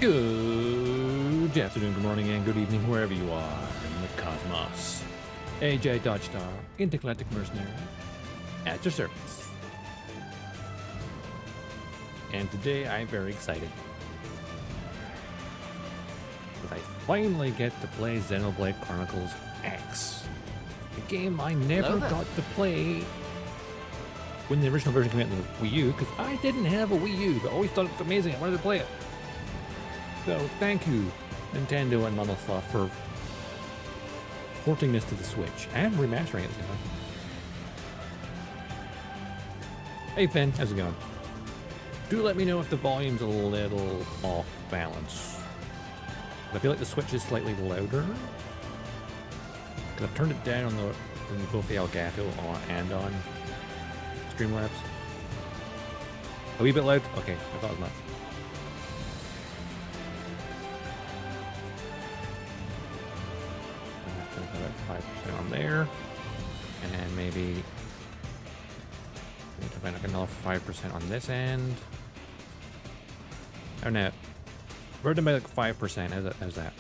Good afternoon, good morning, and good evening, wherever you are in the cosmos. AJ Dodgestar, Intergalactic Mercenary, at your service. And today I'm very excited, because I finally get to play Xenoblade Chronicles X. A game I never got to play when the original version came out on the Wii U, because I didn't have a Wii U, but I always thought it was amazing. I wanted to play it. So thank you, Nintendo and Microsoft, for porting this to the Switch and remastering it. Hey Finn, how's it going? Do let me know if the volume's a little off balance. I feel like the Switch is slightly louder. Because I've turned it down on both the Elgato and on Streamlabs. A wee bit loud? Okay, I thought it was nuts. About 5% on there, and then maybe another 5% on this end. Oh no, we're doing like 5%. How's that?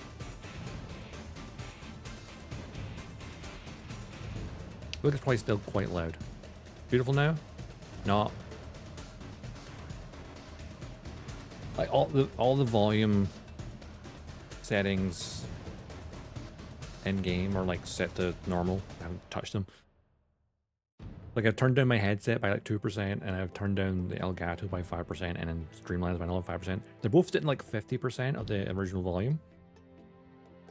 Look, it's probably still quite loud. Beautiful now? Not. Like all the volume settings in game are like set to normal. I haven't touched them. Like I've turned down my headset by like 2%, and I've turned down the Elgato by 5%, and then Streamlabs by another 5%. They're both sitting like 50% of the original volume.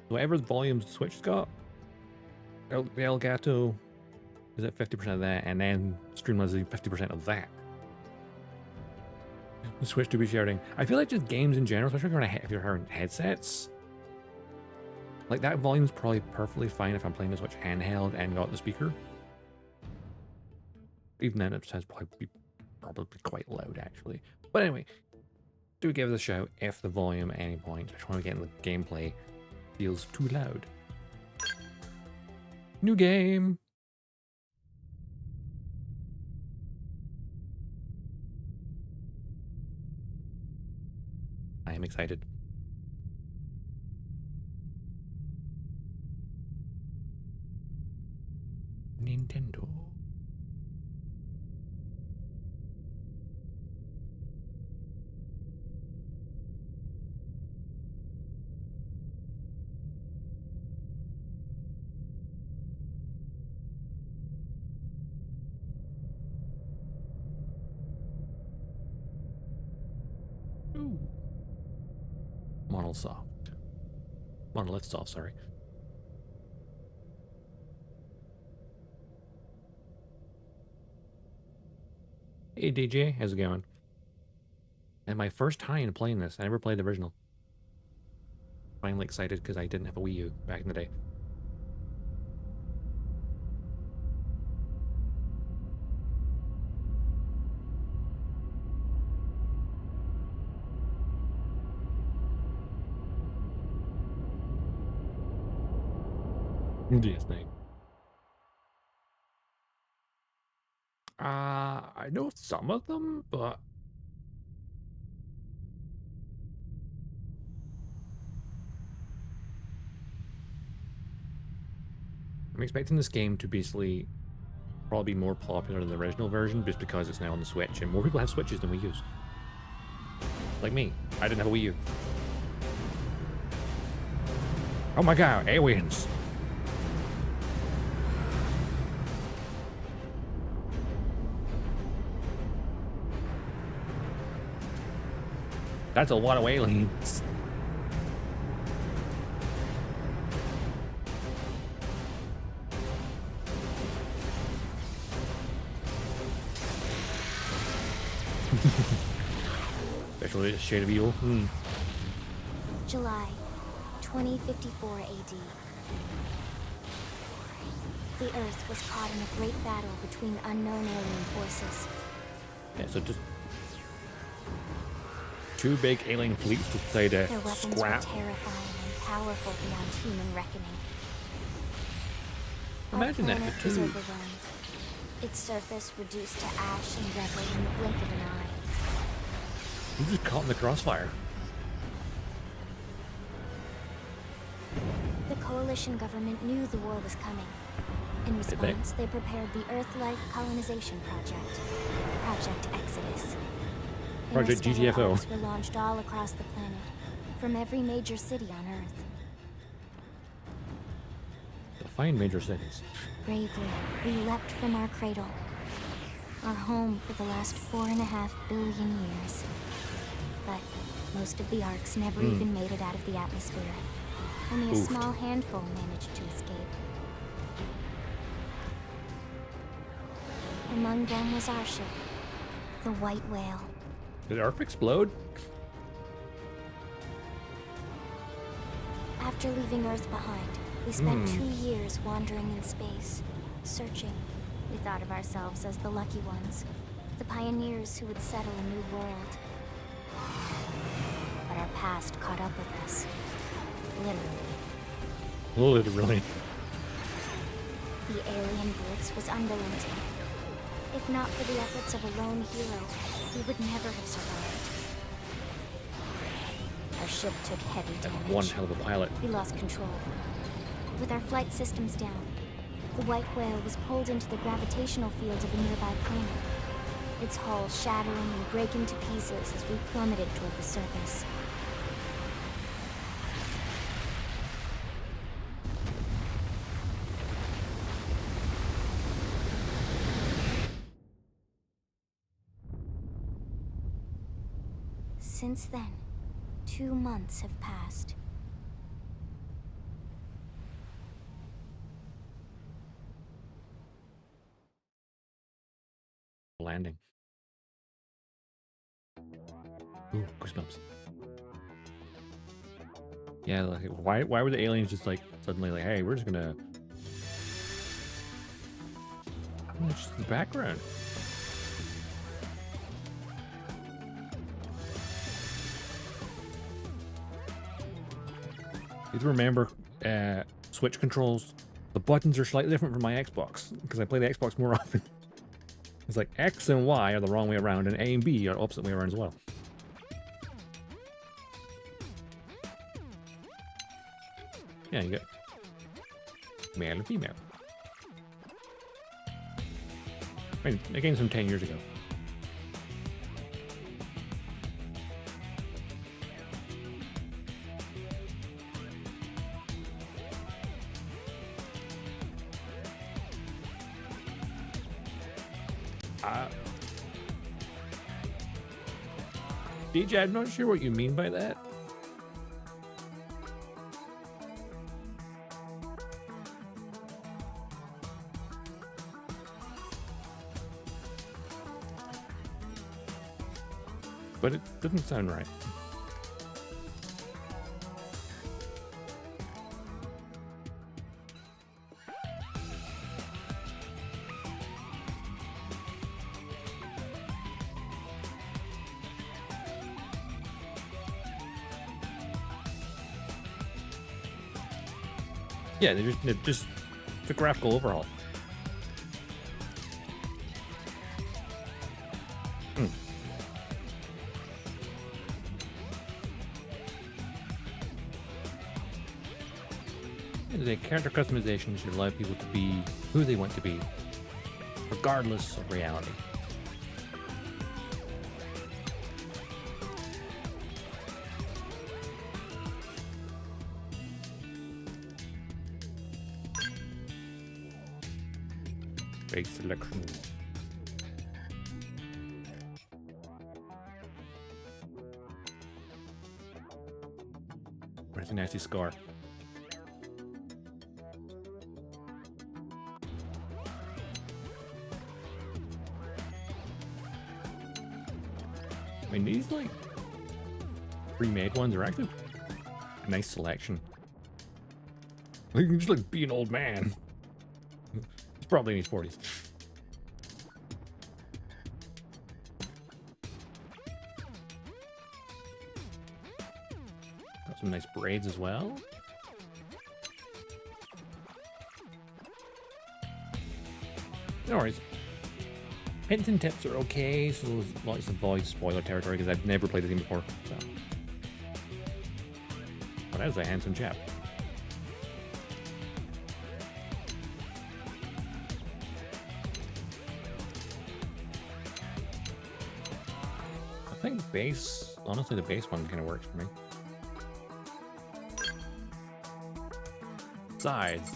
So whatever volume the Switch's got, the Elgato is at 50% of that, and then Streamlabs is 50% of that. The Switch to be shouting. I feel like just games in general, especially if you're hearing headsets, like that volume's probably perfectly fine if I'm playing the Switch handheld and got the speaker. Even then, it says probably quite loud actually. But anyway, do give it a shout if the volume at any point, I just want to get in the gameplay, feels too loud. New game. I am excited. Nintendo. Ooh. Monolith soft, sorry. Hey DJ, how's it going? And my first time playing this, I never played the original. Finally excited because I didn't have a Wii U back in the day. Yes, mate. I know some of them, but I'm expecting this game to basically probably be more popular than the original version just because it's now on the Switch, and more people have Switches than Wii U's. Like me, I didn't have a Wii U. Oh my god, aliens! That's a lot of aliens. Especially a shade of evil. July 2054 AD. The Earth was caught in a great battle between unknown alien forces. Yeah, so just two big alien fleets to say to Their weapons scrap. were terrifying and powerful beyond human reckoning. Imagine that, Our the planet is two. overwhelmed. Its surface reduced to ash and rubble in the blink of an eye. You just caught in the crossfire. coalition government knew the war was coming. In response, they prepared the Earth-Life Colonization Project, Project Exodus. Project Interstellar GTFO. arcs were launched all across the planet, from every major city on Earth. Find major cities. Bravely, we leapt from our cradle, our home for the last 4.5 billion years. But most of the arcs never even made it out of the atmosphere. Only a small handful managed to escape. Among them was our ship, the White Whale. Did Arp explode? After leaving Earth behind, we spent 2 years wandering in space, searching. We thought of ourselves as the lucky ones, the pioneers who would settle a new world. But our past caught up with us, literally. Literally. The alien blitz was unrelenting. If not for the efforts of a lone hero, we would never have survived. Our ship took heavy damage. One hell of a pilot. We lost control. With our flight systems down, the White Whale was pulled into the gravitational field of a nearby planet, its hull shattering and breaking to pieces as we plummeted toward the surface. Since then, 2 months have passed. Landing. Ooh, goosebumps. Yeah, like, why were the aliens just like suddenly like, hey, we're just gonna... Oh, it's just the background. If you remember Switch controls, the buttons are slightly different from my Xbox because I play the Xbox more often. It's like X and Y are the wrong way around, and A and B are opposite way around as well. Yeah, you get male and female. I mean, the game's from 10 years ago. DJ, I'm not sure what you mean by that. But it doesn't sound right. Yeah, they're just it's a graphical overhaul. The character customization should allow people to be who they want to be, regardless of reality. Base selection. That's a nasty scar. I mean, these like remade ones are actually a nice selection. Like, you can just like be an old man. He's probably in his 40s. Got some nice braids as well. No worries. Hints and tips are okay, so let's avoid spoiler territory because I've never played the game before. So. But that is a handsome chap. think base, honestly, the base one kind of works for me. Size.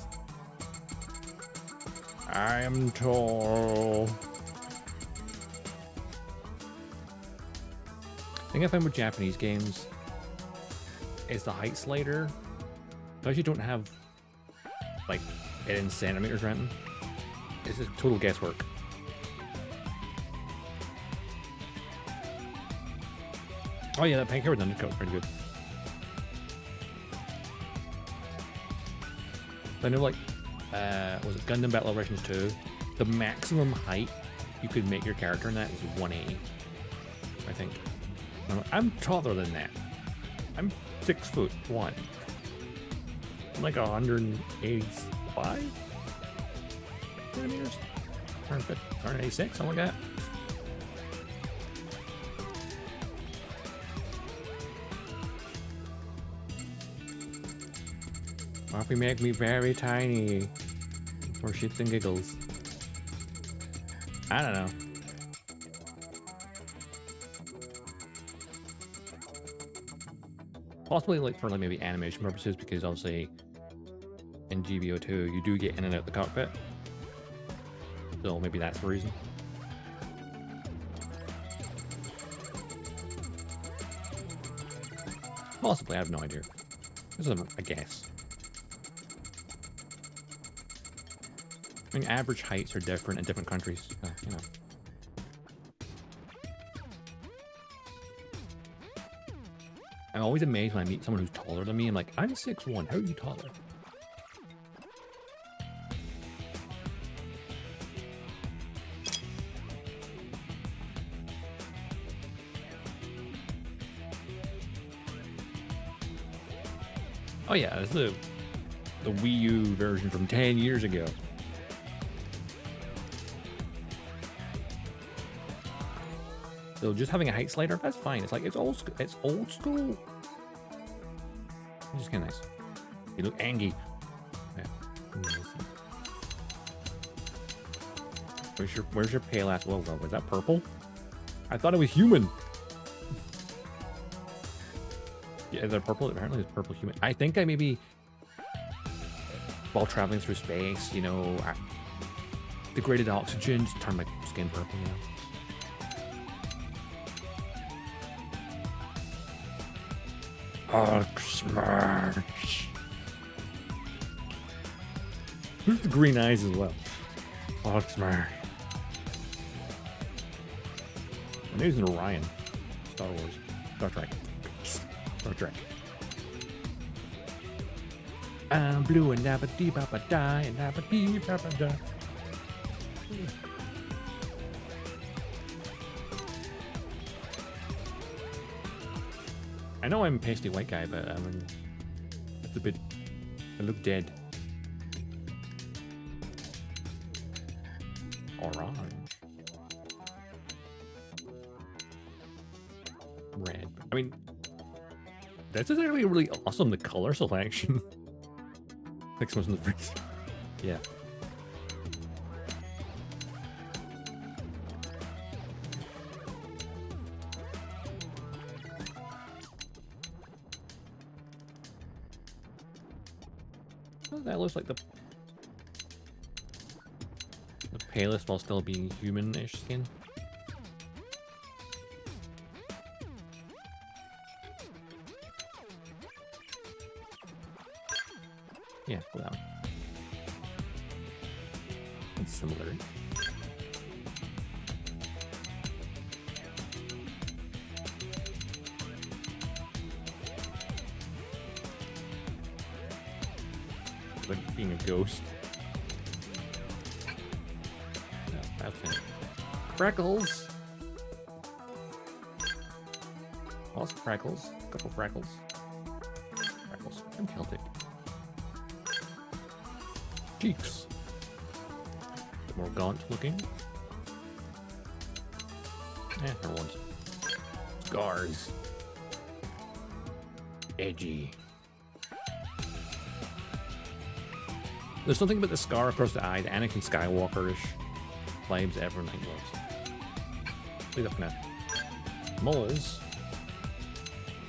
I am tall. I think I found with Japanese games is the height slider, because you don't have like it in centimeters or anything. It's just total guesswork. Oh yeah, that pink hair with undercoat pretty good. I know, like, was it Gundam Battle Operations 2? The maximum height you could make your character in that is 180, I think. I'm taller than that. I'm 6'1". I'm like 185 centimeters, 186, something like that. If you make me very tiny for shits and giggles. I don't know. Possibly like for like maybe animation purposes, because obviously in GBO2 you do get in and out the cockpit. So maybe that's the reason. Possibly, I have no idea. This is a guess. I mean, average heights are different in different countries, you know. I'm always amazed when I meet someone who's taller than me. I'm like, I'm 6'1", how are you taller? Oh yeah, it's the Wii U version from 10 years ago. So just having a height slider, that's fine. It's like, it's old school. It's old school. It's just kind of nice. You look angry. Yeah. Where's your pale ass logo? Is that purple? I thought it was human. Yeah, is that purple? Apparently it's purple human. I think I maybe, while traveling through space, you know, degraded oxygen just turned my skin purple, you know. Hulk smash. Who's the green eyes as well? Hulk smash. I'm using Orion. Star Wars. Star Trek. Star Trek. I'm blue and dabba dee baba die and dabba dee baba die. I know I'm a pasty white guy, but I mean, it's a bit. I look dead. Orange. Red. I mean, that's actually really awesome. The color selection. Like someone's in the freeze. Yeah. Oh, that looks like the palest while still being human-ish skin. Yeah, go down. It's similar. Like being a ghost. No, that's it. Freckles! Lots of freckles. A couple freckles. Freckles. I'm Celtic. Cheeks. A bit more gaunt looking. Never ones. Scars. Edgy. There's something about the scar across the eye, the Anakin Skywalker-ish vibes everyone loves. Leave that for now. Moles.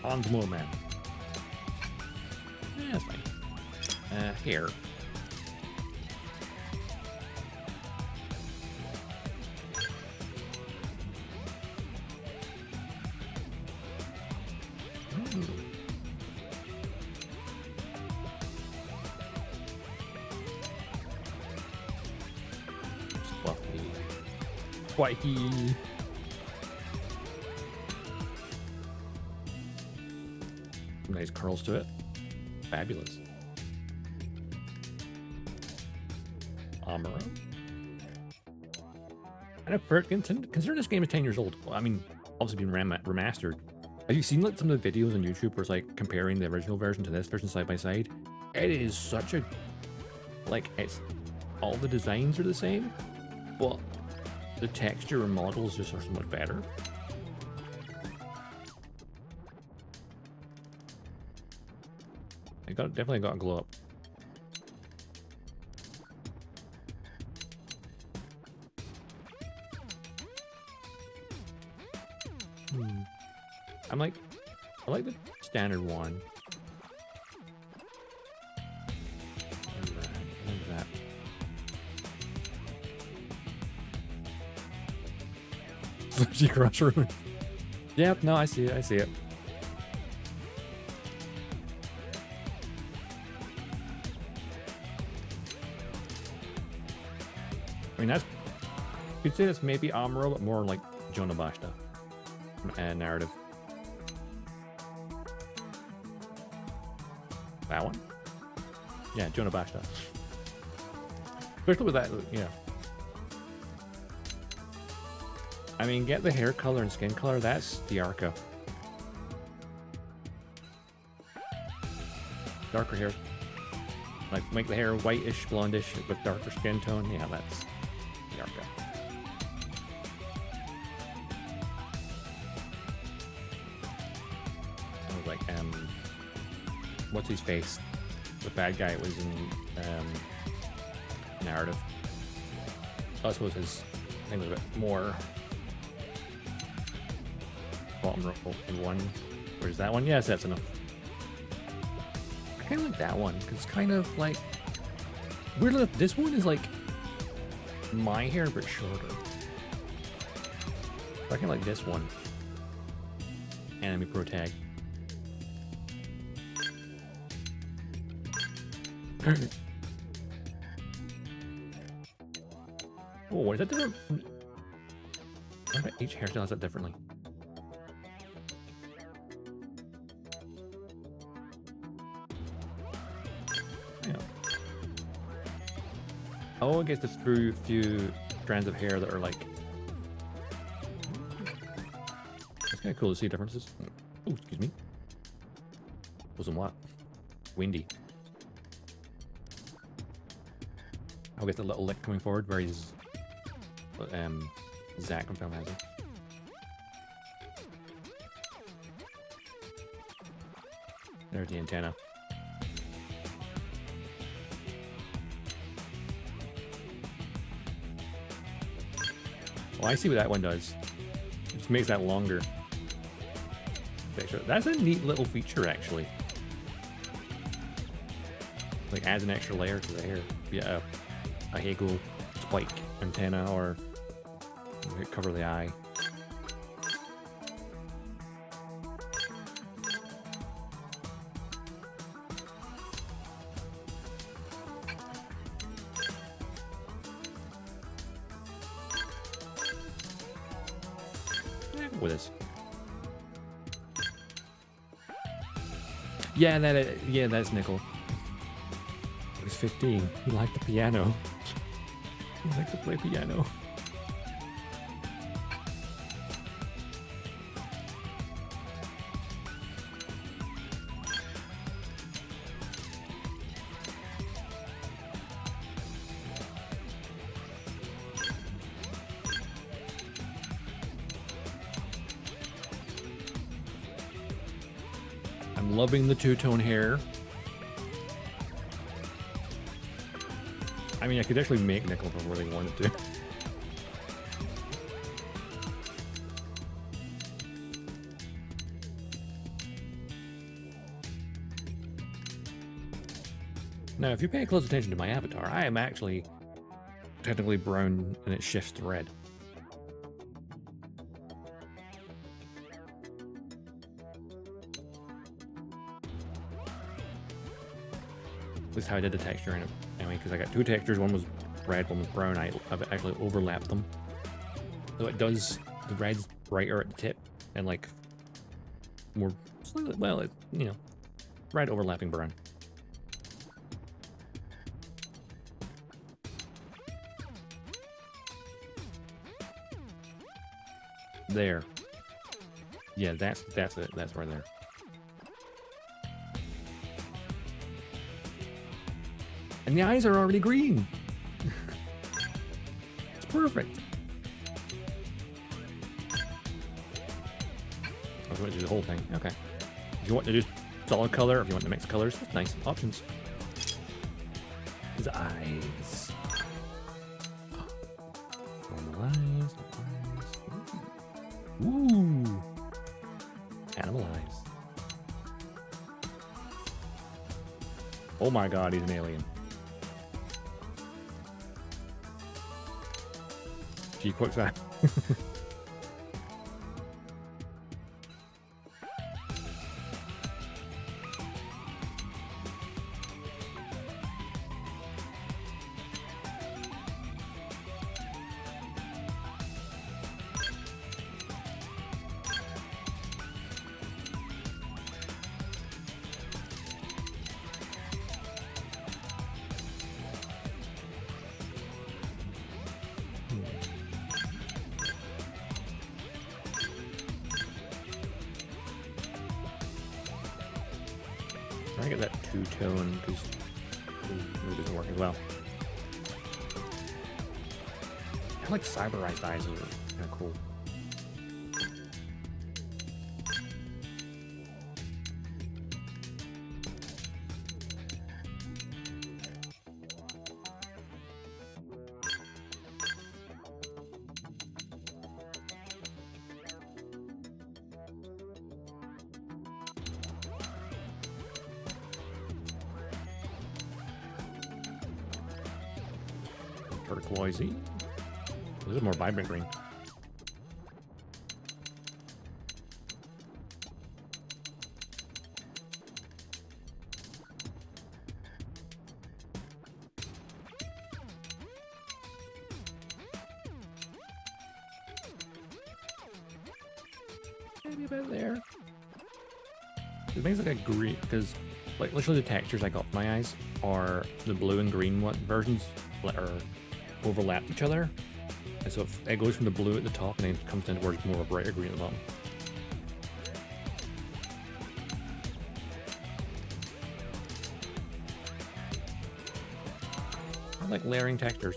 On the mole man. Yeah, that's fine. Here. Fluffy. Nice curls to it. Fabulous. Amuro. And considering this game is 10 years old, well, I mean, obviously being remastered. Have you seen like some of the videos on YouTube where it's like comparing the original version to this version side by side? It is such a it's all the designs are the same, but the texture and models just are so much better. I definitely got a glow up. I like the standard one. Look at that. Sushi crusher. Yep, no, I see it. I see it. I mean, you'd say that's maybe Amuro, but more like Jonabashta narrative. That one? Yeah, Jonabashta. Especially with that, yeah. I mean, get the hair color and skin color, that's the Arca. Darker hair. Like, make the hair whitish, blondish, with darker skin tone. Yeah, that's the Arca. I was like, what's his face? The bad guy was in narrative. I suppose his thing was a bit more bottom row in one. Where's that one? Yes, that's enough. I kind of like that one because it's kind of like weirdly enough, this one is like my hair but shorter. I kind of like this one. Enemy Pro Tag. Oh, is that different? I bet each hairstyle has that differently. Yeah. Oh, I guess there's a few strands of hair that are like. It's kind of cool to see differences. Oh, excuse me. Wasn't what? Windy. I'll get the little lick coming forward where he's Zach from Film has it. There's the antenna. Well, I see what that one does. It just makes that longer. That's a neat little feature, actually. Like, adds an extra layer to the hair. Yeah, a Hegel spike antenna, or cover the eye. With this. Yeah, that's Nickel. He was 15. He liked the piano. He liked to play piano. I'm loving the two-tone hair. I mean, I could actually make Nickel if I really wanted to. Now, if you pay close attention to my avatar, I am actually technically brown and it shifts to red. At least how I did the texture in it. Anyway, because I got two textures, one was red, one was brown. I've actually overlapped them. So it does, the red's brighter at the tip and like more, slightly, well, it, you know, red overlapping brown. There. Yeah, that's it. That's right there. And the eyes are already green. It's perfect. I was going to do the whole thing. Okay. If you want to do solid color, if you want to mix colors, that's nice. Options. His eyes. Normal eyes. Ooh. Animal eyes. Oh my god, he's an alien. Gee, quick that. Trying to get that two-tone because it doesn't work as well. I like cyberized eyes, are kind of cool. Turquoisey. This is more vibrant green. Maybe a bit there. It makes like a green, because like literally the textures I got for my eyes are the blue and green versions that are overlap each other, and so it goes from the blue at the top and then it comes down towards more of a brighter green at the bottom. I like layering textures.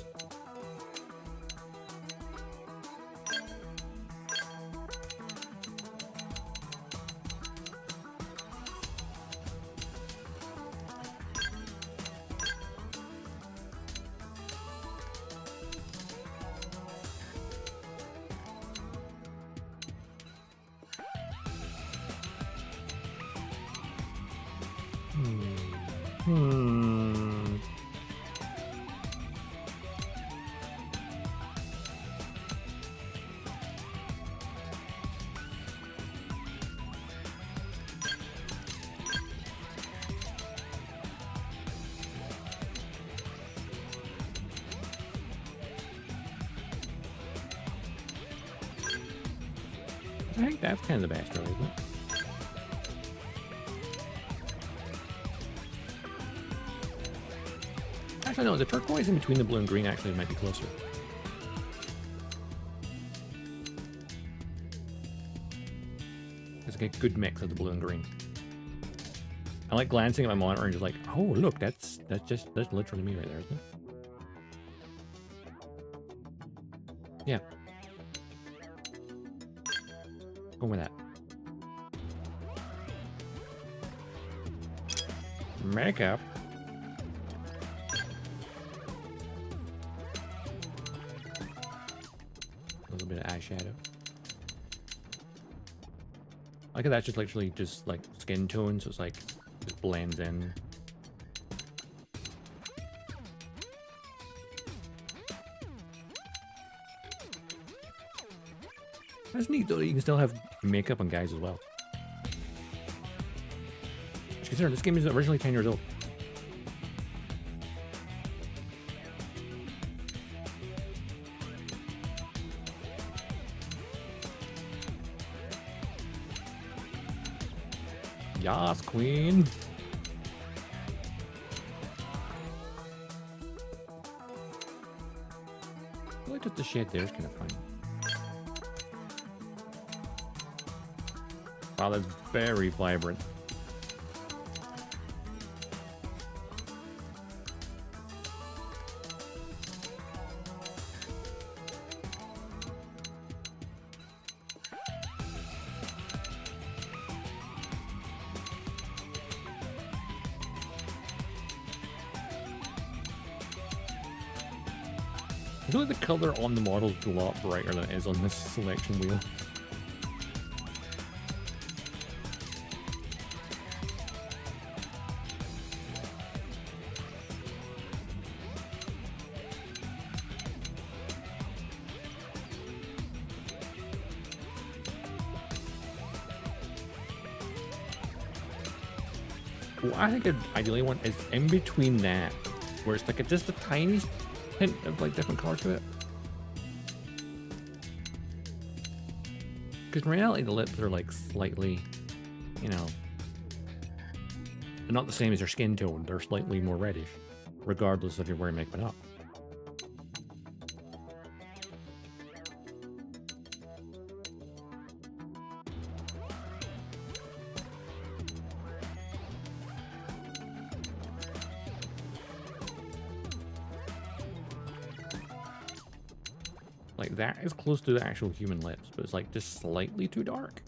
I think that's kind of the best, really, isn't it? Actually, no, the turquoise in between the blue and green actually might be closer. It's like a good mix of the blue and green. I like glancing at my monitor and just like, oh look, that's literally me right there, isn't it? Yeah. Go with that. Makeup. A little bit of eyeshadow. I like that's just literally just like skin tone, so it's like just blends in. That's neat though. You can still have makeup on guys as well. Just consider this game is originally 10 years old. Yas, queen. I feel like just the shade there is kind of fun. Wow, that's very vibrant. I feel like the color on the model is a lot brighter than it is on this selection wheel. What I think I ideally want is in between that, where it's like just a tiny hint of like different color to it. Because in reality, the lips are like slightly, you know, they're not the same as your skin tone. They're slightly more reddish, regardless if you're wearing makeup or not. Like that is close to the actual human lips, but it's like just slightly too dark.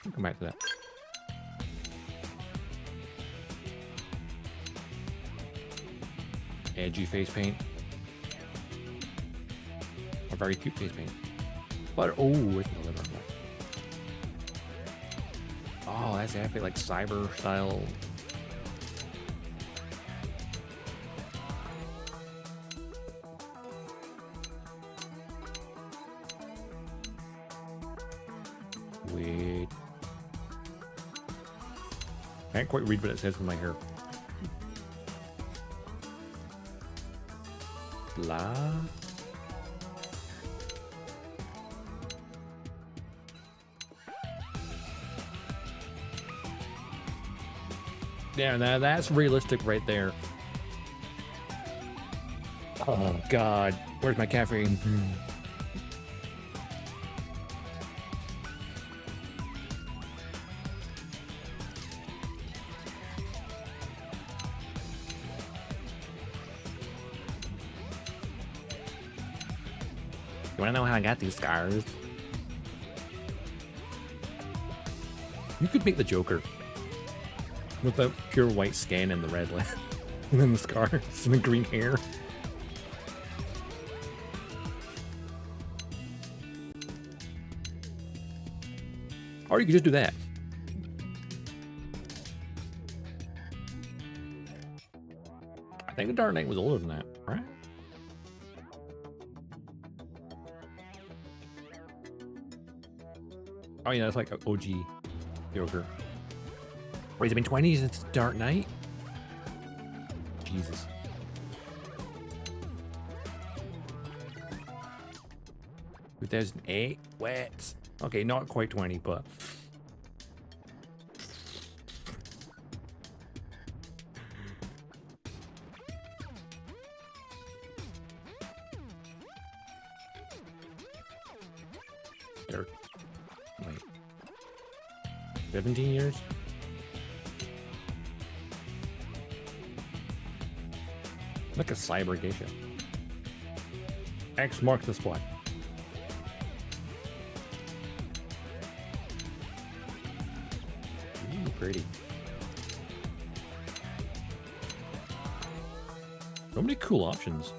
I'll come back to that. Edgy face paint. Or very cute face paint. But oh, it's the liver. Oh, that's epic, like cyber style. Wait. I can't quite read what it says with my hair. Blah. Yeah, that's realistic right there. Oh God, where's my caffeine? You wanna know how I got these scars? You could make the Joker. With the pure white skin and the red lip. And then the scars and the green hair. Or you could just do that. I think the Dark Knight was older than that, right? Oh yeah, that's like an OG Joker. Wait, it's been 20 since Dark Knight? Jesus. Two 2008? Wet. Okay, not quite 20, but... Wait. 17 years? Like a cyber geisha. X marks the spot. Ooh, pretty. So many cool options.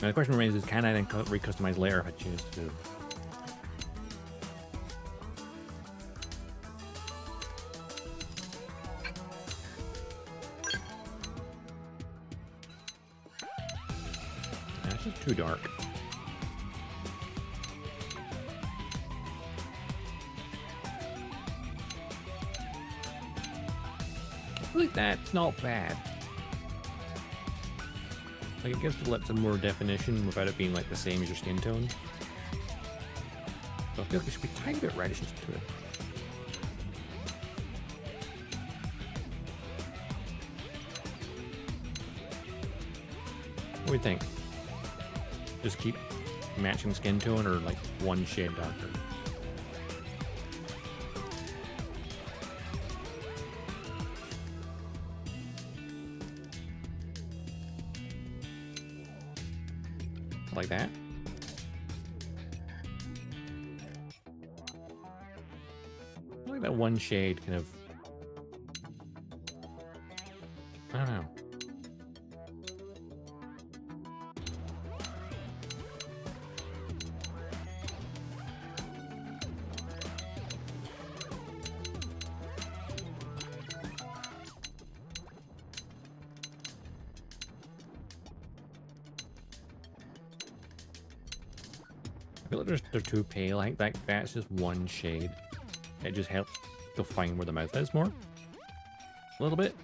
Now the question remains is, can I then recustomize later if I choose to? That's just too dark. Like that's not bad. Like, it gives the lips a more definition without it being like the same as your skin tone. So I feel like there should be a tiny bit reddish to it. What do you think? Just keep matching skin tone or like one shade darker? Like that. I like that one shade kind of. I don't know. I feel like they're too pale. I think that's just one shade. It just helps define where the mouth is more. A little bit.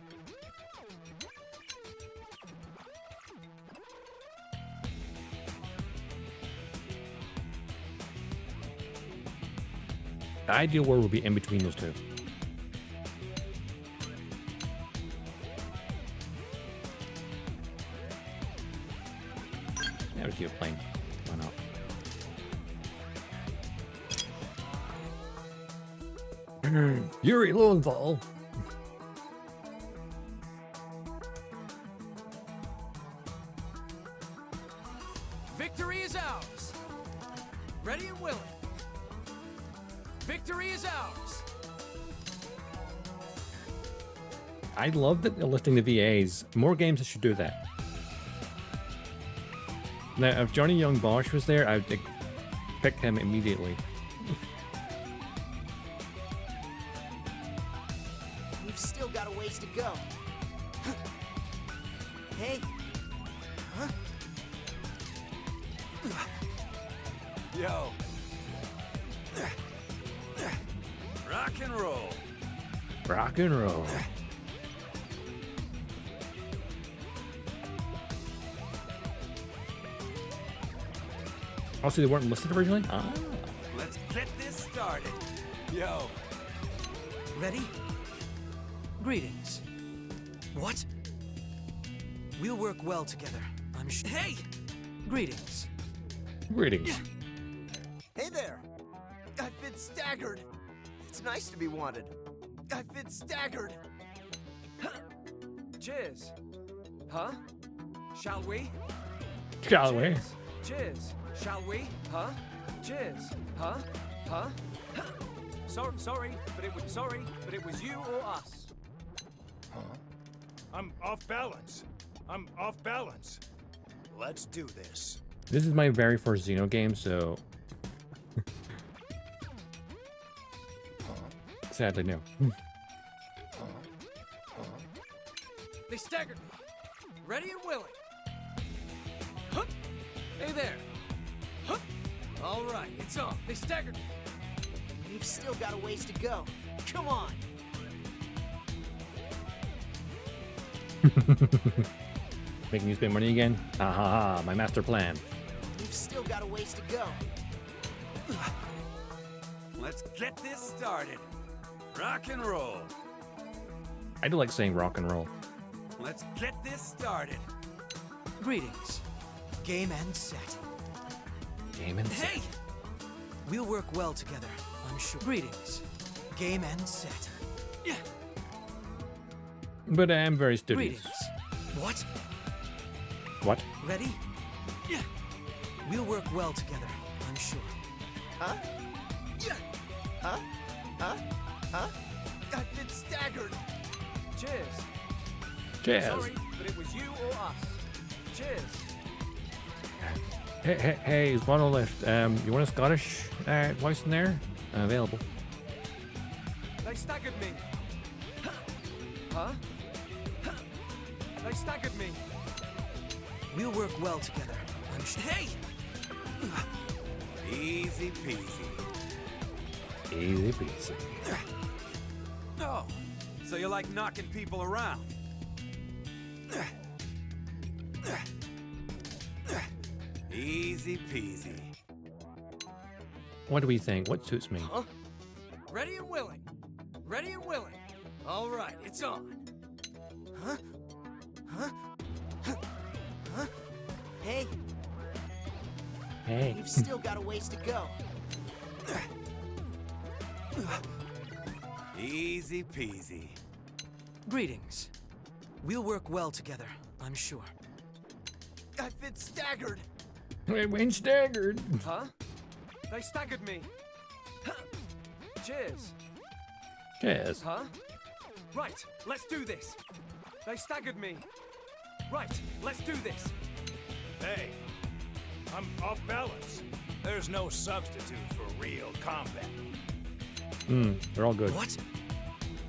The ideal world would be in between those two. Yeah, we'll keep it plain. Why not? Yuhei Lowenthal. Victory is ours. Ready and willing. Victory is ours. I love that they're listing the VAs. More games that should do that. Now, if Johnny Young Bosch was there, I'd pick him immediately. We've still got a ways to go. Hey. Huh? Yo. Rock and roll. Rock and roll. Also, they weren't listed originally? Ah. Let's get this started. Yo. Ready? Greetings. What? We'll work well together, I'm sure. Hey! Greetings. Greetings. Hey there! I've been staggered. It's nice to be wanted. I've been staggered. Cheers. Huh? Shall we? Shall we? Cheers. Cheers. Shall we? Huh? Cheers. Huh? Huh? Sorry, but it was you or us. Huh? I'm off balance. Let's do this. This is my very first Xeno game, so sadly no. They staggered me. Ready and willing. Huh? Hey there. Huh? All right, it's on. They staggered me. We've still got a ways to go. Come on! Making you spend money again? Ha ha ha, my master plan. We've still got a ways to go. Let's get this started. Rock and roll. I do like saying rock and roll. Let's get this started. Greetings. Game and set. Game and Hey! We'll work well together, I'm sure. Greetings. Game and set. Yeah. But I am very studious. Greetings. What? What? Ready? Yeah. We'll work well together, I'm sure. Huh? Yeah. Huh? Huh? Huh? I've been staggered. Cheers. Cheers. Sorry, but it was you or us. Cheers. Hey, it's Monolith. You want a Scottish voice in there? Available. They staggered me. Huh? They staggered me. We'll work well together, I'm sure. Hey! Easy peasy. Easy peasy. Oh, so you like knocking people around? Easy peasy. What do we think? What suits me? Huh? Ready and willing. Ready and willing. All right, it's on. Huh? Huh? Huh? Hey, Hey. we've still got a ways to go. Easy peasy. Greetings. We'll work well together, I'm sure. I've been staggered. Wait, when staggered. Huh? They staggered me. Cheers. Cheers. Huh? Right, let's do this. They staggered me. Right, let's do this. Hey, I'm off balance. There's no substitute for real combat. They're all good. What?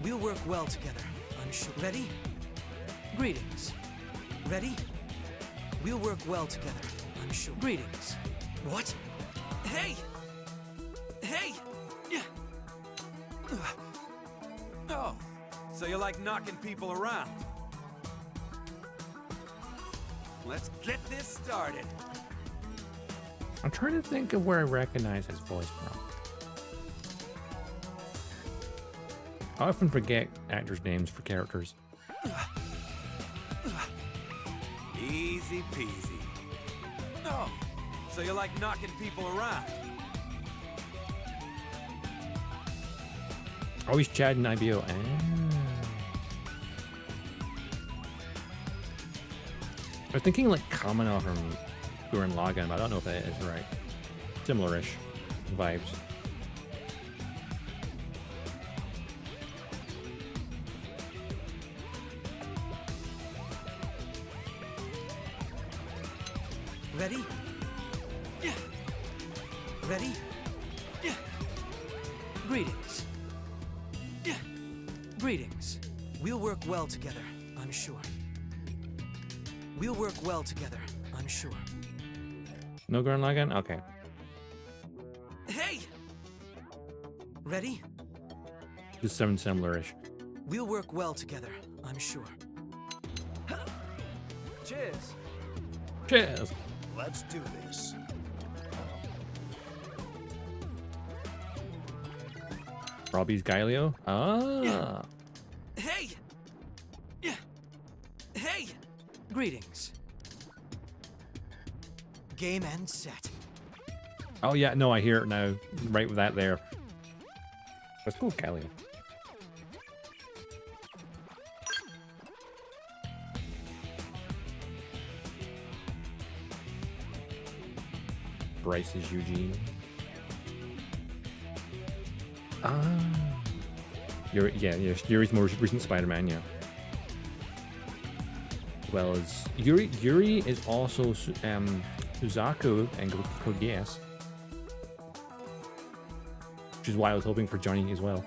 We'll work well together, I'm sure. Ready? Greetings. Ready? We'll work well together, I'm sure. Greetings. What? Hey! Hey! Oh, so you like knocking people around? Let's get this started. I'm trying to think of where I recognize his voice from. I often forget actors' names for characters. Easy peasy. Oh, so you like knocking people around? Oh, he's Chad and IBO. I was thinking like Kamina from Gurren Lagann, but I don't know if that is right. Similar-ish vibes. Ready? Yeah. Ready? Yeah. Greetings. Yeah. Greetings. We'll work well together, I'm sure. We'll work well together, I'm sure. No Gurren Lagann? Okay. Hey! Ready? Just some similar-ish. We'll work well together, I'm sure. Cheers. Cheers! Let's do this. Robbie's Gaelio? Ah! Hey! Yeah. Hey! Greetings. Game and set. Oh yeah, no, I hear it now. Right with that there. Let's go with Gaelio. Bryce is Eugene. Ah. Yuri's more recent Spider-Man, yeah. As well as Yuri is also Suzaku and Code Geass. Which is why I was hoping for Johnny as well.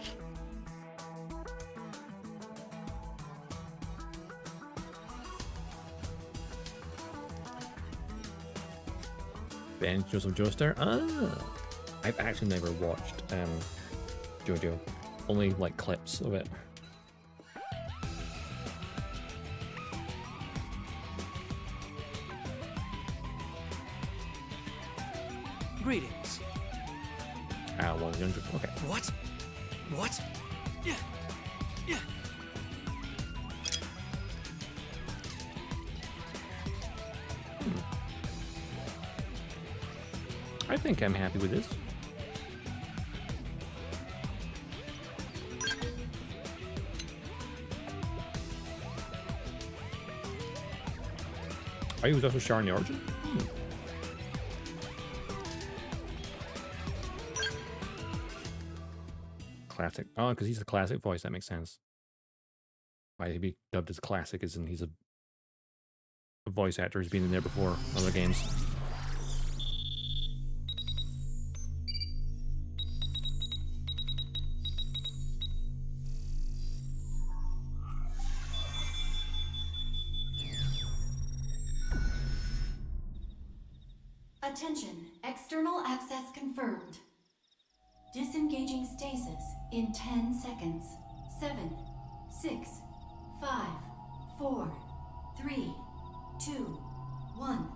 Ben Joseph Joestar. Ah, I've actually never watched JoJo, only like clips of it. Greetings. Ah, well, okay. What? What? Yeah. Yeah. I think I'm happy with this. Oh, he was also Char in the Origin? Classic. Oh, because he's the classic voice. That makes sense. Why he'd be dubbed as classic, as in he's a voice actor who's been in there before, other games. Attention, external access confirmed. Disengaging stasis in 10 seconds. 7, 6, 5, 4, 3, 2, 1.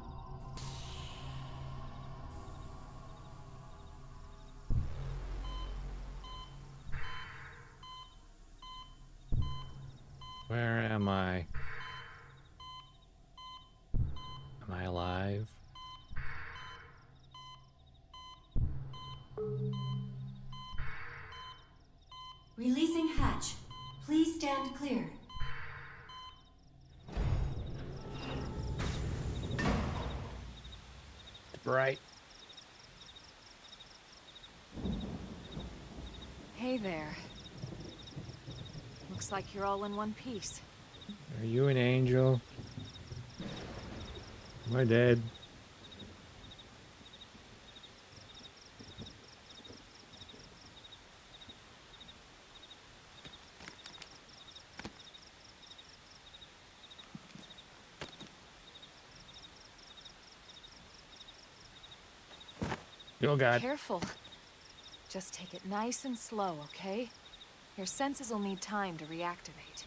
Where am I? Am I alive? Releasing hatch. Please stand clear. It's bright. Hey there. Looks like you're all in one piece. Are you an angel? Am I dead? Oh God. Careful. Just take it nice and slow, okay? Your senses will need time to reactivate.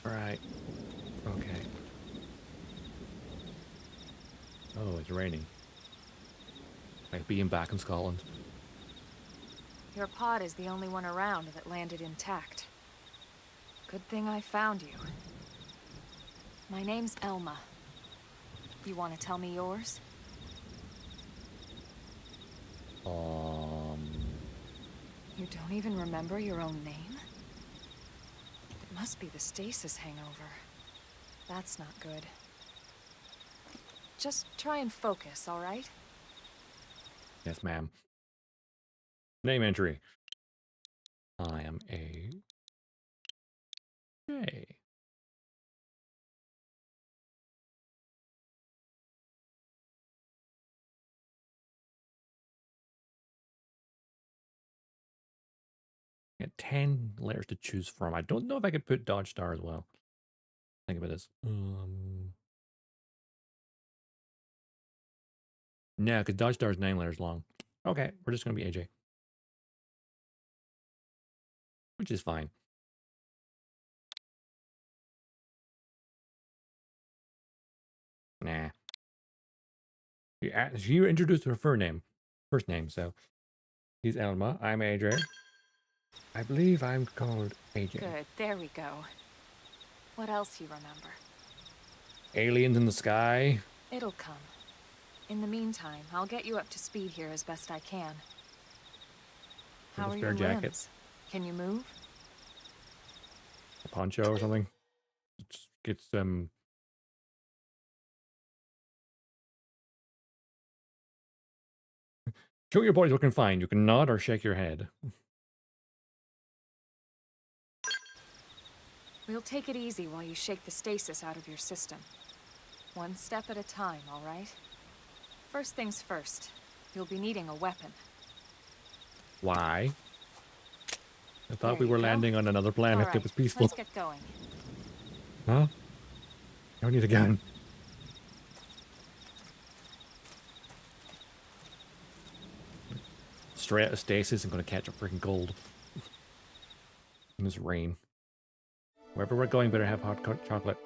Right. Okay. Oh, it's raining. Like being back in Scotland. Your pod is the only one around that landed intact. Good thing I found you. My name's Elma. You want to tell me yours? You don't even remember your own name? It must be the stasis hangover. That's not good. Just try and focus, all right? Yes, ma'am. Name entry. I am AJ. Got 10 letters to choose from. I don't know if I could put Dodgestar as well. Think about this. No, because Dodgestar is 9 letters long. Okay, we're just going to be AJ. Which is fine. Nah. She introduced her first name, so he's Elma. I'm AJ. I believe I'm called AJ. Good, there we go. What else you remember? Aliens in the sky. It'll come. In the meantime, I'll get you up to speed here as best I can. How are your limbs? Can you move? A poncho or something. It's show your body's looking fine. You can nod or shake your head. We'll take it easy while you shake the stasis out of your system. One step at a time, all right? First things first, you'll be needing a weapon. Why? I thought There we were you go. landing on another planet All that right, was peaceful. let's get going. Huh? Don't need a gun. Straight out of stasis, I'm gonna catch a freaking cold. In this rain. Wherever we're going, better have hot chocolate.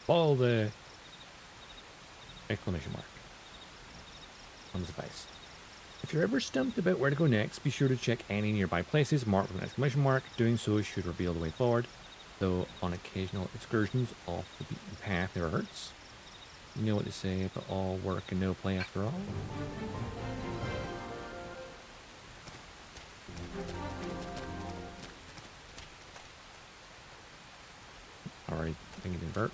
Follow the exclamation mark on the device. If you're ever stumped about where to go next, be sure to check any nearby places marked with an exclamation mark. Doing so should reveal the way forward, though on occasional excursions off the beaten path there hurts. You know what they say about all work and no play after all. Alright, thinking invert.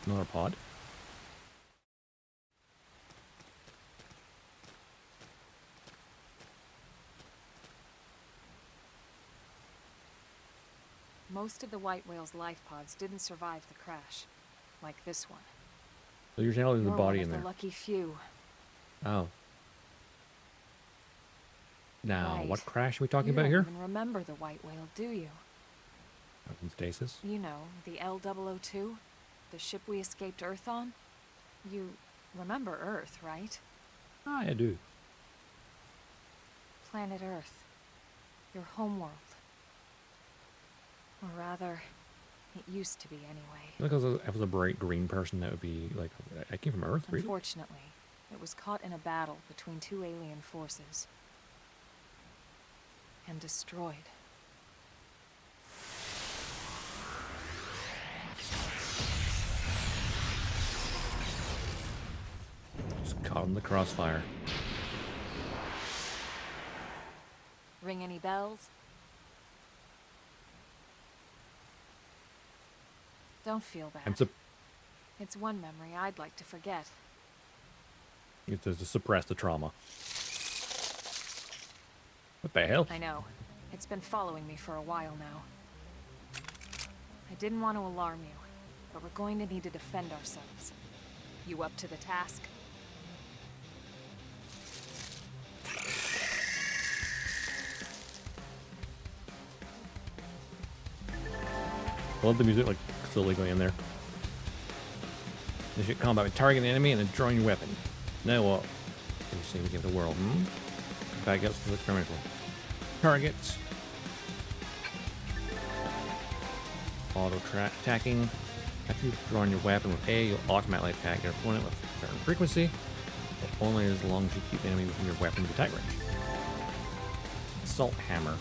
Another pod. Most of the white whale's life pods didn't survive the crash, like this one. So you're saying there's a You're body one in of the there. lucky few. Oh. Now, Right. what crash are we talking You about don't here? even remember the white whale, do you? In stasis. You know, the L-002? The ship we escaped Earth on? You remember Earth, right? Ah, I do. Planet Earth. Your homeworld. Or rather, it used to be anyway. Look, if I was a bright green person, that would be like, I came from Earth, really? Unfortunately, it was caught in a battle between two alien forces. And destroyed. Just caught in the crossfire. Ring any bells? Don't feel bad. It's one memory I'd like to forget. It's to suppress the trauma. What the hell? I know. It's been following me for a while now. I didn't want to alarm you, but we're going to need to defend ourselves. You up to the task? I love the music, like, slowly going in there. Initiate combat with targeting the enemy and then drawing your weapon. Now what? Can you see we give the world, Back up to experimental. Targets. Auto-attacking. After you've drawn your weapon with A, you'll automatically attack your opponent with a certain frequency, but only as long as you keep the enemy within your weapon's attack range. Assault Hammer.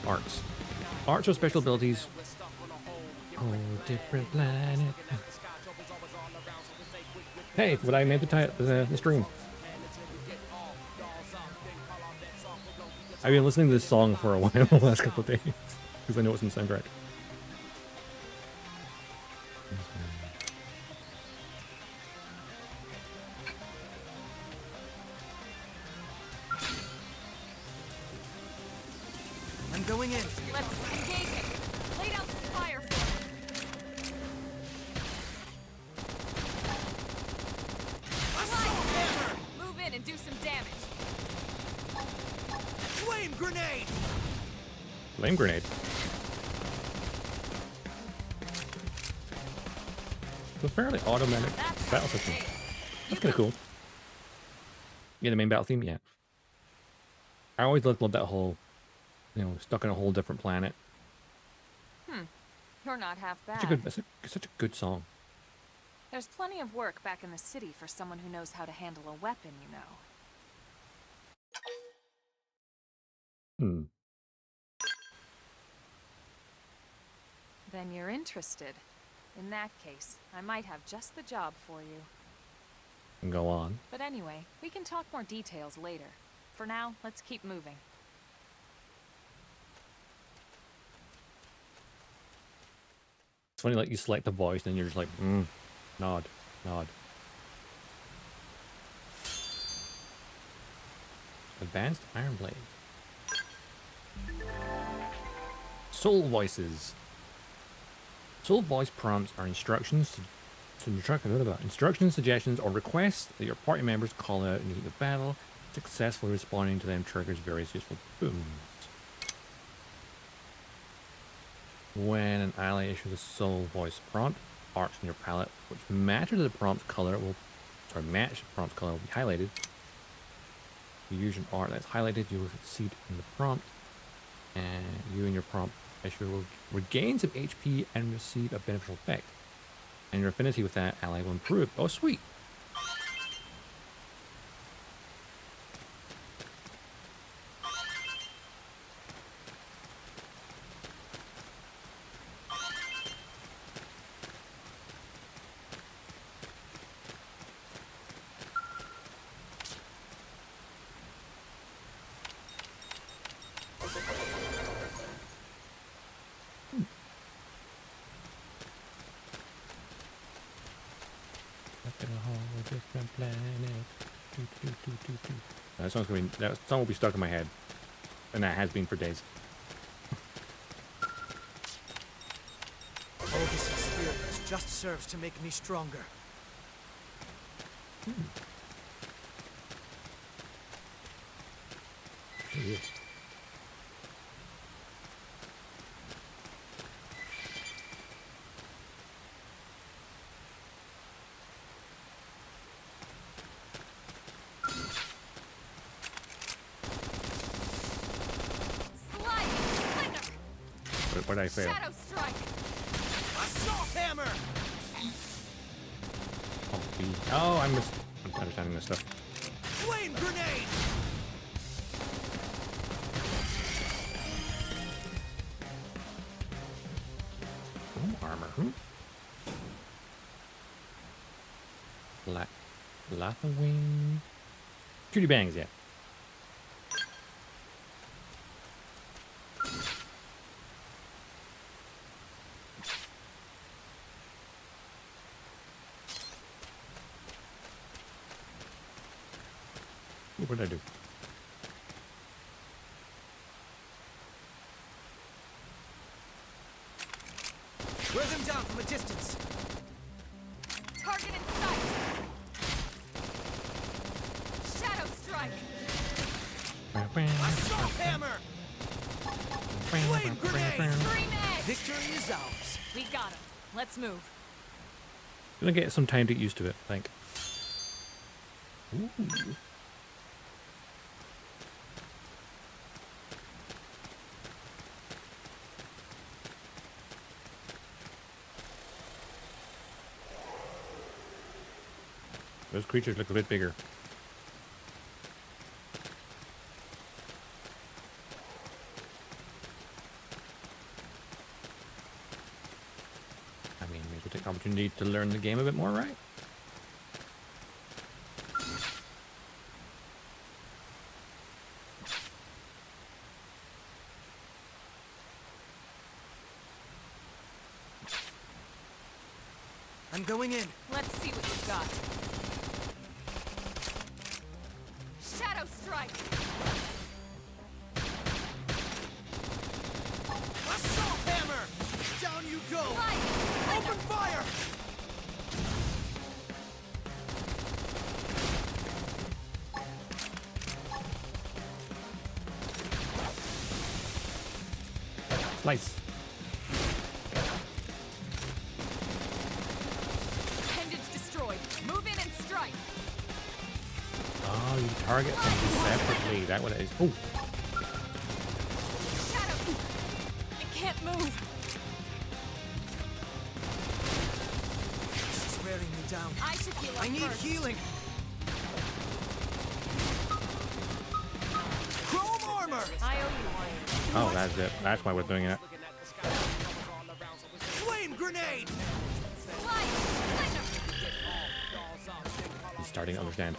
Arts. Arts are special abilities. Oh, different planet. Hey, what I named the stream. I've been listening to this song for a while the last couple of days because I know it's in the soundtrack. I'm going in. Let's engage it. Lay down some fire for it. Move in and do some damage. Flame grenade! Flame grenade. It's a fairly automatic battle system. That's kind of cool. Yeah, the main battle theme, yeah. I always loved that whole, stuck in a whole different planet. You're not half bad. Such a good song. There's plenty of work back in the city for someone who knows how to handle a weapon, you know. Then you're interested. In that case, I might have just the job for you. Go on. But anyway, we can talk more details later. For now, let's keep moving. It's funny, like, you select the voice and you're just like, nod, nod. Advanced Iron Blade. Soul voices. Soul voice prompts are instructions, suggestions, or requests that your party members call out in the heat of battle. Successfully responding to them triggers various useful booms. When an ally issues a soul voice prompt, arcs in your palette which match the prompt's color will be highlighted. If you use an art that's highlighted, you will succeed in the prompt, and you and your prompt issuer will regain some HP and receive a beneficial effect. And your affinity with that ally will improve. Oh, sweet! That song will be stuck in my head. And that has been for days. All this experience just serves to make me stronger. Yes. What did I fail? Shadow strike. Assault hammer! Oh, I'm understanding this stuff. Flame grenade! Armor. Latha wing. Cutie bangs, yeah. What did I do? Wear them down from a distance. Target in sight. Shadow strike. Assault hammer! Flame grenade! Scream edge. Victory is ours. We got him. Let's move. Gonna get some time to get used to it, I think. Ooh. Those creatures look a bit bigger. I mean, maybe we'll take the opportunity to learn the game a bit more, right? I'm going in. Let's see what you've got. Shadow strike. Assault hammer! Down you go! Light. Open fire! Slice. Appendage destroyed. Move in and strike. Oh, you target things separately. That what it is. Oh, Shadow. I can't move. This is wearing me down. I should heal up I need first. healing. Chrome armor! I owe you one. oh, that's it. That's why we're doing it. Flame grenade! Light. He's starting to understand.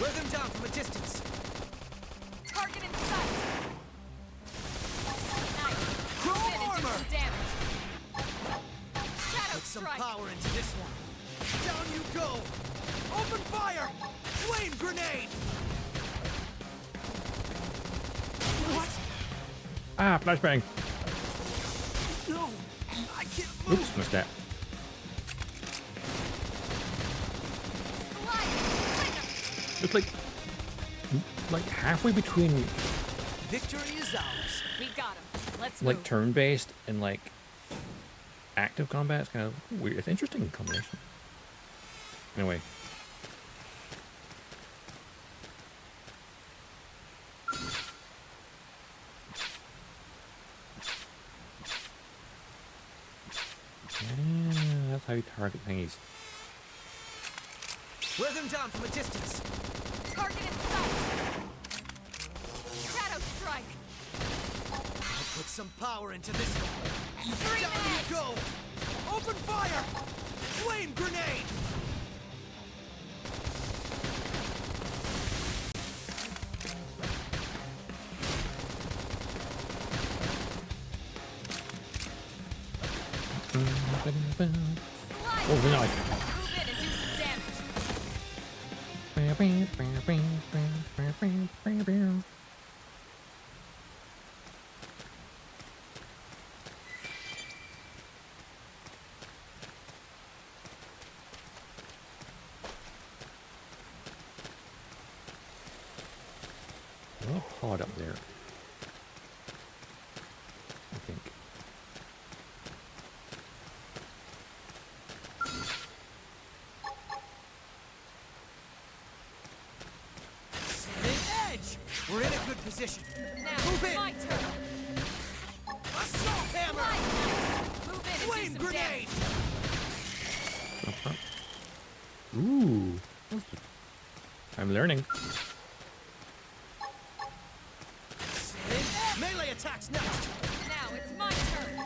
Wear them down from a distance. Target in sight. Nice. Chrome Move in and do armor! some damage. Shadow Put some strike. power into this one. Down you go! Open fire! Flame grenade! What? Ah, flashbang. No! I can't move! Oops, missed that. It's like halfway between Victory is ours. We got him. Let's like move. turn-based and like active combat. It's kind of weird. It's an interesting combination. Anyway. Yeah, that's how you target thingies. Wear them down from a distance. Target in sight. Shadow strike. I'll put some power into this one. Scream Down edge. you go! Open fire! Flame grenade! Oh, the knife. Move in and do some damage. Oh, pod up there. I think. Edge! We're in a good position. Now, Move it's in. my turn. Assault hammer! Move in and Flame do some grenade! damage. Ooh. I'm learning. Melee attacks next! Now, it's my turn.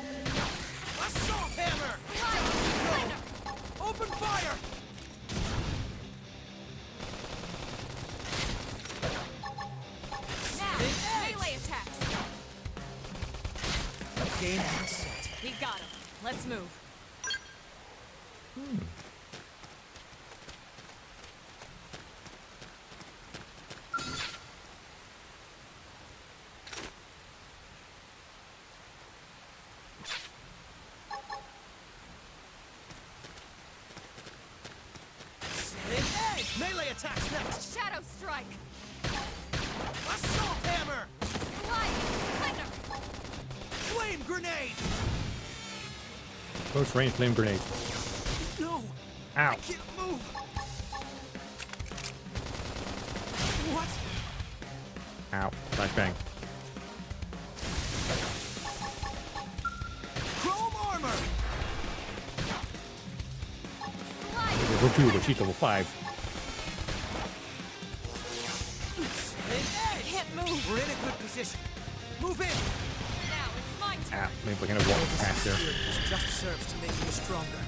Assault hammer! Slide! Open fire! Now, melee attacks. Game and set. We got him. Let's move. Edge! Melee attacks next! Shadow strike. Assault hammer! Slide! Thunder! Flame grenade! Close range flame grenade. No! Ow. I can't move! What? Ow. Flashbang. Chrome armor! Slide! Level 2, but she's level 5. Edge! Can't move. We're in a good position. Move in! Now, it's my turn. Ah, maybe we're gonna walk past there. This just serves to make you stronger.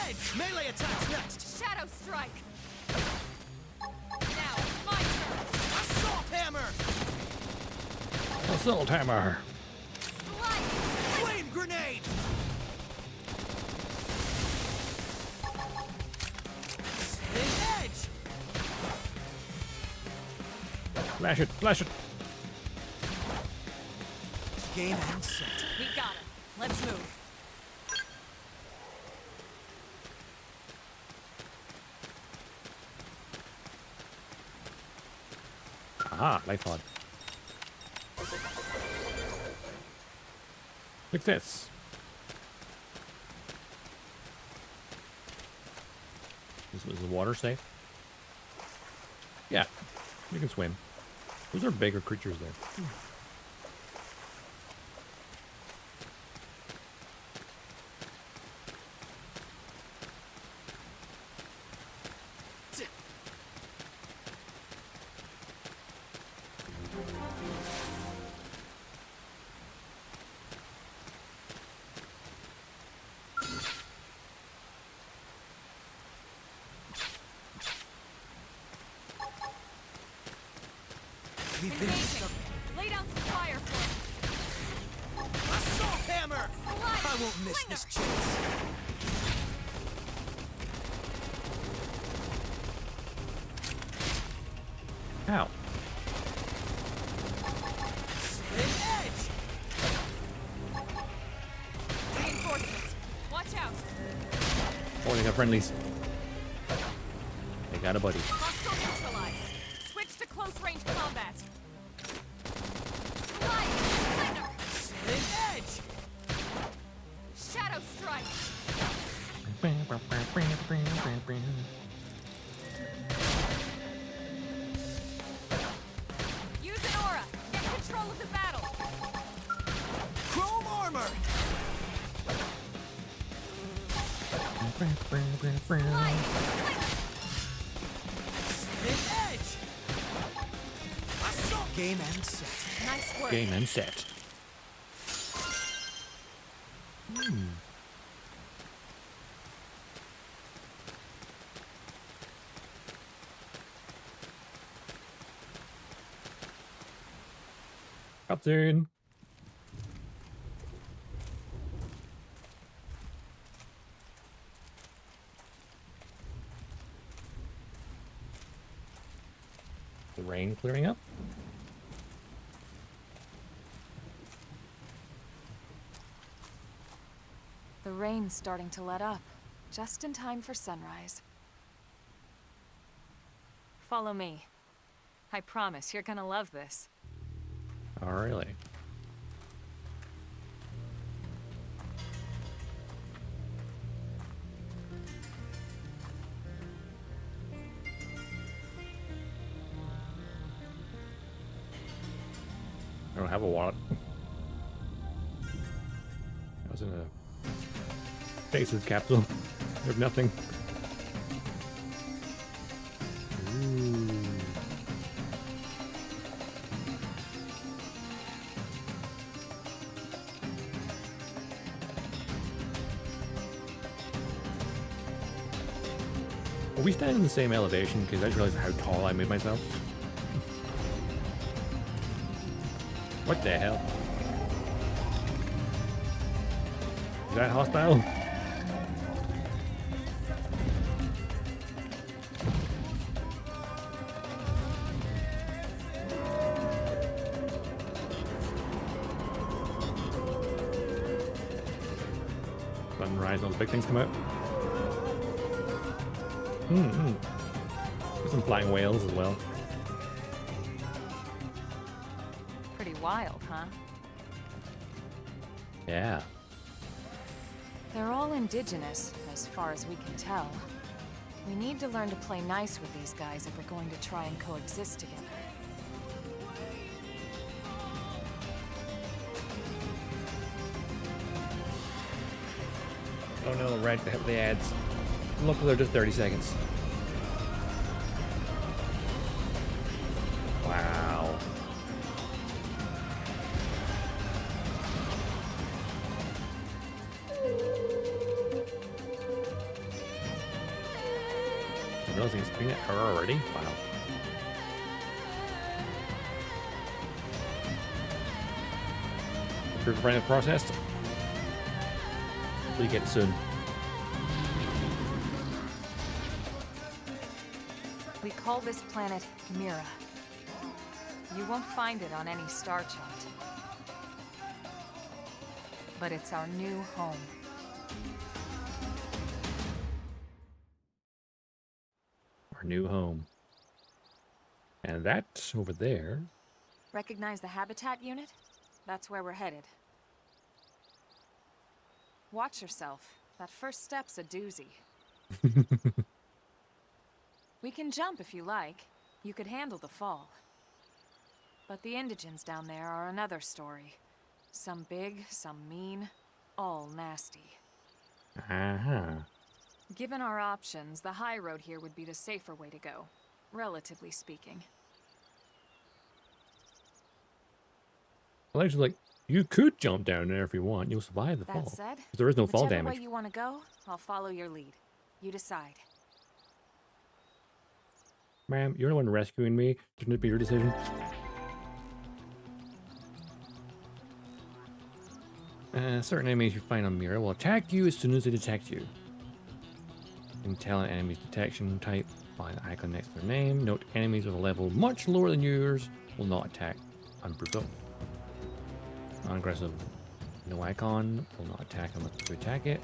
Edge! Melee attacks next! Shadow strike. Now, it's my turn. Assault hammer! Assault hammer. Slide! Flame grenade! Edge! Flash it. Flash it. Game and set. We got him. Let's move. Ah, life pod. Look at this. Is the water safe? Yeah, you can swim. Those are bigger creatures there. We've been Engaging. Lay down some fire for him. Assault hammer! Slide! I won't miss Flinger. this chance. Ow. Edge! Reinforcements. Watch out. Oh, they got friendlies. They got a buddy. Hostile neutralized. Switch to close range combat. Slide! Thunder! Edge! Shadow strike. Use an aura. Get control of the battle. Chrome armor! Slide! Edge! Assault! Game and set. Nice work. Game and set. Cutscene. The rain clearing up. The rain's starting to let up, just in time for sunrise. Follow me. I promise you're gonna love this. Oh, really? I don't have a wallet. I was in a stasis capsule. I have nothing. Ooh. Are we standing in the same elevation? Because I just realized how tall I made myself. What the hell? Is that hostile? Sunrise, all the big things come out. There's some flying whales as well. Pretty wild, huh? Yeah. They're all indigenous, as far as we can tell. We need to learn to play nice with these guys if we're going to try and coexist together. Oh no, right, they have the ads. Look, they're just 30 seconds. Wow. I realize it's been at her already? Wow. Preparing the process. Hopefully get it soon. We call this planet Mira. You won't find it on any star chart. But it's our new home. Our new home. And that over there. Recognize the habitat unit? That's where we're headed. Watch yourself. That first step's a doozy. We can jump if you like. You could handle the fall. But the indigents down there are another story. Some big, some mean, all nasty. Uh-huh. Given our options, the high road here would be the safer way to go, relatively speaking. Well, actually, like, you could jump down there if you want. You'll survive the fall. That said, There is no fall whichever damage. way you want to go, I'll follow your lead. You decide. Ma'am, you're the one rescuing me. Shouldn't it be your decision? Certain enemies you find on Mira will attack you as soon as they detect you. You can tell an enemy's detection type by the icon next to their name. Note enemies of a level much lower than yours will not attack unprovoked. Non-aggressive, no icon, will not attack unless you attack it.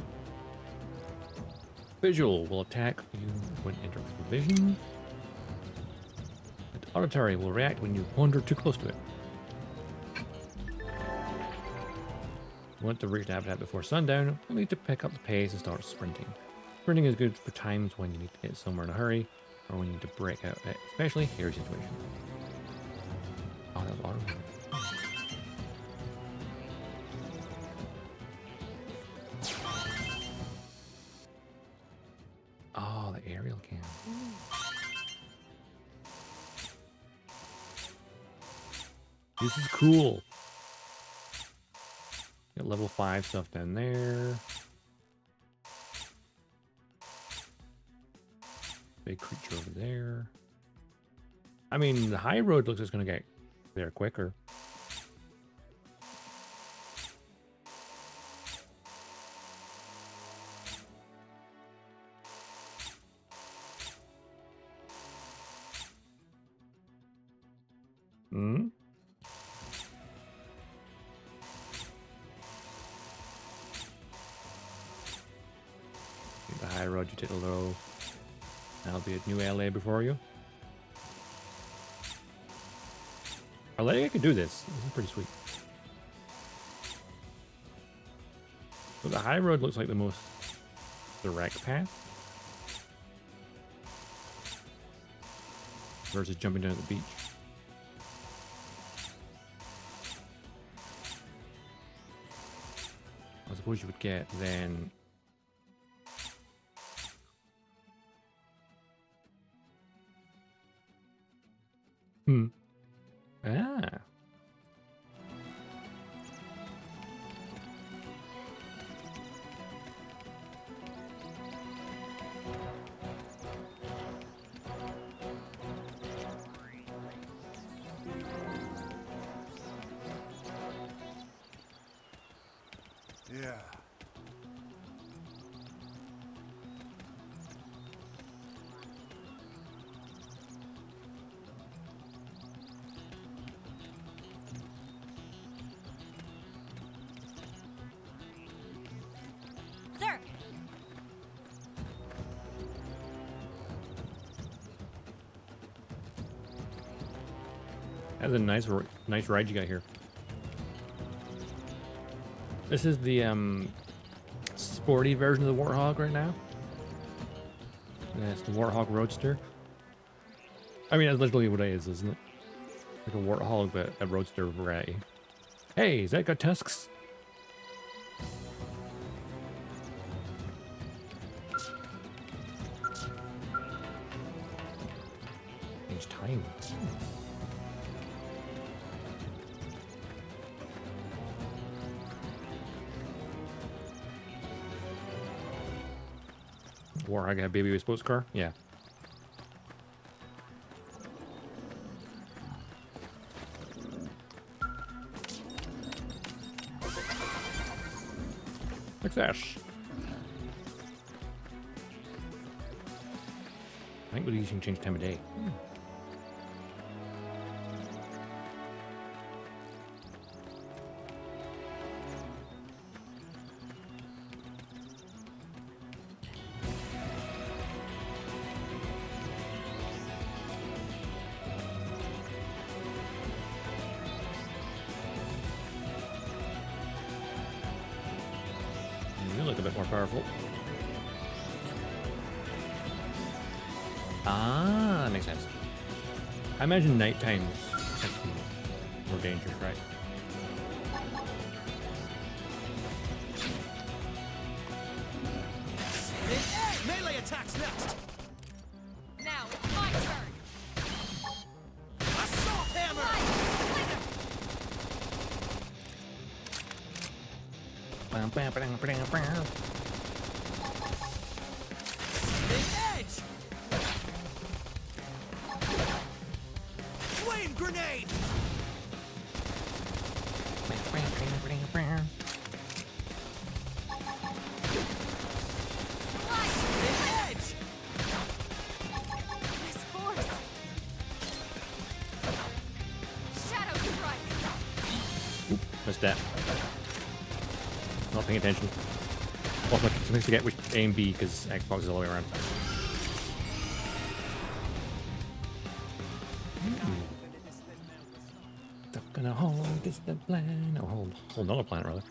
Visual will attack you when entering vision. And auditory will react when you wander too close to it. You want to reach the habitat before sundown, you'll need to pick up the pace and start sprinting. Sprinting is good for times when you need to get somewhere in a hurry, or when you need to break out an especially hairy situation. Oh, that was auto. Oh, the aerial cam. This is cool. Got level 5 stuff down there. Big creature over there. I mean, the high road looks like it's gonna get there quicker. Hmm? Take the high road, you take the low. That'll be a new LA before you. I could do this. This is pretty sweet. So the high road looks like the most direct path. Versus jumping down at the beach. I suppose you would get then... Ah. Yeah. Sir! That's a nice ride you got here. This is the sporty version of the Warthog right now. Yeah, it's the Warthog Roadster. I mean, that's literally what it is, isn't it? Like a Warthog, but a Roadster variety. Hey, has that got tusks? It's time. Warthog got a baby with sports car? Yeah. Success. I think we can change time of day. You look a bit more powerful. Ah, that makes sense. I imagine night times tend to be more dangerous, right? Melee attacks next! Now it's my turn! Assault hammer! Edge! Flame grenade! Edge! This force! Shadow strike! Oop, missed that. Not paying attention. Also, something to get which A and B because Xbox is all the way around. Stuck in a whole distant planet. Oh, whole another planet rather.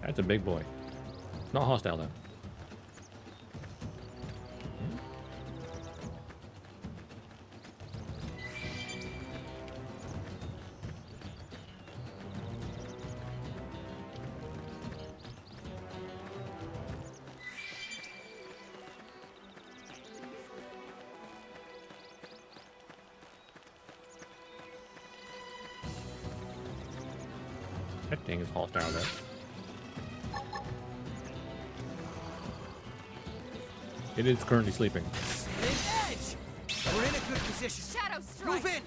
That's a big boy. Not hostile though. That thing is hostile though. It is currently sleeping. Edge! We're in a good position. Shadow strike! Move in!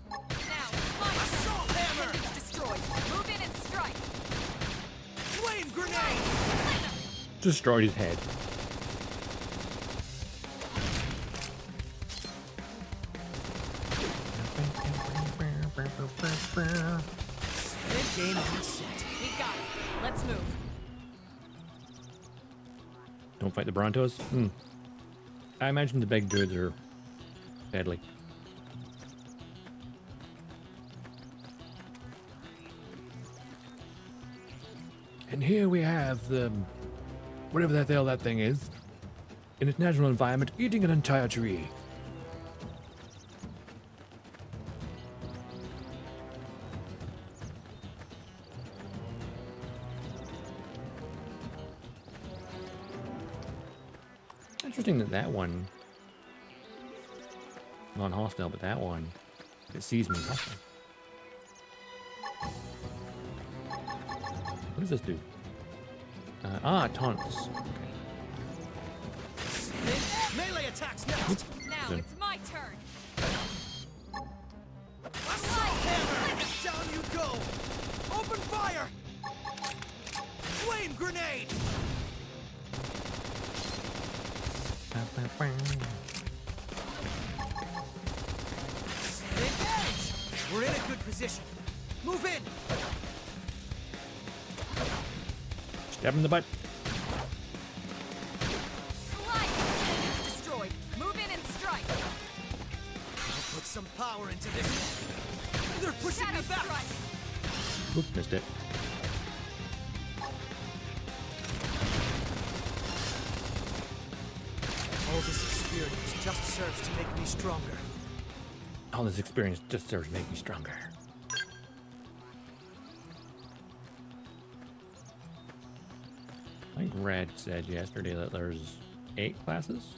Now it's my turn! Assault hammer! Destroyed! Destroyed his head. Game on set. We got it. Let's move. Don't fight the Brontos? I imagine the big dudes are deadly. And here we have the... whatever the hell that thing is. In its natural environment, eating an entire tree. Interesting that that one, non-hostile, but that one, it sees me hostile. What does this do? Taunts. Okay. Melee attacks next. Now Soon. it's my turn. Assault hammer. Down you go. Open fire. Flame grenade. Engage. We're in a good position. Move in. Stab him in the butt. Slide. Destroyed. Move in and strike. I'll put some power into this. They're pushing Shadow me back. strike. Oop, missed it. All this experience just serves to make me stronger. All this experience just serves to make me stronger. I think Red said yesterday that there's 8 classes.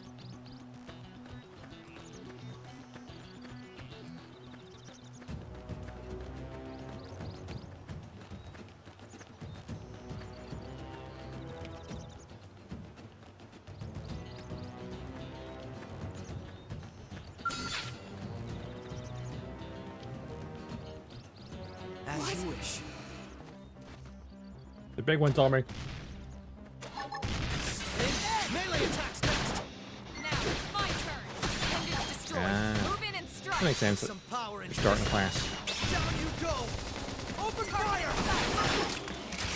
As you wish. The big one's on me. Melee attacks next. Now it's my turn. Appendage destroyed. Ah. Move in and strike. That makes sense. Some power You're into starting this. class. Down you go. Open fire.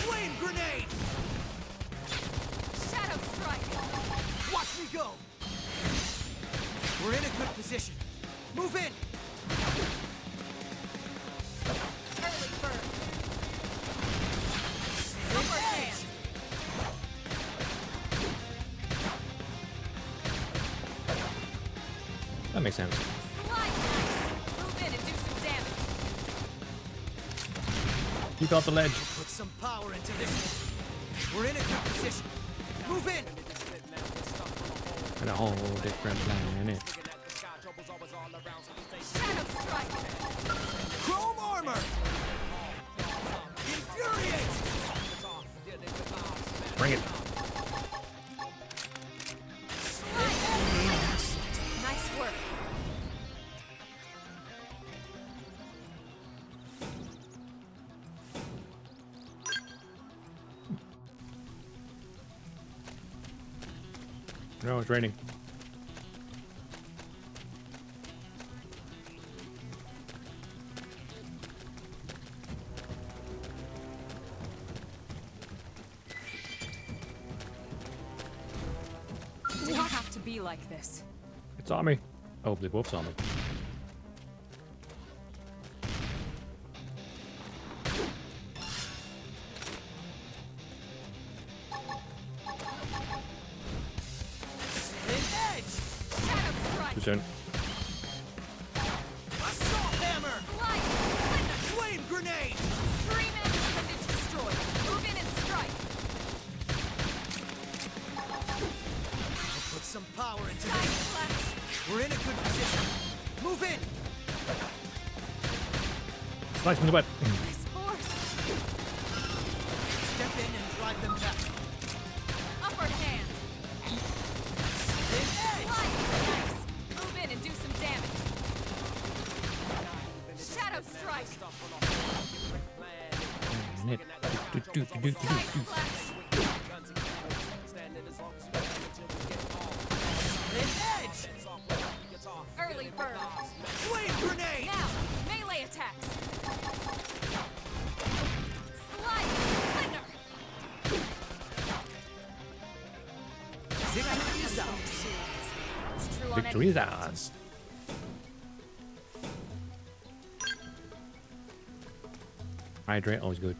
Flame grenade. Shadow strike. Watch me go. We're in a good position. Move in. Early bird. Upper hand. That makes sense. Slide. Move in and do some damage. Keep off the ledge. Put some power into this. We're in a good position. Move in. In a whole different planet. Shadow strike. Chrome armor. Infuriate. Bring it. Nice work. No, it's raining. Didn't have to be like this. It's on me. Oh, they both saw me. Edge. Shadow strike. Too soon. Assault hammer. Slide. Flame grenade. Scream and appendage destroyed. Move in and strike. I'll put some power into Side this. flash. We're in a good position. Move in. Slice me in the butt. This force. Step in and drive them back. Upper hand. Edge. Slide. Nice. Move in and do some damage. Shadow strike. Snip. Do, do, do, do, do, Side do. flash. Jesus. Hydrate, always good.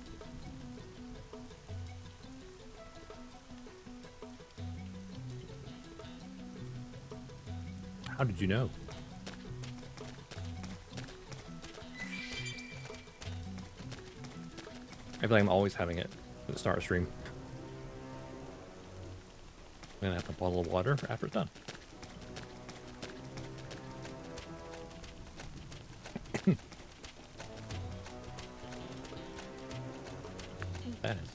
How did you know? I feel like I'm always having it at the start of stream. I'm gonna have a bottle of water after it's done. That is.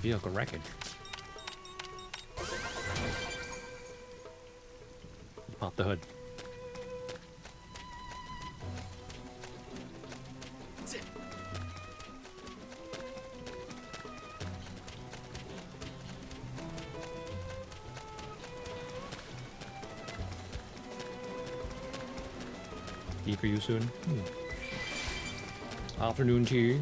Vehicle wreckage. Pop the hood. Tea for you soon. Afternoon tea.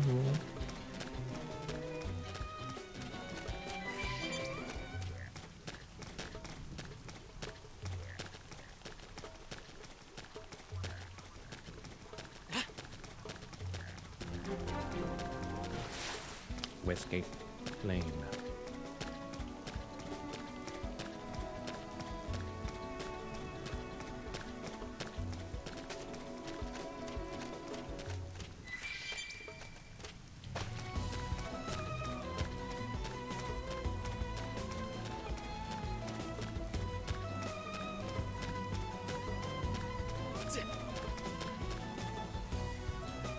Westgate Lane.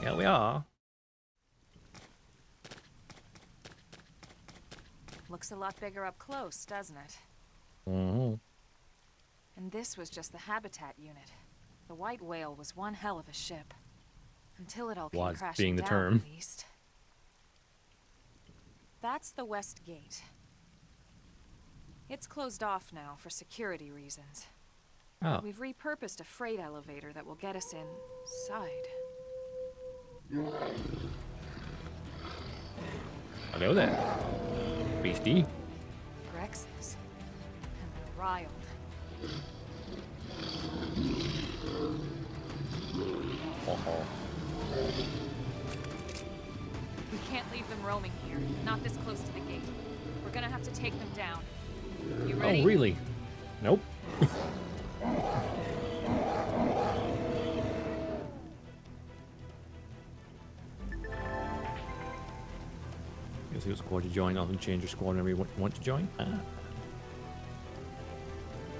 Here we are. Looks a lot bigger up close, doesn't it? Mm-hmm. And this was just the habitat unit. The white whale was one hell of a ship. Until it all came Was crashing being the down, term. at least. That's the west gate. It's closed off now for security reasons. Oh, We've repurposed a freight elevator that will get us inside. hello there, beastie. Grexes. And they're riled. Uh-oh. We can't leave them roaming here. Not this close to the gate. We're gonna have to take them down. You ready? Oh, really? Nope. Guess who squad to join? Often change your squad whenever you want to join.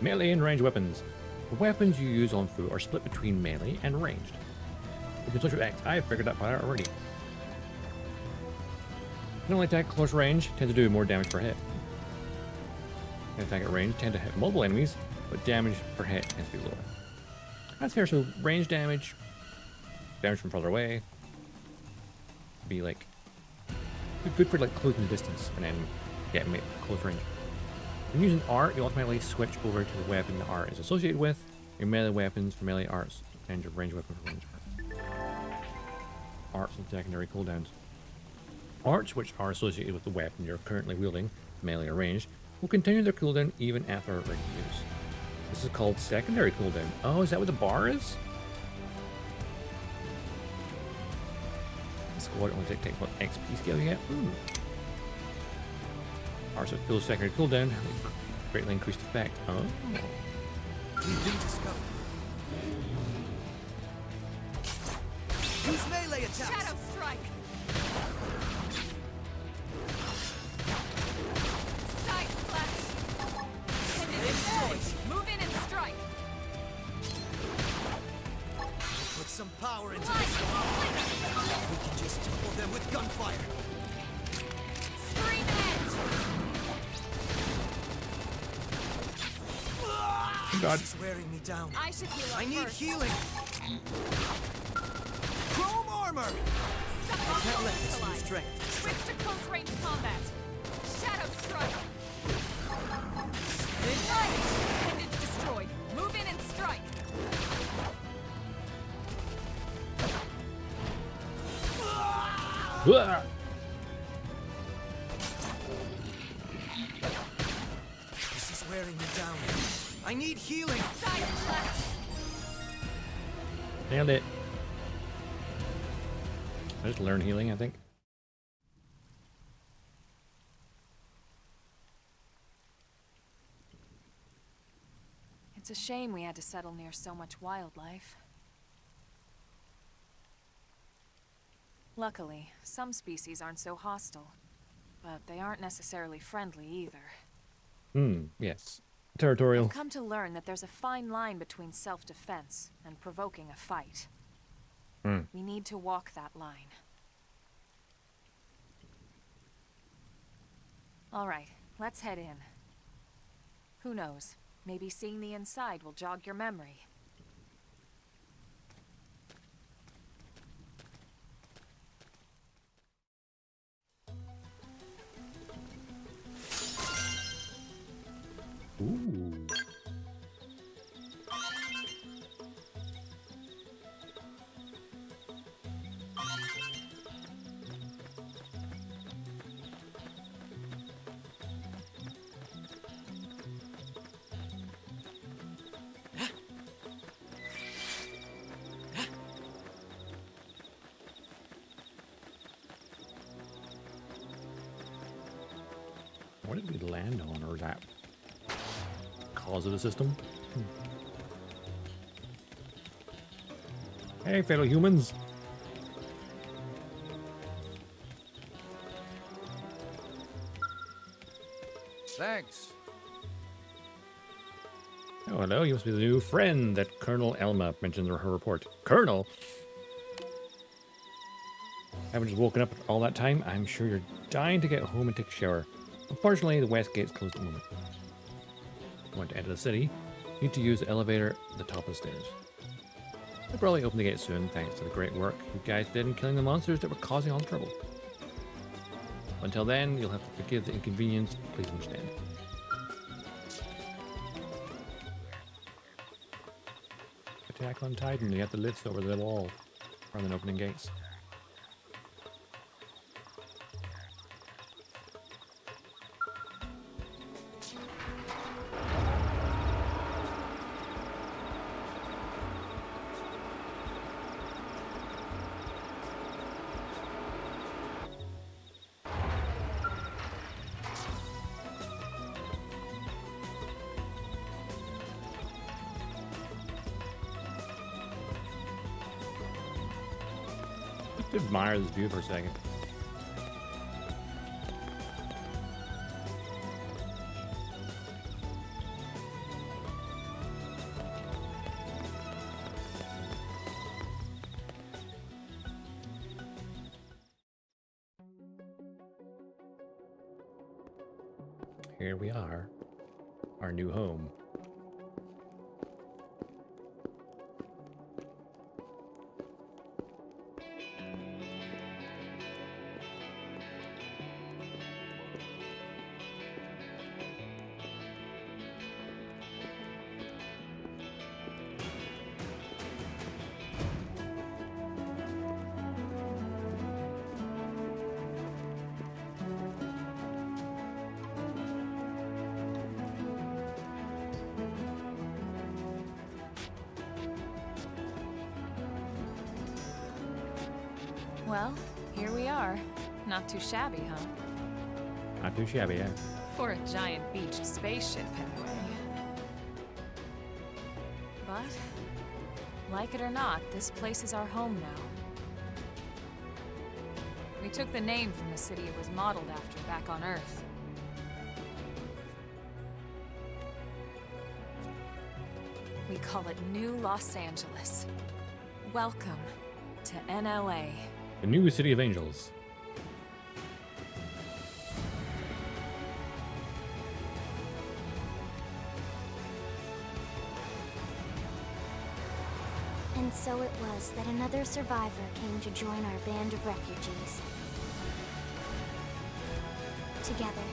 Melee and ranged weapons. The weapons you use on foot are split between melee and ranged. You can switch with X. I figured that part out already. Not only attack close range tend to do more damage per hit. Attack at range tend to hit multiple enemies, but damage per hit tends to be lower. That's fair. So range damage from further away, be like good for like closing the distance, and then make close range. When using art, you automatically switch over to the weapon the art is associated with. Your melee weapons for melee arts, and your range weapon for range arts. Arts and secondary cooldowns. Arts, which are associated with the weapon you're currently wielding, melee or ranged, will continue their cooldown even after regular use. This is called secondary cooldown. Oh, is that what the bar is? The squad only takes what XP scale you get? Arts that fills secondary cooldown greatly increased effect. Oh. We've been discovered. Use melee attacks! Shadow strike! Side slash! Move in and strike! Put some power into this. We can just topple them with gunfire. Scream edge! God. This is wearing me down. I should heal up I need first. healing. Chrome armor! Can't let this lose strength. Switch to close range combat. Shadow strike. Appendage destroyed. Move in and strike. Whoa! This is wearing me down. I need healing. Nailed it. I just learned healing, I think. It's a shame we had to settle near so much wildlife. Luckily, some species aren't so hostile, but they aren't necessarily friendly either. Yes. Territorial. I've come to learn that there's a fine line between self-defense and provoking a fight. We need to walk that line. All right, let's head in. Who knows? Maybe seeing the inside will jog your memory. Ooh. What did we land on, or is that cause of the system? Hey, fellow humans. Thanks. Oh, hello. You must be the new friend that Colonel Elma mentioned in her report. Colonel? Haven't just woken up all that time? I'm sure you're dying to get home and take a shower. Unfortunately, the west gate's closed at the moment. Want to enter the city? Need to use the elevator at the top of the stairs. They'll probably open the gate soon, thanks to the great work you guys did in killing the monsters that were causing all the trouble. Until then, you'll have to forgive the inconvenience. Please understand. Attack on Titan. You have to lift over the wall rather than opening gates. Admire this view for a second. Here we are, our new home. Well, here we are. Not too shabby, huh? Not too shabby, yeah. For a giant beached spaceship, anyway. But, like it or not, this place is our home now. We took the name from the city it was modeled after back on Earth. We call it New Los Angeles. Welcome to NLA. The new City of Angels. And so it was that another survivor came to join our band of refugees. Together,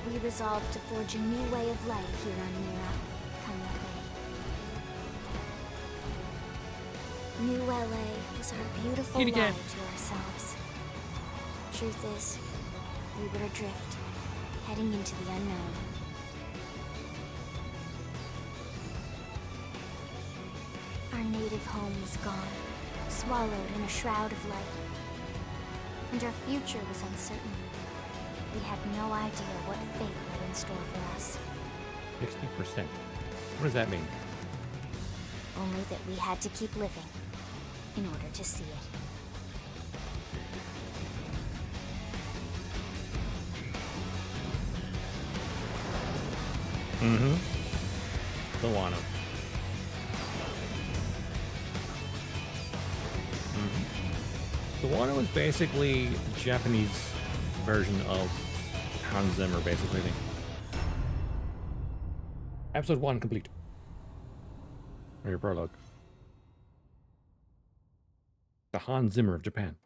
we resolved to forge a new way of life here on Mira. Come what may. New LA was our beautiful Eat again. lie to ourselves. truth is, we were adrift, heading into the unknown. Our native home was gone, swallowed in a shroud of light. And our future was uncertain. We had no idea what fate lay in store for us. 60%. What does that mean? Only that we had to keep living in order to see it. The Wano. The Wano is basically a Japanese version of Hans Zimmer, basically. I think. Episode 1 complete. Or your prologue. The Hans Zimmer of Japan.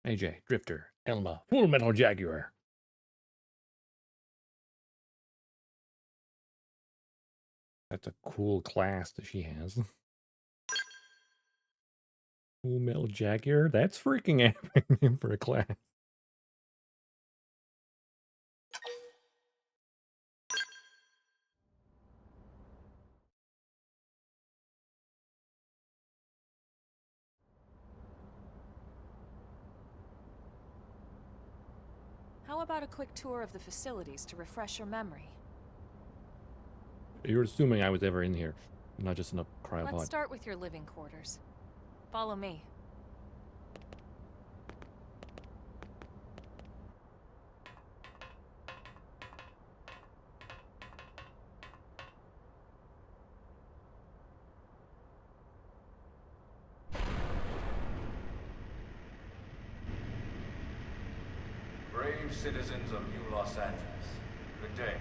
AJ, Drifter, Elma, Full Metal Jaguar. That's a cool class that she has. Full Metal Jaguar? That's freaking epic name for a class. How about a quick tour of the facilities to refresh your memory? You're assuming I was ever in here, not just in a cryopod. Let's start with your living quarters. Follow me. Brave citizens of New Los Angeles, good day.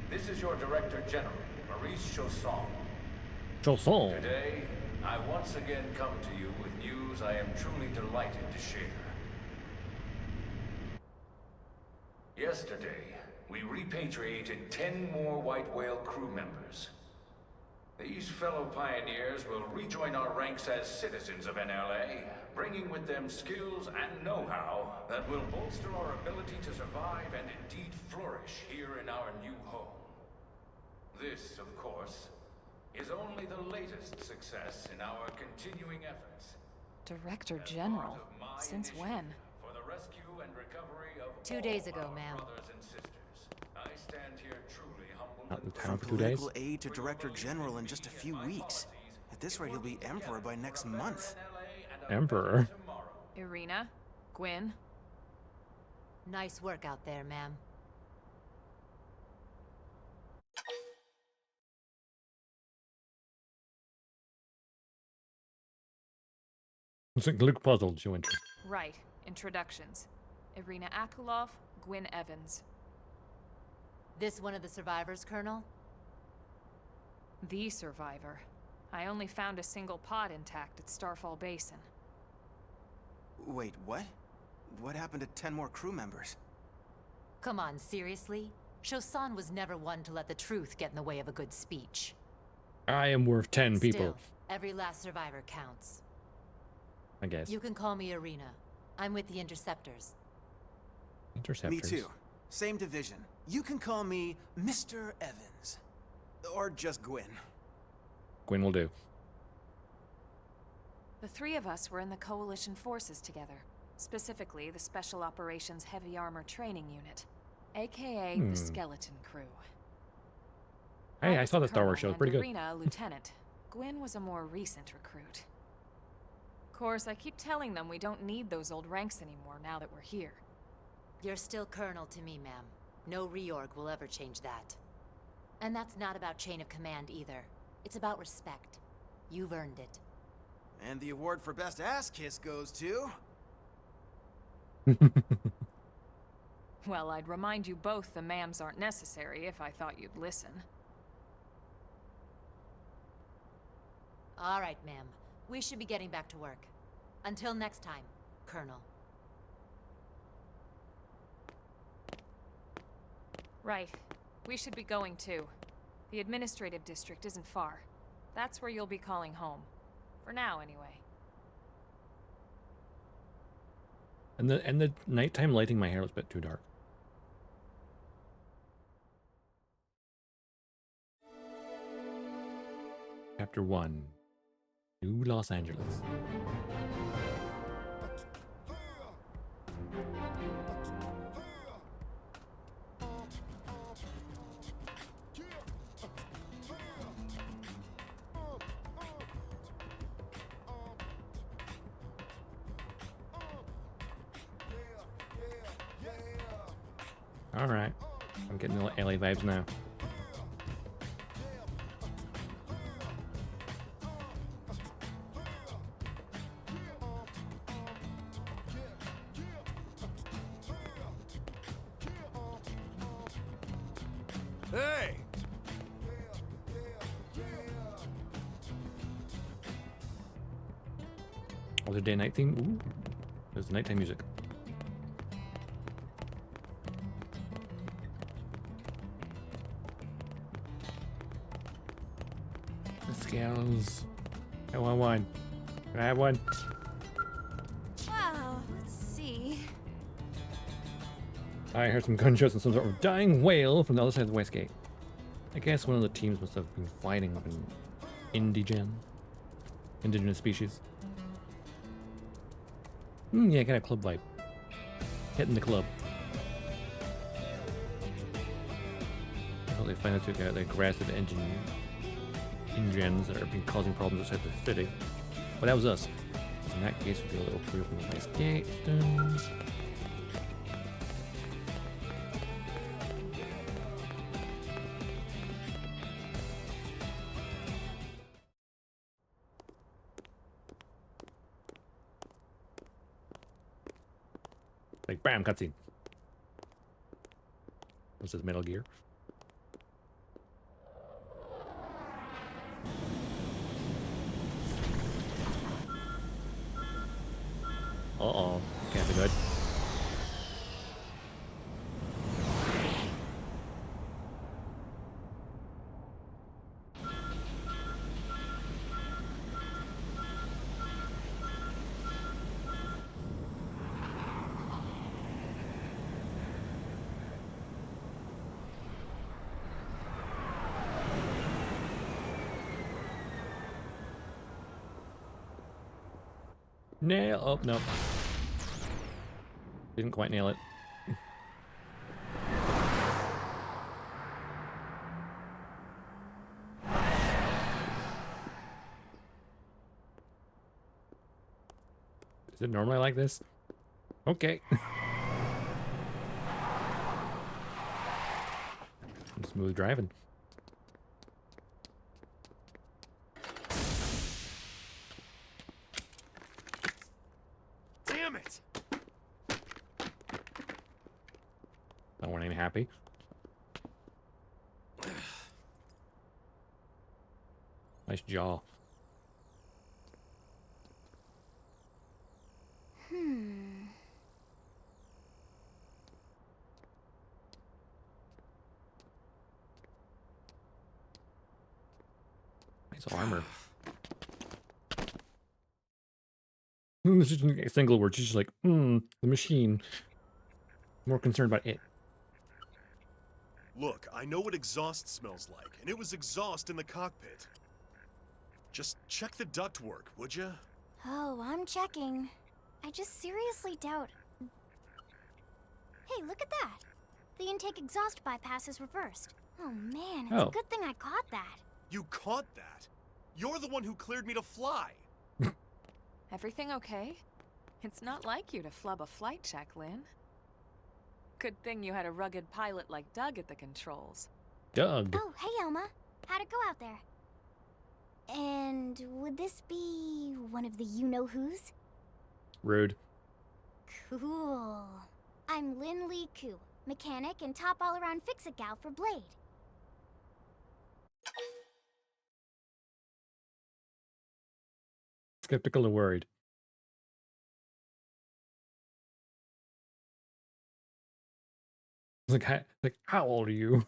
This is your Director General, Maurice Chausson. Chausson. Today, I once again come to you with news I am truly delighted to share. Yesterday, we repatriated 10 more White Whale crew members. These fellow pioneers will rejoin our ranks as citizens of NLA, bringing with them skills and know-how that will bolster our ability to survive and indeed flourish here in our new home. This, of course, is only the latest success in our continuing efforts. Director General? Since when? For the rescue and recovery of 2 days ago, our ma'am. brothers and sisters. I stand here truly humbled. Not in and town proud. for 2 days. Political aid to Director General in just a few weeks. At this rate, he'll be Emperor by next month. Emperor. Irina? Gwyn? Nice work out there, ma'am. It's a Gluck puzzle, show interest. Right. Introductions. Irina Akulov, Gwyn Evans. This one of the survivors, Colonel? The survivor. I only found a single pod intact at Starfall Basin. Wait, what? What happened to 10 more crew members? Come on, seriously? Chausson was never one to let the truth get in the way of a good speech. I am worth 10 people, Still, every last survivor counts. I guess. You can call me Irina. I'm with the Interceptors. Interceptors. Me too. Same division. You can call me Mr. Evans. Or just Gwyn. Gwyn will do. The three of us were in the Coalition forces together. Specifically, the Special Operations Heavy Armor Training Unit. AKA the Skeleton Crew. Hey, I was saw a the Star Wars show. colonel It's pretty and good. Irina, a lieutenant. Gwyn was a more recent recruit. Of course, I keep telling them we don't need those old ranks anymore now that we're here. You're still Colonel to me, ma'am. No reorg will ever change that. And that's not about chain of command either. It's about respect. You've earned it. And the award for Best Ass Kiss goes to... Well, I'd remind you both the ma'ams aren't necessary if I thought you'd listen. All right, ma'am. We should be getting back to work. Until next time, Colonel. Right. We should be going too. The administrative district isn't far. That's where you'll be calling home. For now, anyway. And the nighttime lighting my hair was a bit too dark. Chapter 1. New Los Angeles. Alright. I'm getting the LA vibes now. Hey! Oh, the day night theme? Ooh. There's nighttime music. The scales. I want one. Can I have one? Wow, let's see. I heard some gunshots and some sort of dying whale from the other side of the west gate. I guess one of the teams must have been fighting up in indigenous species. Yeah, got a club vibe. Hitting the club. I hope they finally took out the aggressive Indians that have been causing problems outside the city. But that was us. So in that case, we'll be able to open the nice gate. Like, bam, cutscene. This is Metal Gear. Uh-oh. Can't be good. Nail. Oh, no. Didn't quite nail it. Is it normally like this? Okay. Smooth driving. Damn it! That one ain't happy. Nice jaw. Nice armor. This is a single word. She's just like, the machine. More concerned about it. Look, I know what exhaust smells like, and it was exhaust in the cockpit. Just check the ductwork, would ya? Oh, I'm checking. I just seriously doubt. Hey, look at that. The intake exhaust bypass is reversed. Oh man, it's a good thing I caught that. You caught that? You're the one who cleared me to fly. Everything okay? It's not like you to flub a flight check, Lynn. Good thing you had a rugged pilot like Doug at the controls. Doug. Oh, hey Elma. How'd it go out there? And would this be one of the you-know-who's? Rude. Cool. I'm Lynn Lee Koo, mechanic and top all-around fix-it gal for Blade. Skeptical or worried? Like, how old are you?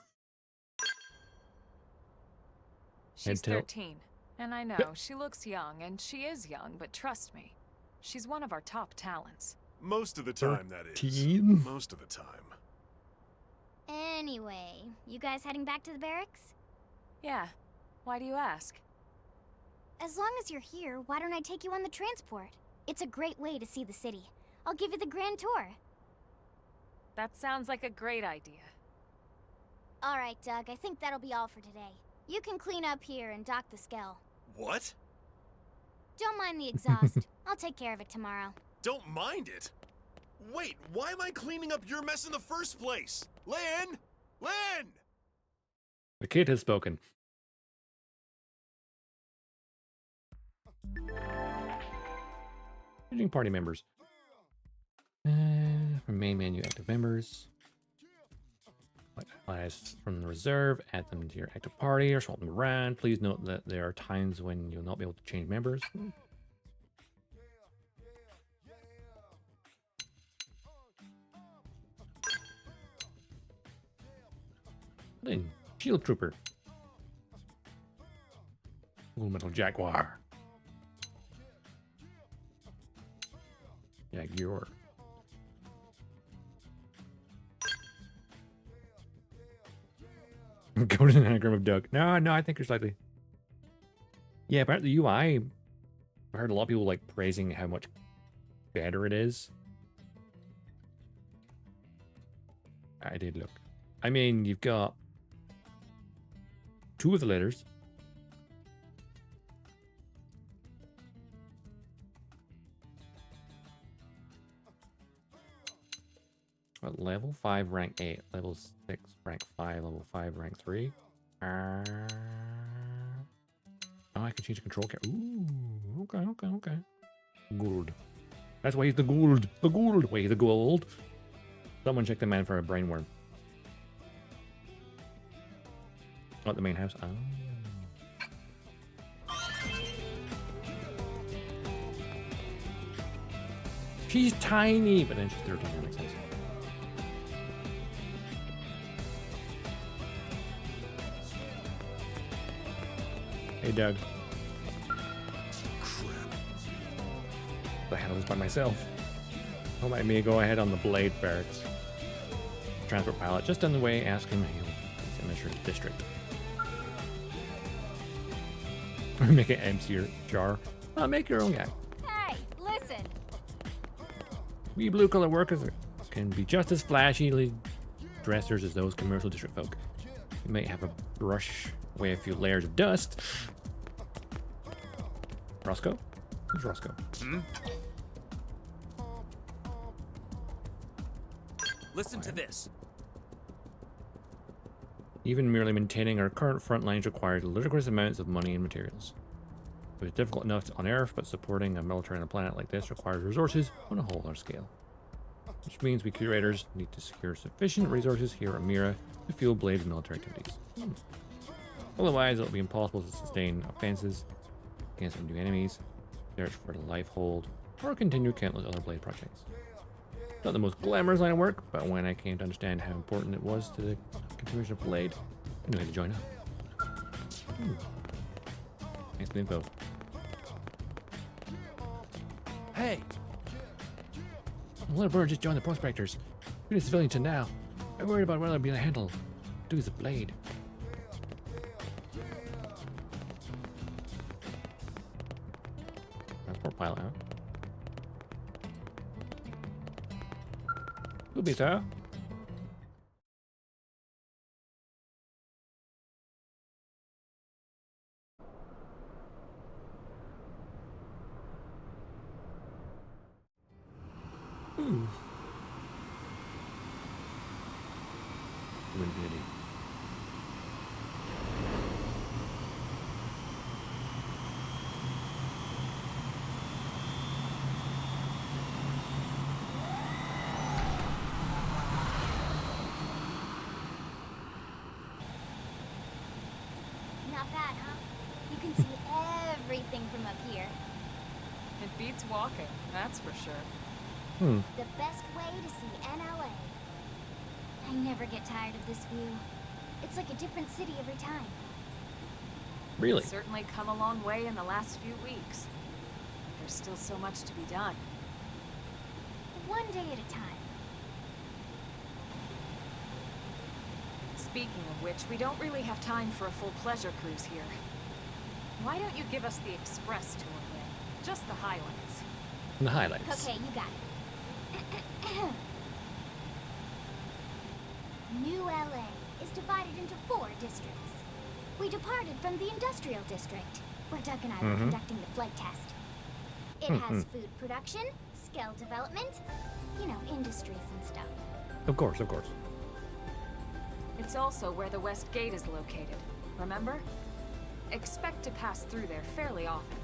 She's Head tilt. 13. And I know, she looks young, and she is young, but trust me, she's one of our top talents. Most of the time, that is. 13? Most of the time. Anyway, you guys heading back to the barracks? Yeah. Why do you ask? As long as you're here, why don't I take you on the transport? It's a great way to see the city. I'll give you the grand tour. That sounds like a great idea. All right, Doug, I think that'll be all for today. You can clean up here and dock the Skell. What? Don't mind the exhaust. I'll take care of it tomorrow. Don't mind it? Wait, why am I cleaning up your mess in the first place? Lynn! Lynn! The kid has spoken. Managing party members. From main menu, active members. Allies from the reserve, add them to your active party or swap them around. Please note that there are times when you'll not be able to change members. Then, Shield Trooper. Full Metal Jaguar. Jaguar. Go to the anagram of Doug. No, I think you're slightly. Yeah, about the UI, I heard a lot of people like praising how much better it is. I did look. I mean, you've got 2 of the letters. What, level 5, rank 8. Level 6, rank 5. Level 5, rank 3. Oh, I can change the control character. Ooh, okay. Gold. That's why he's the gold. The gold. Wait, he's the gold. Someone check the man for a brain worm. Not the main house. Oh. She's tiny, but then she's 13. That makes sense. Hey, Doug. Crap. I handle this by myself. Don't let me go ahead on the Blade Barracks. Transport pilot just on the way. Ask him. He's in the district. Make an MC jar. Make your own guy. Hey, listen. We blue-collar workers can be just as flashy dressers as those commercial district folk. You might have a brush away a few layers of dust. Roscoe? Who's Roscoe? Listen to this. Even merely maintaining our current front lines requires ludicrous amounts of money and materials. It is difficult enough on Earth, but supporting a military on a planet like this requires resources on a whole other scale. Which means we curators need to secure sufficient resources here at Mira to fuel Blade's military activities. Otherwise, it will be impossible to sustain offenses against new enemies, search for the life hold, or continue countless other Blade projects. Not the most glamorous line of work, but when I came to understand how important it was to the continuation of Blade, I knew how to join up. Nice info. Hey, A little bird just joined the prospectors. Being a civilian to now. I'm worried about whether I'll be able to handle do the Blade. Transport pilot, huh? Will be, sir. Infinity. Not bad, huh? You can see everything from up here. It beats walking, that's for sure. The best way to see NLA. I never get tired of this view. It's like a different city every time. Really? We've certainly come a long way in the last few weeks. There's still so much to be done. One day at a time. Speaking of which, we don't really have time for a full pleasure cruise here. Why don't you give us the express tour then? Just the highlights. The highlights. Okay, you got it. New LA is divided into 4 districts. We departed from the industrial district, where Doug and I were conducting the flight test. It has food production, skill development, you know, industries and stuff. Of course, of course. It's also where the West Gate is located, remember? Expect to pass through there fairly often.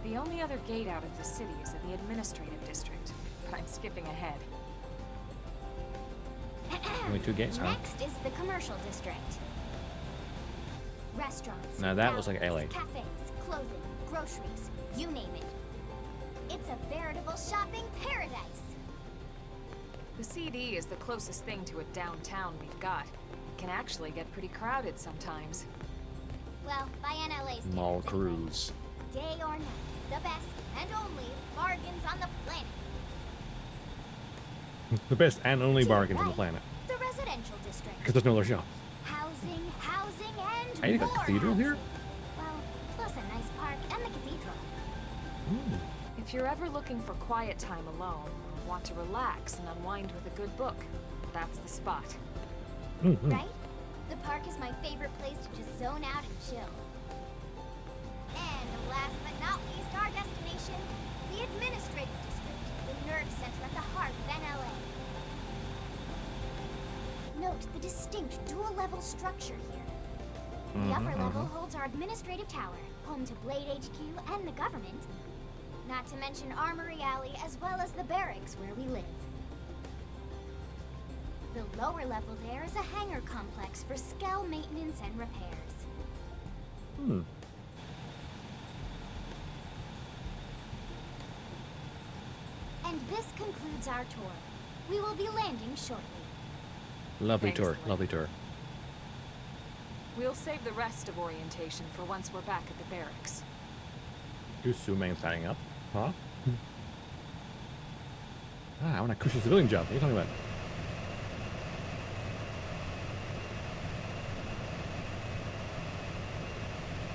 The only other gate out of the city is in the administrative district, but I'm skipping ahead. Only 2 gates, huh? Next is the commercial district. Restaurants, Now that was like LA. cafes, clothing, groceries, you name it. It's a veritable shopping paradise. The CD is the closest thing to a downtown we've got. It can actually get pretty crowded sometimes. Well, by NLA's Mall standards anyway. cruise. Day or night, the best and only bargains on the planet. The best and only To bargains on the right, planet. The residential district. Because there's no other shop. Housing, and Hey, you more got cathedral here? housing. Well, plus a nice park and the cathedral. If you're ever looking for quiet time alone, or want to relax and unwind with a good book, that's the spot. Right? The park is my favorite place to just zone out and chill. And last but not least, our destination, the administrative district, the nerve center at the heart of NLA. Note the distinct dual-level structure here. The upper level holds our administrative tower, home to Blade HQ and the government. Not to mention Armory Alley, as well as the barracks where we live. The lower level there is a hangar complex for Skell maintenance and repairs. And this concludes our tour. We will be landing shortly. Lovely Thanks, tour, Lynn. lovely tour. We'll save the rest of orientation for once we're back at the barracks. You Su-Man signing up, huh? I want a cushy civilian job. What are you talking about?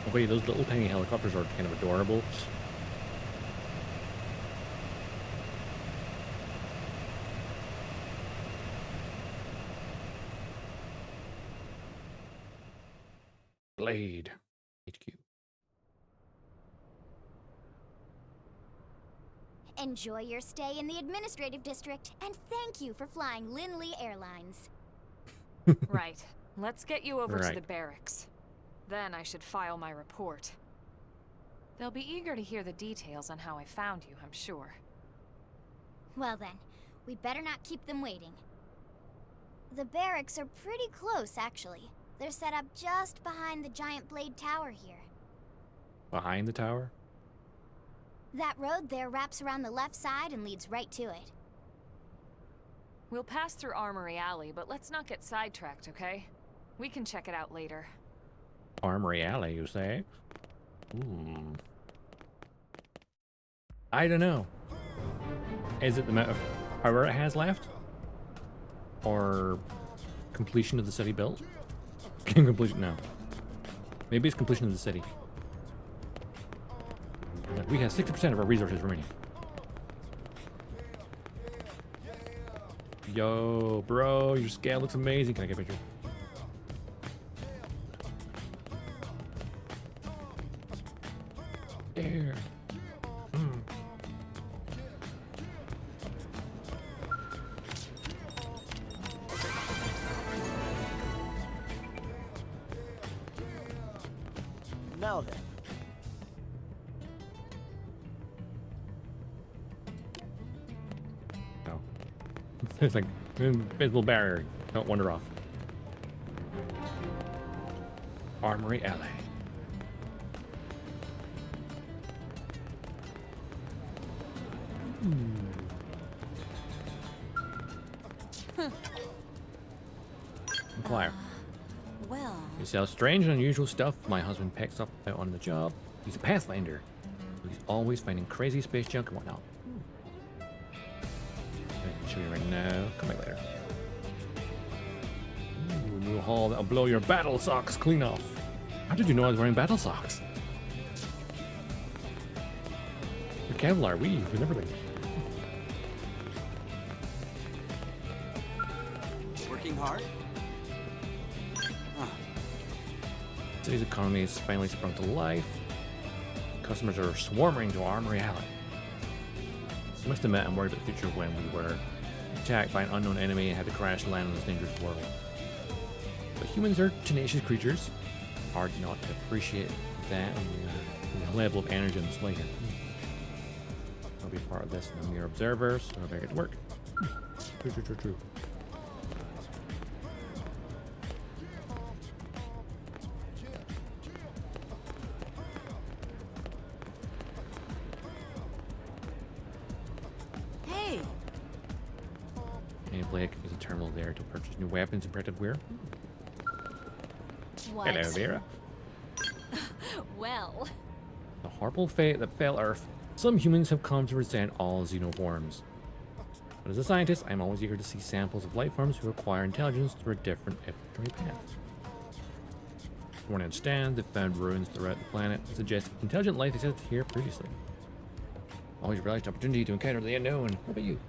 Okay, those little tiny helicopters are kind of adorable. Blade HQ. Enjoy your stay in the administrative district, and thank you for flying Linley Airlines. Right. Let's get you over to Right. the barracks. Then I should file my report. They'll be eager to hear the details on how I found you, I'm sure. Well then, we better not keep them waiting. The barracks are pretty close, actually. They're set up just behind the giant blade tower here. Behind the tower? That road there wraps around the left side and leads right to it. We'll pass through Armory Alley, but let's not get sidetracked, okay? We can check it out later. Armory Alley, you say? I don't know. Is it the amount of power it has left? Or completion of the city built? Completion, no. Maybe it's completion of the city. Like, we have 60% of our resources remaining. Yo, bro, your scale looks amazing. Can I get a picture? There. Now then. No. It's like invisible barrier. Don't wander off. Armory Alley. acquire. Well, You sell strange and unusual stuff my husband picks up out on the job. He's a pathfinder. He's always finding crazy space junk and whatnot. I can show you right now. Come back later. Ooh, new haul that'll blow your battle socks clean off. How did you know I was wearing battle socks? The Kevlar, weave, and everything. Working hard? City's economy has finally sprung to life. Customers are swarming to Armory Alley. I must admit, I'm worried about the future when we were attacked by an unknown enemy and had to crash land on this dangerous world. But humans are tenacious creatures. Hard not to appreciate that and the level of energy on display here. I'll be part of this and I'm your observer, so I better get to work. True. hey, Blake is a terminal there to purchase new weapons and protective wear. what? Hello, Vera. Well, The horrible fate that fell Earth. Some humans have come to resent all xenoforms. But as a scientist, I'm always eager to see samples of life forms who acquire intelligence through a different evolutionary path. From what I understand, they've found ruins throughout the planet that suggest intelligent life existed here previously. Always realized the opportunity to encounter the unknown. What about you?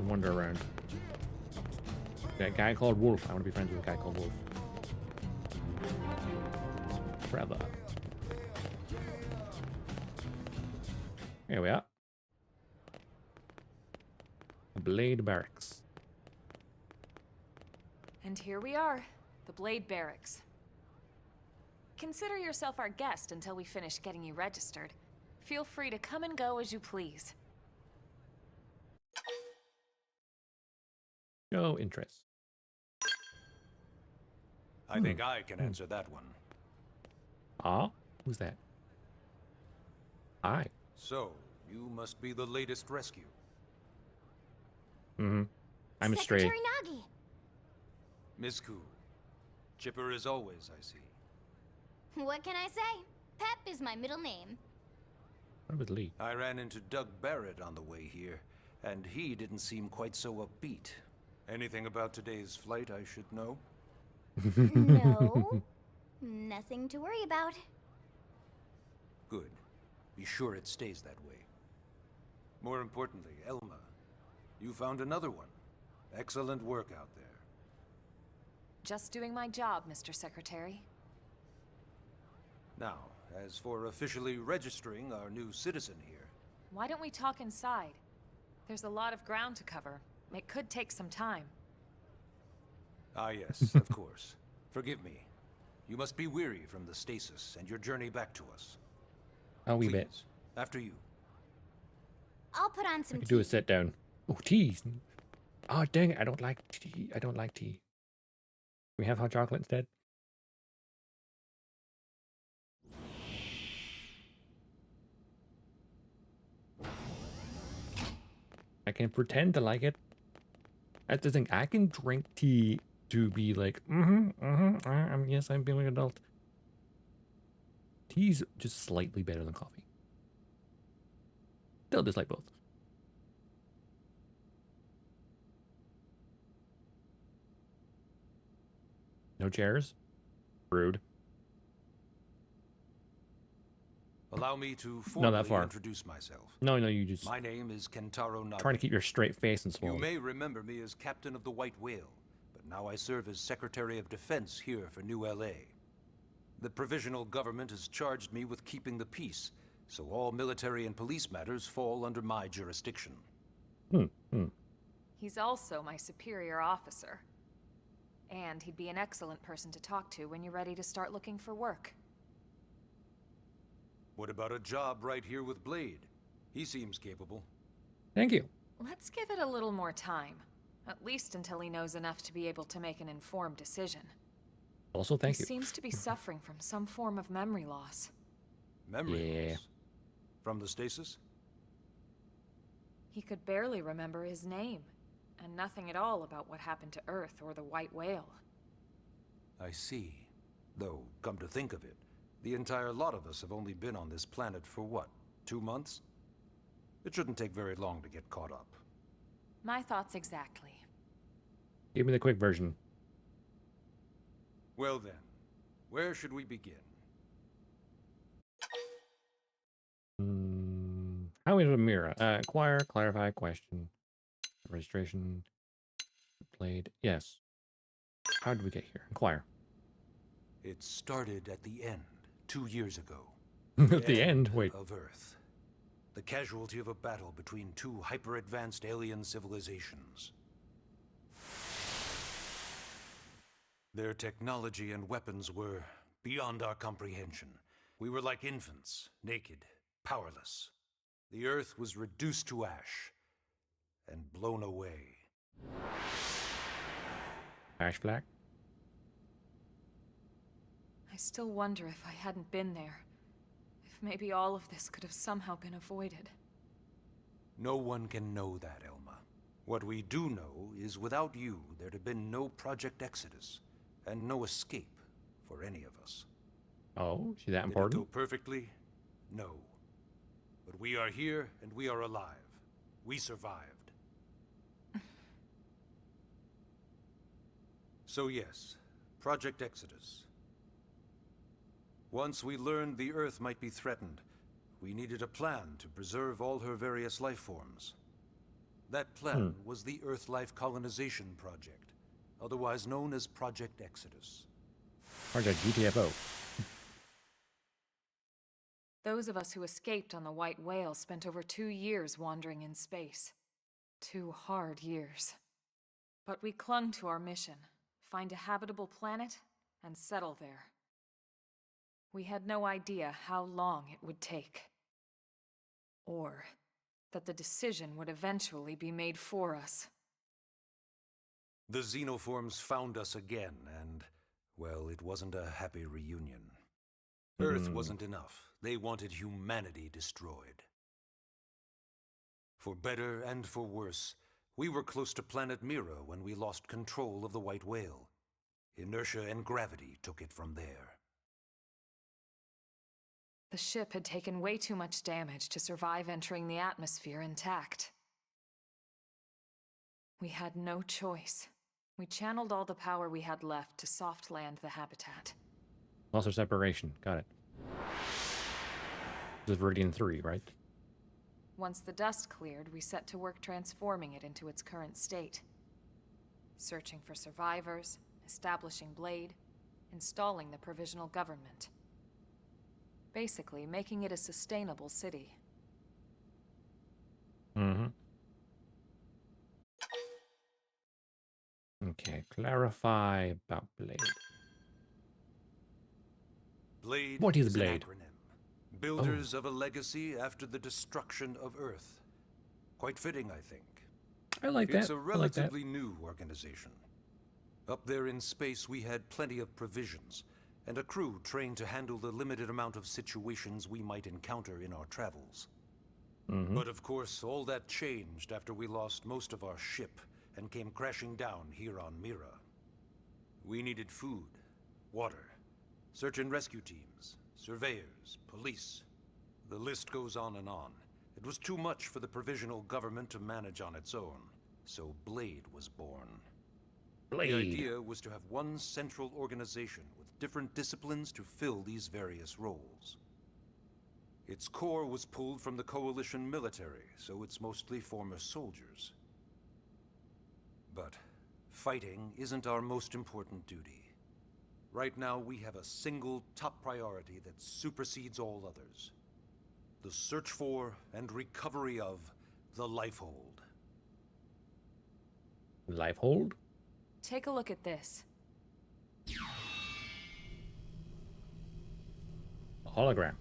Wander around. That guy called Wolf. I want to be friends with a guy called Wolf. Brother. Here we are. Blade Barracks. And here we are, the Blade Barracks. Consider yourself our guest until we finish getting you registered. Feel free to come and go as you please. Show interest. I think I can answer that one. Ah? Who's that? Hi. So, you must be the latest rescue. I'm a stray. Secretary Nagi. Miss Koo. Chipper as always, I see. What can I say? Pep is my middle name. What with Lee? I ran into Doug Barrett on the way here, and he didn't seem quite so upbeat. Anything about today's flight I should know? No, nothing to worry about. Good. Be sure it stays that way. More importantly, Elma, you found another one. Excellent work out there. Just doing my job, Mr. Secretary. Now, as for officially registering our new citizen here, Why don't we talk inside? There's a lot of ground to cover. It could take some time. Ah yes, of course. Forgive me. You must be weary from the stasis and your journey back to us. A wee Please, bit. after you. I'll put on I some could tea. do a sit down. Oh, tea. Oh, dang it. I don't like tea. I don't like tea. We have hot chocolate instead. I can pretend to like it. That's the thing. I can drink tea to be like, yes, I'm feeling adult. Tea's just slightly better than coffee. Still dislike both. No chairs? Rude. Allow me to Not that formally far. introduce myself. No, you just My name is Kentaro Nagi. trying to keep your straight face and You swallow. may remember me as Captain of the White Whale, but now I serve as Secretary of Defense here for New LA. The provisional government has charged me with keeping the peace, so all military and police matters fall under my jurisdiction. He's also my superior officer. And he'd be an excellent person to talk to when you're ready to start looking for work. What about a job right here with Blade? He seems capable. Thank you. Let's give it a little more time. At least until he knows enough to be able to make an informed decision. Also, thank he you. seems to be suffering from some form of memory loss. Memory Yeah. loss? From the stasis? He could barely remember his name, and nothing at all about what happened to Earth or the White Whale. I see. Though, come to think of it, the entire lot of us have only been on this planet for what, 2 months? It shouldn't take very long to get caught up. My thoughts exactly. Give me the quick version. Well then, where should we begin? How is a mirror? Acquire, clarify, question, registration, played. Yes. How did we get here? Inquire. It started at the end, 2 years ago. At the end? Wait. Of Earth. The casualty of a battle between 2 hyper-advanced alien civilizations. Their technology and weapons were beyond our comprehension. We were like infants, naked, powerless. The Earth was reduced to ash and blown away. Ash black? I still wonder if I hadn't been there. If maybe all of this could have somehow been avoided. No one can know that, Elma. What we do know is without you, there'd have been no Project Exodus, and no escape for any of us. Oh, is that Did it important? go perfectly? No. But we are here, and we are alive. We survived. So yes, Project Exodus. Once we learned the Earth might be threatened, we needed a plan to preserve all her various life forms. That plan was the Earth Life Colonization Project, otherwise known as Project Exodus. Project GTFO. Those of us who escaped on the White Whale spent over 2 years wandering in space. 2 hard years. But we clung to our mission, find a habitable planet, and settle there. We had no idea how long it would take. Or that the decision would eventually be made for us. The Xenoforms found us again, and, well, it wasn't a happy reunion. Earth wasn't enough. They wanted humanity destroyed. For better and for worse, we were close to planet Mira when we lost control of the White Whale. Inertia and gravity took it from there. The ship had taken way too much damage to survive entering the atmosphere intact. We had no choice. We channeled all the power we had left to soft land the habitat. Loss or separation. Got it. This is Viridian 3, right? Once the dust cleared, we set to work transforming it into its current state. Searching for survivors, establishing Blade, installing the provisional government. Basically, making it a sustainable city. Okay, clarify about Blade. Blade What is an Blade? acronym. Builders of a legacy after the destruction of Earth. Quite fitting, I think. I like It's that. a I like that. relatively new organization. Up there in space, we had plenty of provisions, and a crew trained to handle the limited amount of situations we might encounter in our travels. But of course, all that changed after we lost most of our ship and came crashing down here on Mira. We needed food, water, search and rescue teams, surveyors, police. The list goes on and on. It was too much for the provisional government to manage on its own, so Blade was born. Blade. The idea was to have one central organization with different disciplines to fill these various roles. Its core was pulled from the Coalition military, so it's mostly former soldiers. But fighting isn't our most important duty. Right now, we have a single top priority that supersedes all others. The search for and recovery of the Lifehold. Lifehold? Take a look at this. Hologram.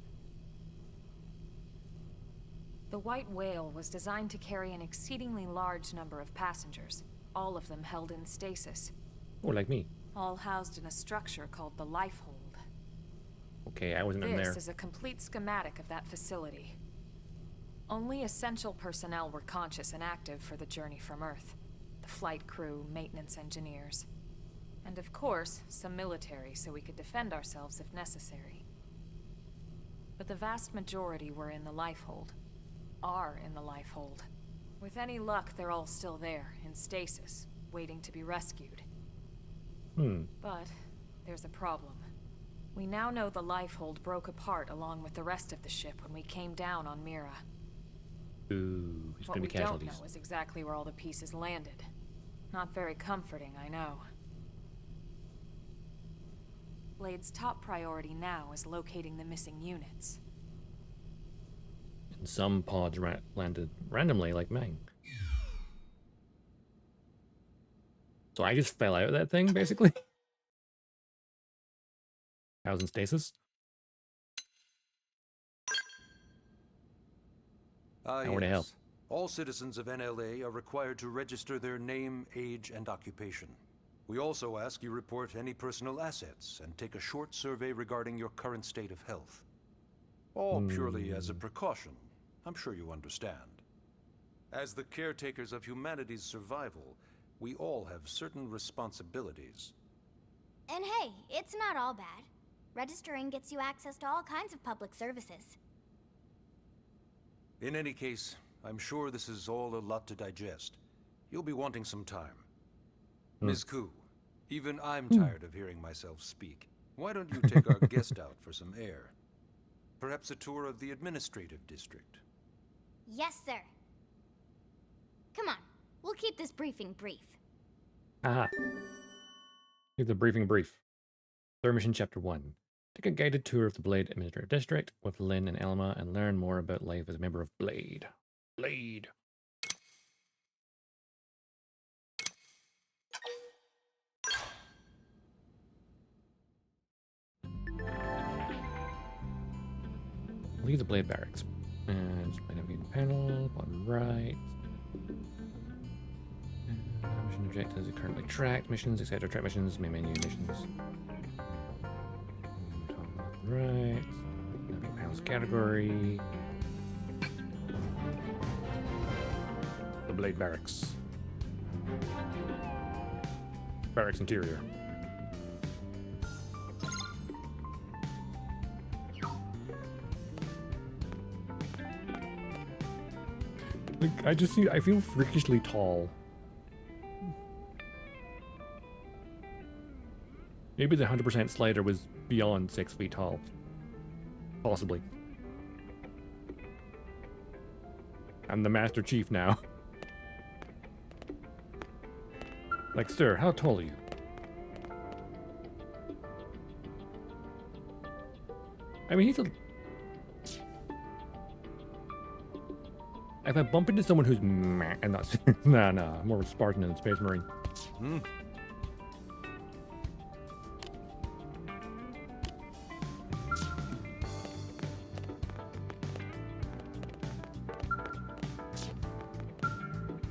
The White Whale was designed to carry an exceedingly large number of passengers, all of them held in stasis. Oh, like me. all housed in a structure called the Lifehold. Okay, I wasn't in there. This is a complete schematic of that facility. Only essential personnel were conscious and active for the journey from Earth. The flight crew, maintenance engineers. And of course, some military so we could defend ourselves if necessary. But the vast majority were in the Lifehold. Are in the Lifehold. With any luck, they're all still there, in stasis, waiting to be rescued. But there's a problem. We now know the Lifehold broke apart along with the rest of the ship when we came down on Mira. Ooh, there's What gonna we be casualties. don't know is exactly where all the pieces landed. Not very comforting, I know. Blade's top priority now is locating the missing units. And some pods landed randomly, like mine. So I just fell out of that thing, basically. I was in stasis. Now where the hell? All citizens of NLA are required to register their name, age, and occupation. We also ask you report any personal assets and take a short survey regarding your current state of health. All purely as a precaution. I'm sure you understand. As the caretakers of humanity's survival, we all have certain responsibilities. And hey, it's not all bad. Registering gets you access to all kinds of public services. In any case, I'm sure this is all a lot to digest. You'll be wanting some time. Ms. Koo, even I'm tired of hearing myself speak. Why don't you take our guest out for some air? Perhaps a tour of the administrative district. Yes, sir. Come on, we'll keep this briefing brief. Aha. Here's the briefing brief. Third mission, Chapter 1. Take a guided tour of the Blade Administrative District with Lynn and Elma and learn more about life as a member of Blade. Blade. Leave the Blade Barracks. And just play the panel, bottom right. Mission objectives are currently tracked. Missions, etc. Track missions, main menu missions. Top right. Navigate panels category. The Blade Barracks. Barracks interior. Like, I feel freakishly tall. Maybe the 100% slider was beyond 6 feet tall. Possibly. I'm the Master Chief now. Like, sir, how tall are you? I mean, he's a... If I bump into someone who's meh, and not... nah, more of a Spartan than a Space Marine.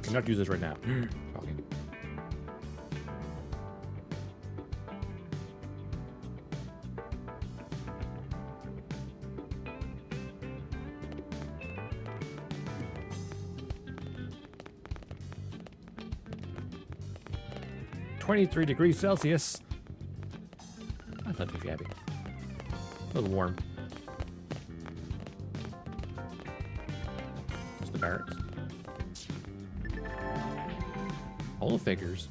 Cannot use this right now. Okay. -23°C. That's not too shabby. A little warm. Just the barracks. All the figures.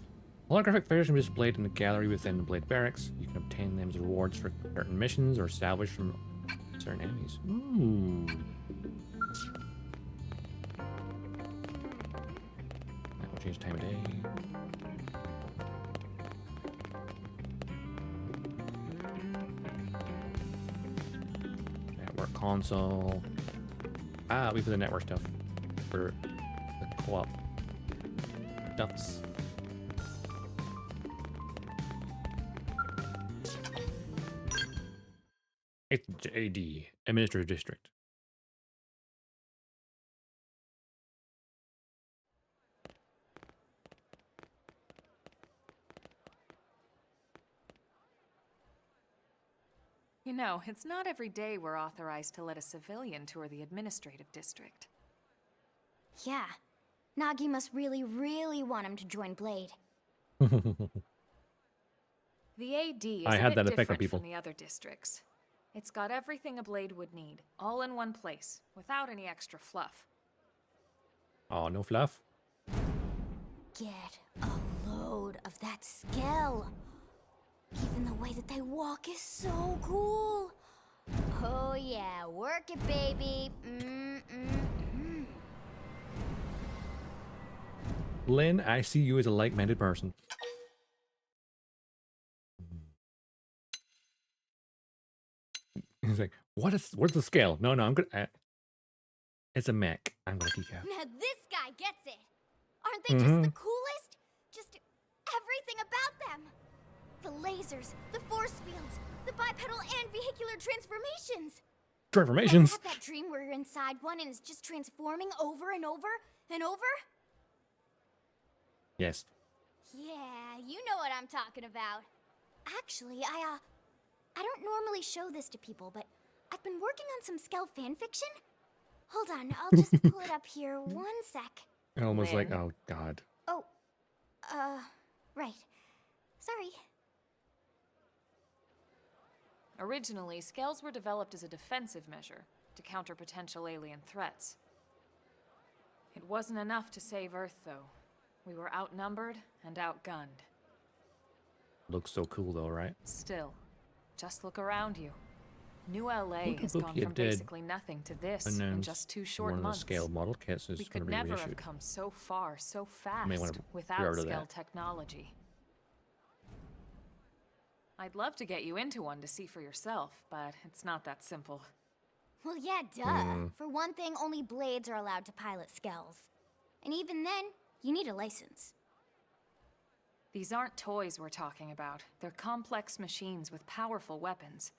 Holographic figures can be displayed in the gallery within the Blade Barracks. You can obtain them as rewards for certain missions or salvage from certain enemies. Ooh. That will change time of day. Network console. Ah, we put the network stuff for the co-op. Stuffs. AD, Administrative District. You know, it's not every day we're authorized to let a civilian tour the administrative district. Yeah. Nagi must really, really want him to join Blade. The AD is I a had bit that effect on different people. from the other districts. It's got everything a Blade would need, all in one place, without any extra fluff. Oh, no fluff. Get a load of that skill. Even the way that they walk is so cool. Oh yeah, work it, baby. Lynn, I see you as a like-minded person. He's like, what's the scale? No, I'm gonna. It's a mech. I'm gonna teach you. Now this guy gets it. Aren't they just the coolest? Just everything about them. The lasers, the force fields, the bipedal and vehicular transformations. Transformations. Have that dream where you're inside one and it's just transforming over and over and over? Yes. Yeah, you know what I'm talking about. Actually, I don't normally show this to people, but I've been working on some Skell fanfiction. Hold on, I'll just pull it up here 1 sec. I almost like, Lynn. oh god. Oh, right. Sorry. Originally, scales were developed as a defensive measure to counter potential alien threats. It wasn't enough to save Earth, though. We were outnumbered and outgunned. Looks so cool though, right? Still, just look around you. New LA Look has at gone Nokia from did basically nothing to this in Announced just 2 short one of the months. scale model kits is We going could to be never have reissued. come so far, so fast, may wanna get without rid of scale that. technology. I'd love to get you into one to see for yourself, but it's not that simple. Well, yeah, duh. For one thing, only Blades are allowed to pilot Skells. And even then, you need a license. These aren't toys we're talking about. They're complex machines with powerful weapons.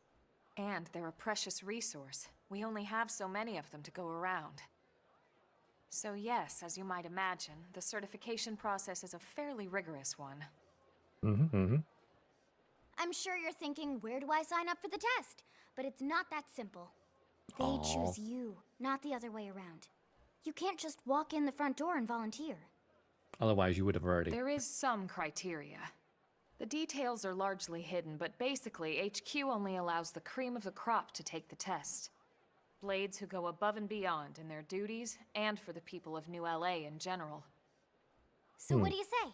And they're a precious resource. We only have so many of them to go around. So yes, as you might imagine, the certification process is a fairly rigorous one. I'm sure you're thinking, where do I sign up for the test? But it's not that simple. They choose you, not the other way around. You can't just walk in the front door and volunteer. Otherwise, you would have already. There is some criteria. The details are largely hidden, but basically, HQ only allows the cream of the crop to take the test. Blades who go above and beyond in their duties, and for the people of New LA in general. So what do you say?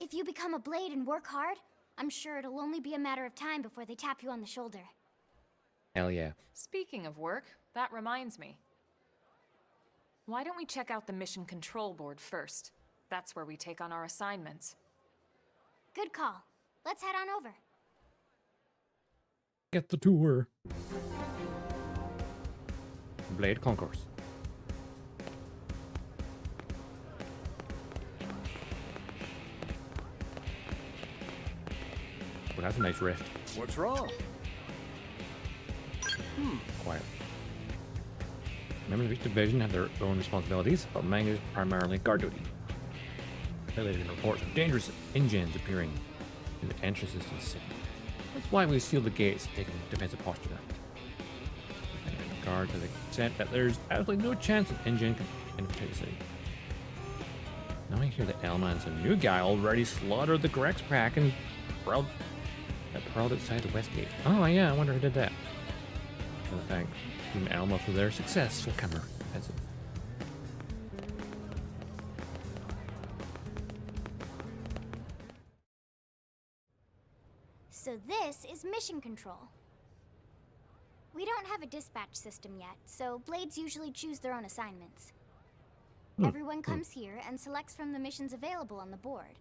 If you become a Blade and work hard, I'm sure it'll only be a matter of time before they tap you on the shoulder. Hell yeah. Speaking of work, that reminds me. Why don't we check out the Mission Control Board first? That's where we take on our assignments. Good call. Let's head on over. Get the tour. Blade Concourse. Well, that's a nice rift. What's wrong? Quiet. Members of each division have their own responsibilities, but Mang is primarily guard duty. Related reports of dangerous engines appearing in the entrances to the city. That's why we seal the gates, taking defensive posture. And guard to the extent that there's absolutely no chance an engine can infiltrate the city. Now I hear that Elma and some new guy already slaughtered the Grex pack and prowled outside the west gate. Oh yeah, I wonder who did that. I want to thank Team Elma for their successful counter offensive. So this is mission control. We don't have a dispatch system yet, so Blades usually choose their own assignments. Everyone comes here and selects from the missions available on the board.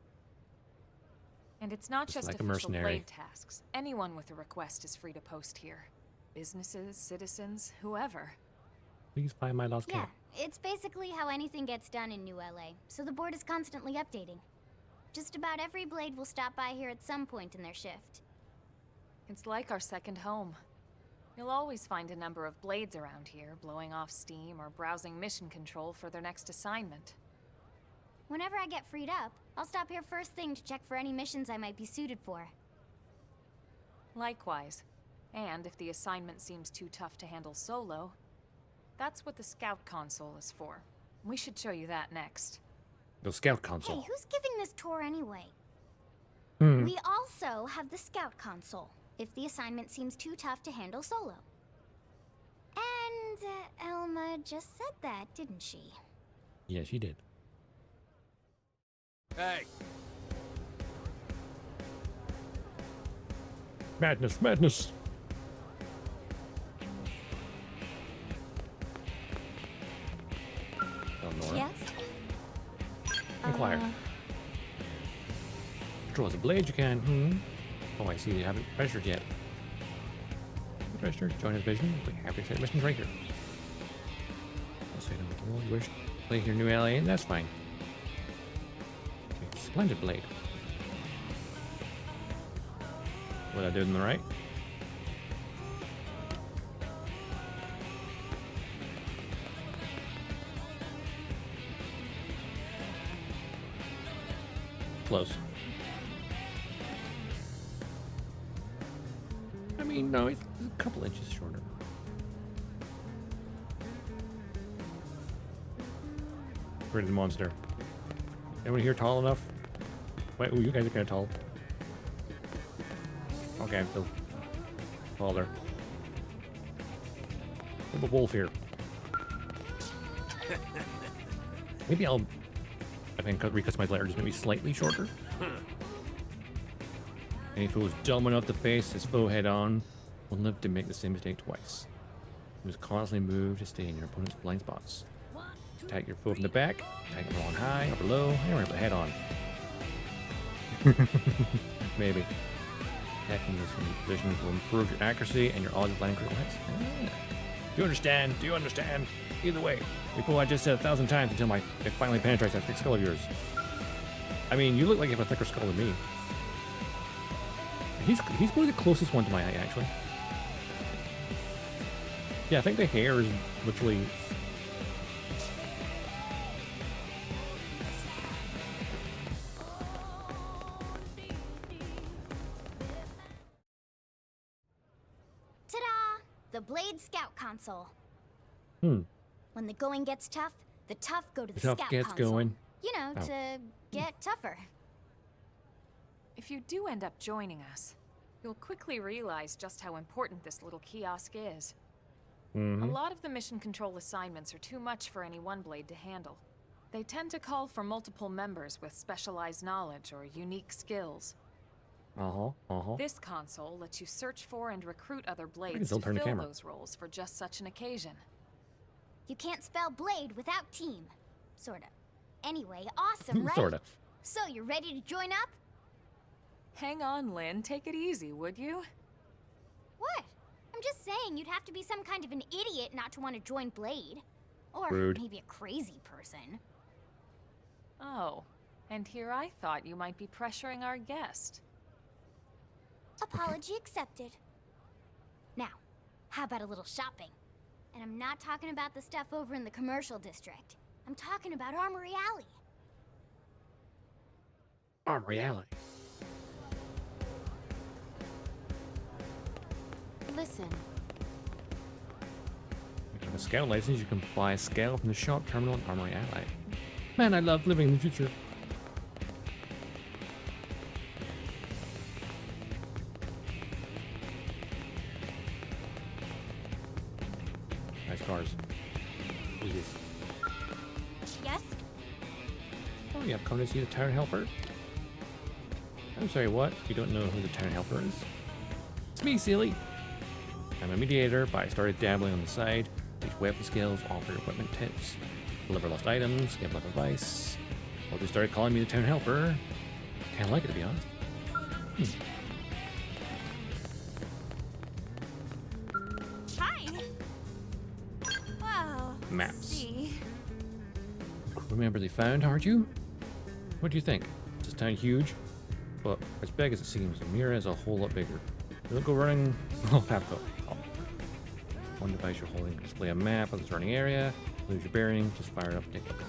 And it's not just like a official mercenary. Blade tasks. Anyone with a request is free to post here. Businesses, citizens, whoever. Please find my lost Yeah, cat. it's basically how anything gets done in New LA, so the board is constantly updating. Just about every Blade will stop by here at some point in their shift. It's like our second home. You'll always find a number of Blades around here, blowing off steam or browsing mission control for their next assignment. Whenever I get freed up, I'll stop here first thing to check for any missions I might be suited for. Likewise. And if the assignment seems too tough to handle solo, that's what the Scout Console is for. We should show you that next. The Scout Console. Hey, who's giving this tour anyway? Hmm. We also have the Scout Console, if the assignment seems too tough to handle solo. And Elma just said that, didn't she? Yeah, she did. Hey, Madness, madness. Nora. Yes? Inquire. Control as a blade you can. Hmm. Oh, I see you haven't registered yet. Register. Join his vision. We have to set missions right here. I'll say no more. You wish to play your new alien? That's fine. Splendid blade. What I did in the right? Close. I mean, no, it's a couple inches shorter. Where's the monster? Anyone here tall enough? Wait, ooh, you guys are kind of tall. Okay, I'm still taller. I'm a wolf here. Maybe I'll, I think, recustomize later, just maybe slightly shorter. Any fool who's dumb enough to face his foe head on will live to make the same mistake twice. You must constantly move to stay in your opponent's blind spots. Attack your foe from the back, attack them on high or below, and put the head on. Maybe. Attacking this from position will improve your accuracy and your odds of landing critical hits. Ah. Do you understand? Do you understand? Either way, before I just said 1,000 times until it finally penetrates that thick skull of yours. I mean, you look like you have a thicker skull than me. He's probably the closest one to my height, actually. Yeah, I think the hair is literally... Ta-da! The Blade Scout Console. Hmm. When the going gets tough, the tough go to the Tough Scout gets Console. going. You know, Oh. to get tougher. If you do end up joining us, you'll quickly realize just how important this little kiosk is. Mm-hmm. A lot of the mission control assignments are too much for any one blade to handle. They tend to call for multiple members with specialized knowledge or unique skills. This console lets you search for and recruit other blades still to turn the fill camera. those roles for just such an occasion. You can't spell blade without team. Sorta. Anyway, awesome, right? Sorta. So, you ready to join up? Hang on, Lynn. Take it easy, would you? What? I'm just saying you'd have to be some kind of an idiot not to want to join Blade. Or Rude. maybe a crazy person. Oh, and here I thought you might be pressuring our guest. Apology accepted. Now, how about a little shopping? And I'm not talking about the stuff over in the commercial district. I'm talking about Armory Alley. Armory Alley. Listen, With a scout license, you can buy a scale from the shop terminal in Armory Alley. Man, I love living in the future. Nice cars. Who's this? Yes? Oh, yeah, come to see the town helper. I'm sorry, what? You don't know who the town helper is? It's me, silly. I'm a mediator, but I started dabbling on the side. Teach weapon skills, offer equipment tips, deliver lost items, give love advice. Well, they started calling me the town helper. Kinda like it, to be honest. Hi! Wow. Maps. See. Remember they found, aren't you? What do you think? Is this town huge? But as big as it seems, the mirror is a whole lot bigger. Don't go running. Oh, have to. One device you're holding can display a map of the surrounding area. Lose your bearing, just fire it up and take a look.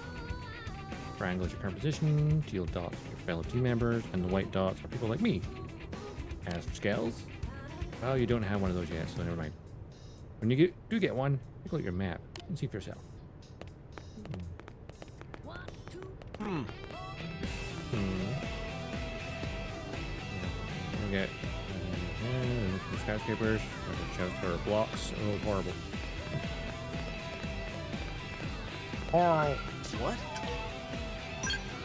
Triangle is your current position. Teal dots are your fellow team members, and the white dots are people like me. As for scales, Oh, you don't have one of those yet, so never mind. When you do get one, take a look at your map and see for yourself. We'll get skyscrapers, chests for blocks. Oh, horrible. Horrible. What?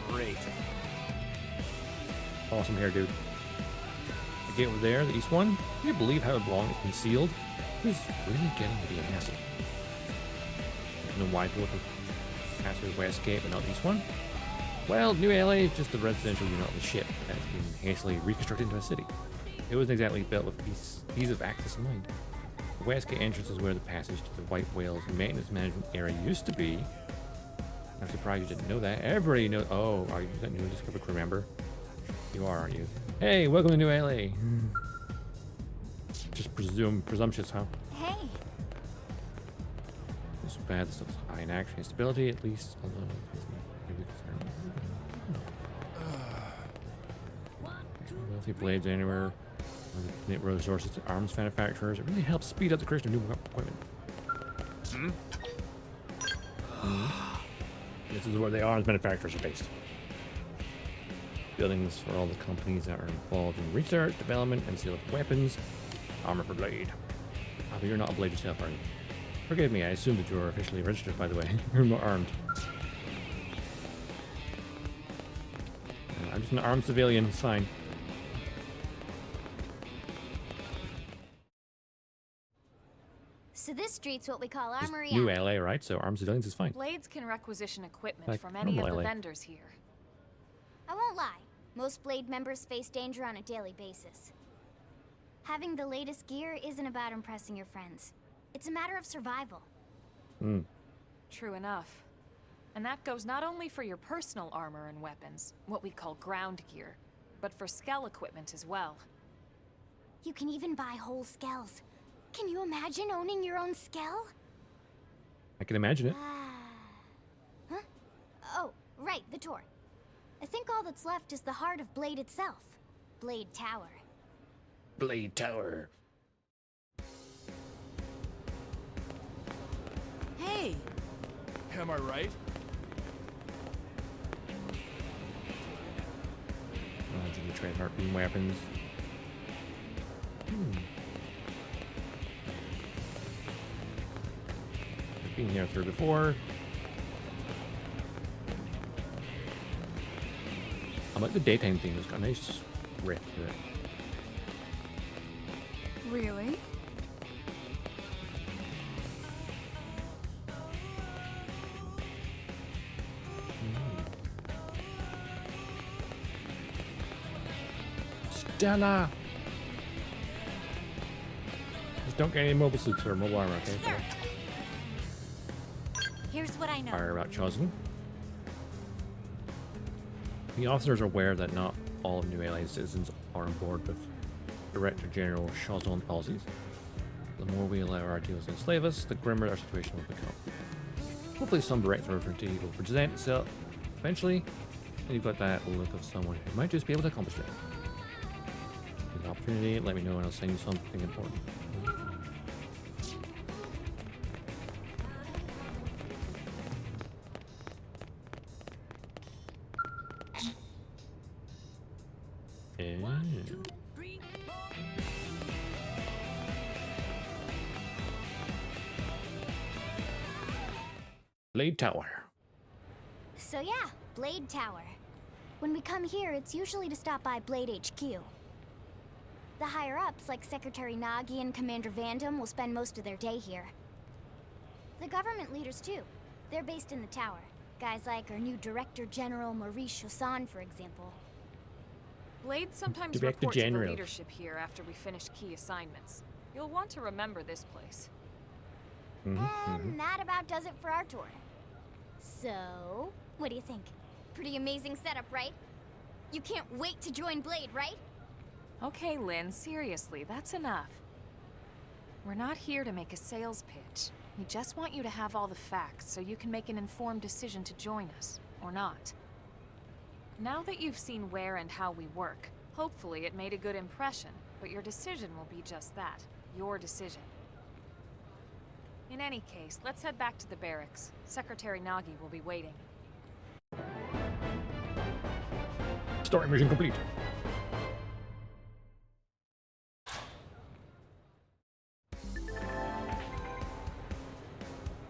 Great. Awesome hair, dude. The gate over there, the east one. Can you believe how long it's been sealed? It's really getting to be a hassle. I don't know why people can pass through the west gate but not the east one. Well, New LA is just the residential unit of the ship that's been hastily reconstructed into a city. It wasn't exactly built with ease of access in mind. The west gate entrance is where the passage to the White Whale's maintenance management area used to be. I'm surprised you didn't know that. Everybody knows. Oh, are you that new Discover crew member? You are, aren't you? Hey, welcome to New LA. Just presumptuous, huh? Hey. It's bad. This looks high in action and stability, at least. Although, wealthy blades anywhere. Knit resources to arms manufacturers. It really helps speed up the creation of new equipment. This is where the arms manufacturers are based. Buildings for all the companies that are involved in research, development, and sale of weapons. Armor for Blade. Ah, but you're not a Blade yourself, are you? Forgive me, I assumed that you were officially registered, by the way. You're not armed. I'm just an armed civilian, it's fine. So this street's what we call It's Armory New Alley. LA, right? So armed civilians is fine. Blades can requisition equipment Like from any of normal the LA. vendors here. I won't lie, most Blade members face danger on a daily basis. Having the latest gear isn't about impressing your friends. It's a matter of survival. True enough. And that goes not only for your personal armor and weapons, what we call ground gear, but for skell equipment as well. You can even buy whole skells. Can you imagine owning your own skell? I can imagine it. Huh? Oh, right, the tour. I think all that's left is the heart of Blade itself. Blade Tower. Blade Tower. Hey! Am I right? Do you trademark beam weapons? I've been here through before. I like the daytime theme. It's got a nice riff to it. Really? Stella! Just don't get any mobile suits or mobile armor, okay? Sir. Here's what I know. Fire about chosen. The officers are aware that not all of New LA's citizens are on board with Director General Shaw's policies. The more we allow our deals to enslave us, the grimmer our situation will become. Hopefully some direct opportunity will present itself eventually, and you've got that look of someone who might just be able to accomplish it. Get an opportunity, let me know and I'll send you something important. Blade Tower. So yeah, Blade Tower. When we come here, it's usually to stop by Blade HQ. The higher-ups, like Secretary Nagi and Commander Vandam, will spend most of their day here. The government leaders, too. They're based in the tower. Guys like our new Director General Maurice Chassan, for example. Blade sometimes Director report to the General. leadership here after we finish key assignments. You'll want to remember this place. And that about does it for our tour. So, what do you think? Pretty amazing setup, right? You can't wait to join Blade, right? Okay, Lynn, seriously, that's enough. We're not here to make a sales pitch. We just want you to have all the facts so you can make an informed decision to join us, or not. Now that you've seen where and how we work, hopefully it made a good impression, but but your decision will be just that. Your decision. In any case, let's head back to the barracks. Secretary Nagi will be waiting. Story mission complete.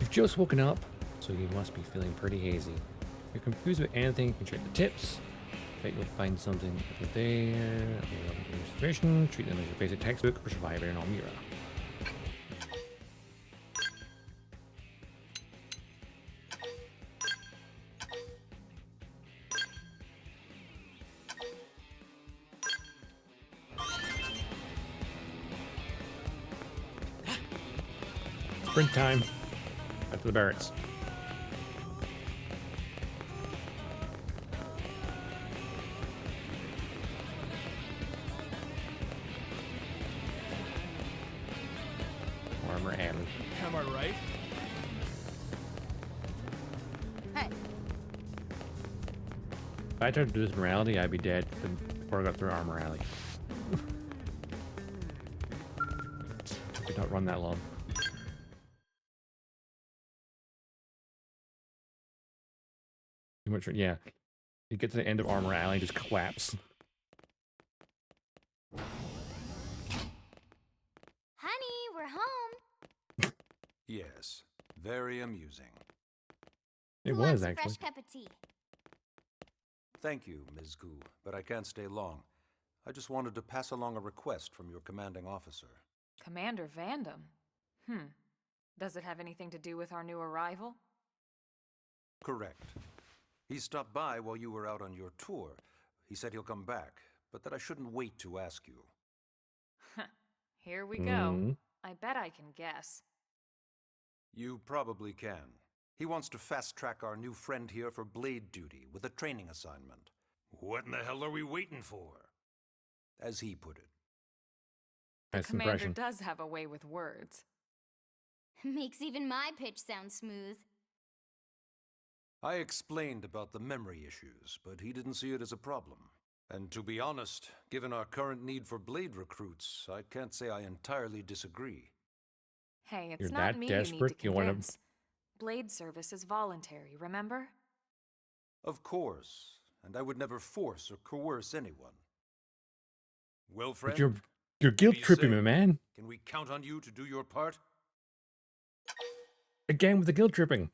You've just woken up, so you must be feeling pretty hazy. If you're confused with anything, you can check the tips. Bet you'll find something over there. Information. Treat them as your basic textbook for surviving in Almira. Sprint time. Back to the barracks. Armor alley. Am I right? Hey, If I tried to do this in reality, I'd be dead before I got through Armor Alley. Did not run that long. Too much, yeah. You get to the end of Armor Alley, just collapse. Honey, we're home. Yes, very amusing. It Who was wants a actually. fresh cup of tea? Thank you, Ms. Gu, but I can't stay long. I just wanted to pass along a request from your commanding officer. Commander Vandam? Does it have anything to do with our new arrival? Correct. He stopped by while you were out on your tour. He said he'll come back, but that I shouldn't wait to ask you. Here we go. I bet I can guess. You probably can. He wants to fast-track our new friend here for blade duty with a training assignment. What in the hell are we waiting for? As he put it. Nice Commander impression. does have a way with words. Makes even my pitch sound smooth. I explained about the memory issues, but he didn't see it as a problem. And to be honest, given our current need for blade recruits, I can't say I entirely disagree. Hey, it's You're not that me desperate? you You need to wanna- convince. Blade service is voluntary, remember? Of course, and I would never force or coerce anyone. Well, But friend, you're what guilt do you tripping say? me, man. Can we count on you to do your part? Again with the guilt tripping.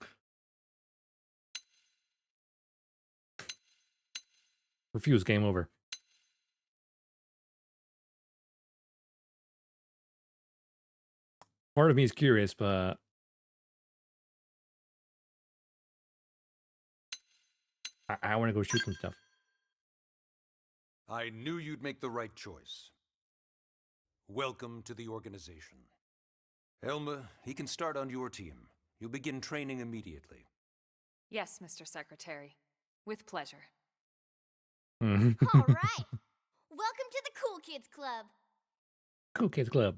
Refuse, game over. Part of me is curious, but I want to go shoot some stuff. I knew you'd make the right choice. Welcome to the organization. Elma, he can start on your team. You'll begin training immediately. Yes, Mr. Secretary. With pleasure. All right. Welcome to the Cool Kids Club. Cool Kids Club.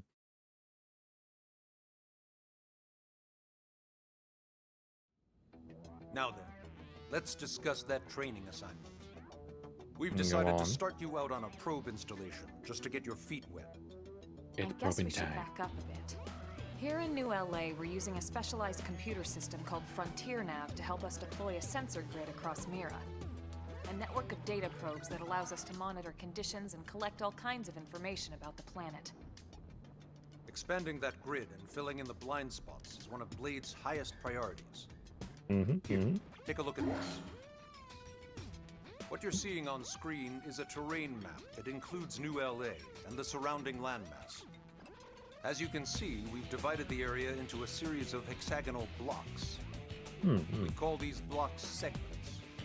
Now then, let's discuss that training assignment. We've Go decided to on. start you out on a probe installation, just to get your feet wet. It's I guess probing we should time. back up a bit. Here in New LA, we're using a specialized computer system called Frontier Nav to help us deploy a sensor grid across Mira. A network of data probes that allows us to monitor conditions and collect all kinds of information about the planet. Expanding that grid and filling in the blind spots is one of Blade's highest priorities. Take a look at this. What you're seeing on screen is a terrain map that includes New LA and the surrounding landmass. As you can see, we've divided the area into a series of hexagonal blocks. We call these blocks segments.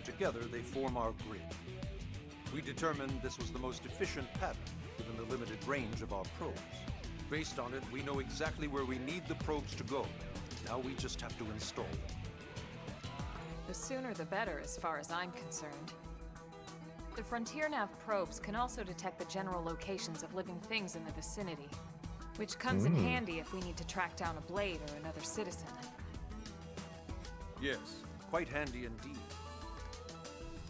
Together, they form our grid. We determined this was the most efficient pattern, given the limited range of our probes. Based on it, we know exactly where we need the probes to go. Now we just have to install them. The sooner the better, as far as I'm concerned. The Frontier Nav probes can also detect the general locations of living things in the vicinity, which comes in handy if we need to track down a blade or another citizen. Yes, quite handy indeed.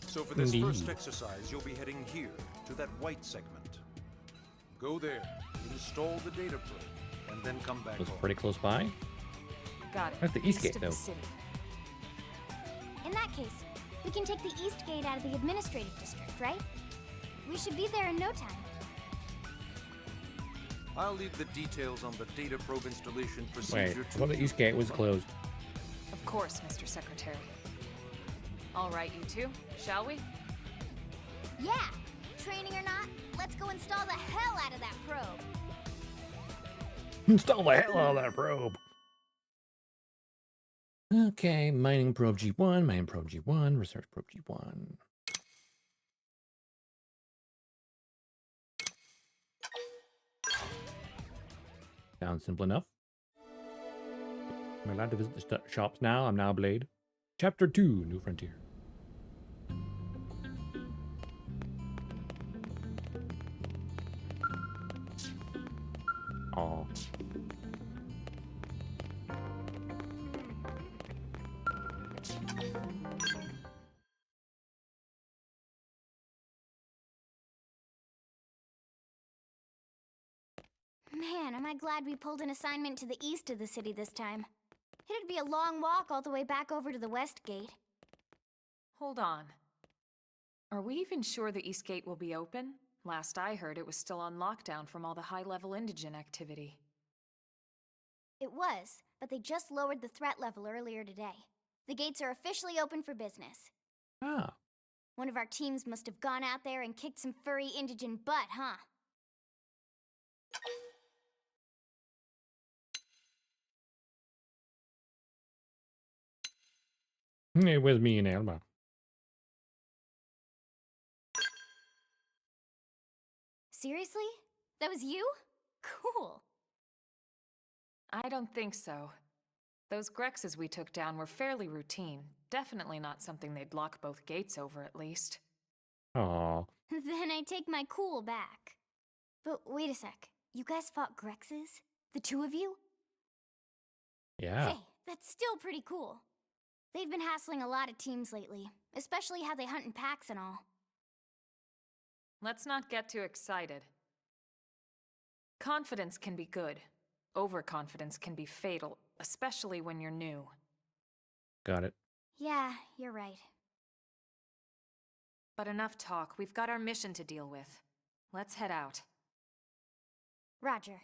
So for this first exercise, you'll be heading here, to that white segment. Go there, install the data probe, and then come back Was home. pretty close by. Got it. That's the east gate, of though. the city. In that case, we can take the east gate out of the administrative district, right? We should be there in no time. I'll leave the details on the data probe installation Wait, procedure well, the east gate was closed. Of course, Mr. Secretary. All right, you two, shall we? Yeah! Training or not, let's go install the hell out of that probe! Install the hell out of that probe. Okay, mining probe G1, mining probe G1, research probe G1. Sounds simple enough. Am I allowed to visit the shops now? I'm now Blade. Chapter 2, New Frontier. Aw. Man, am I glad we pulled an assignment to the east of the city this time. It'd be a long walk all the way back over to the west gate. Hold on. Are we even sure the East Gate will be open? Last I heard, it was still on lockdown from all the high-level indigent activity. It was, but they just lowered the threat level earlier today. The gates are officially open for business. Ah. One of our teams must have gone out there and kicked some furry indigent butt, huh? It was me and Elma. Seriously? That was you? Cool. I don't think so. Those Grexes we took down were fairly routine. Definitely not something they'd lock both gates over, at least. Aw. Then I take my cool back. But wait a sec. You guys fought Grexes? The two of you? Yeah. Hey, that's still pretty cool. They've been hassling a lot of teams lately, especially how they hunt in packs and all. Let's not get too excited. Confidence can be good. Overconfidence can be fatal, especially when you're new. Got it. Yeah, you're right. But enough talk. We've got our mission to deal with. Let's head out. Roger.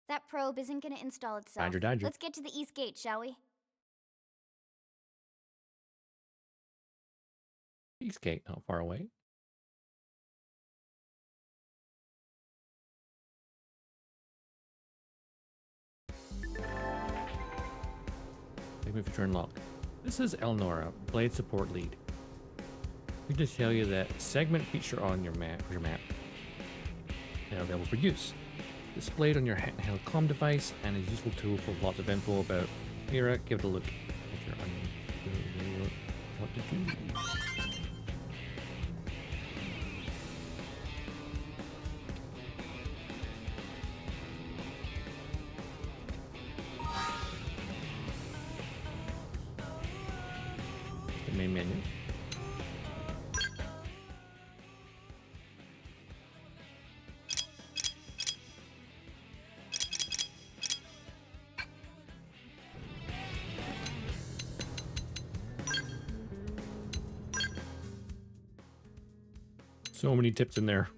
That probe isn't gonna install itself. Roger, Dodger. Let's get to the east gate, shall we? East gate, not far away. Maybe feature unlocked. This is Elnora, Blade Support Lead. We just tell you that segment feature on your map. They're available for use. Displayed on your handheld comm device and a useful tool for lots of info about Mira. Give it a look if you're unsure what to do. The main menu. So many tips in there.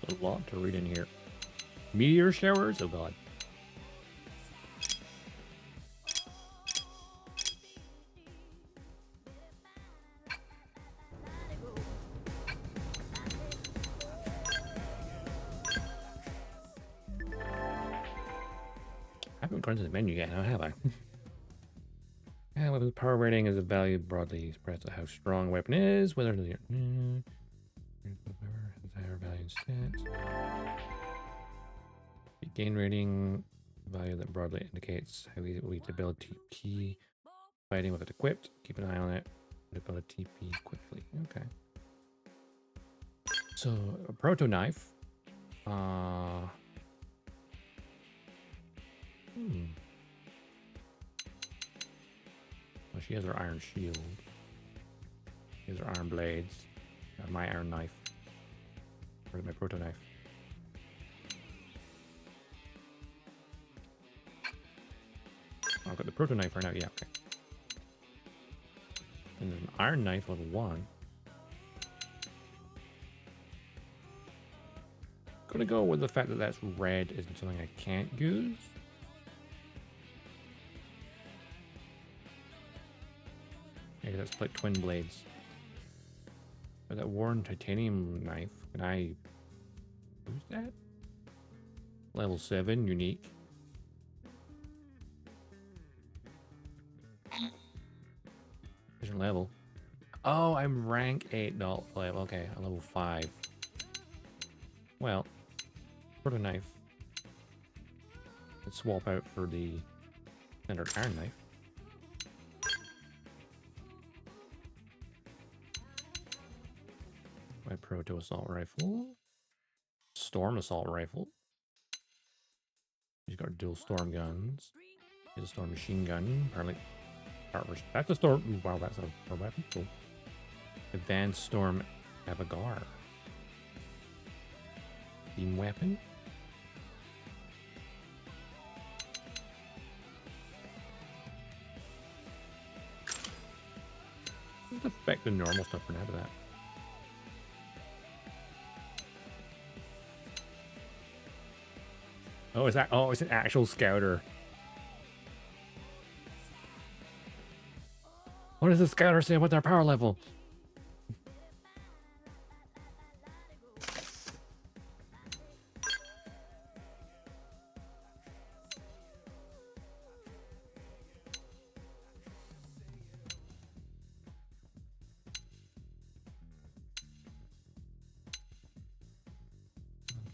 A lot to read in here. Meteor showers? Oh god. gone to the menu yet, now have I? Yeah, weapons power rating is a value broadly expressed how strong a weapon is, whether the higher value instead. The gain rating value that broadly indicates how easy it will be to build TP. Fighting with it equipped. Keep an eye on it. To build a TP quickly. Okay. So a proto knife. Well, she has her iron shield. She has her iron blades. My iron knife. Where's my proto knife? Oh, I've got the proto knife right now. Yeah, okay. And there's an iron knife level 1. Gonna go with the fact that that's red isn't something I can't use. Yeah, that's like twin blades. But that worn titanium knife, can I use that? Level 7, unique. Different level. Oh, I'm rank 8 level. Okay, I'm level 5. Well, proto knife. Let's swap out for the standard iron knife. My proto assault rifle. Storm assault rifle. He's got dual storm guns. He's a storm machine gun. Apparently, that's a storm. Ooh, wow, that's a weapon. Cool. Advanced storm Avagar. Beam weapon. Let's affect the normal stuff for now to that. Oh, is that? Oh, it's an actual scouter. What does the scouter say about their power level?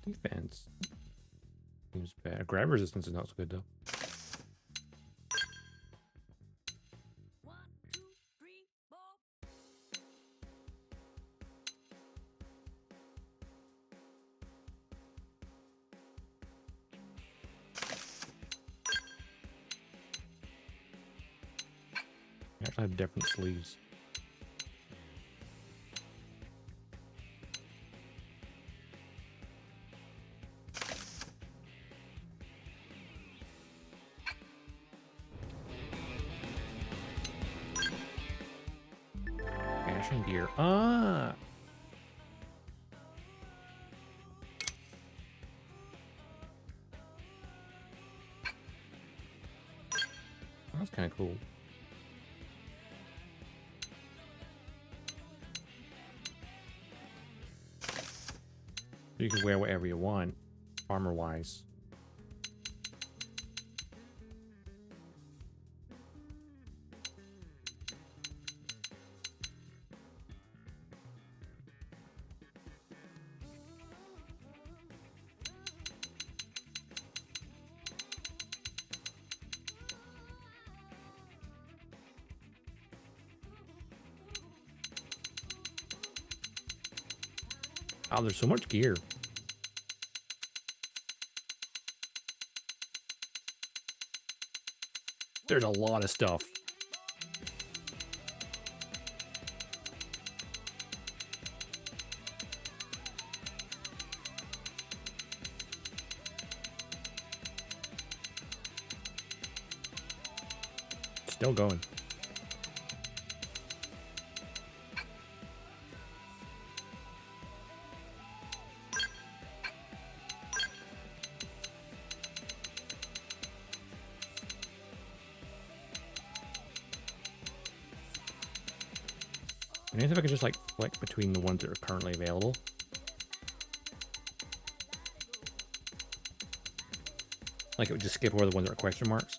Defense seems bad. Grab resistance is not so good though. They actually have different sleeves. Fashion gear. Ah! That's kind of cool. You can wear whatever you want, armor-wise. Oh, there's so much gear. There's a lot of stuff. Still going. And if I could just like flick between the ones that are currently available. Like it would just skip over the ones that are question marks.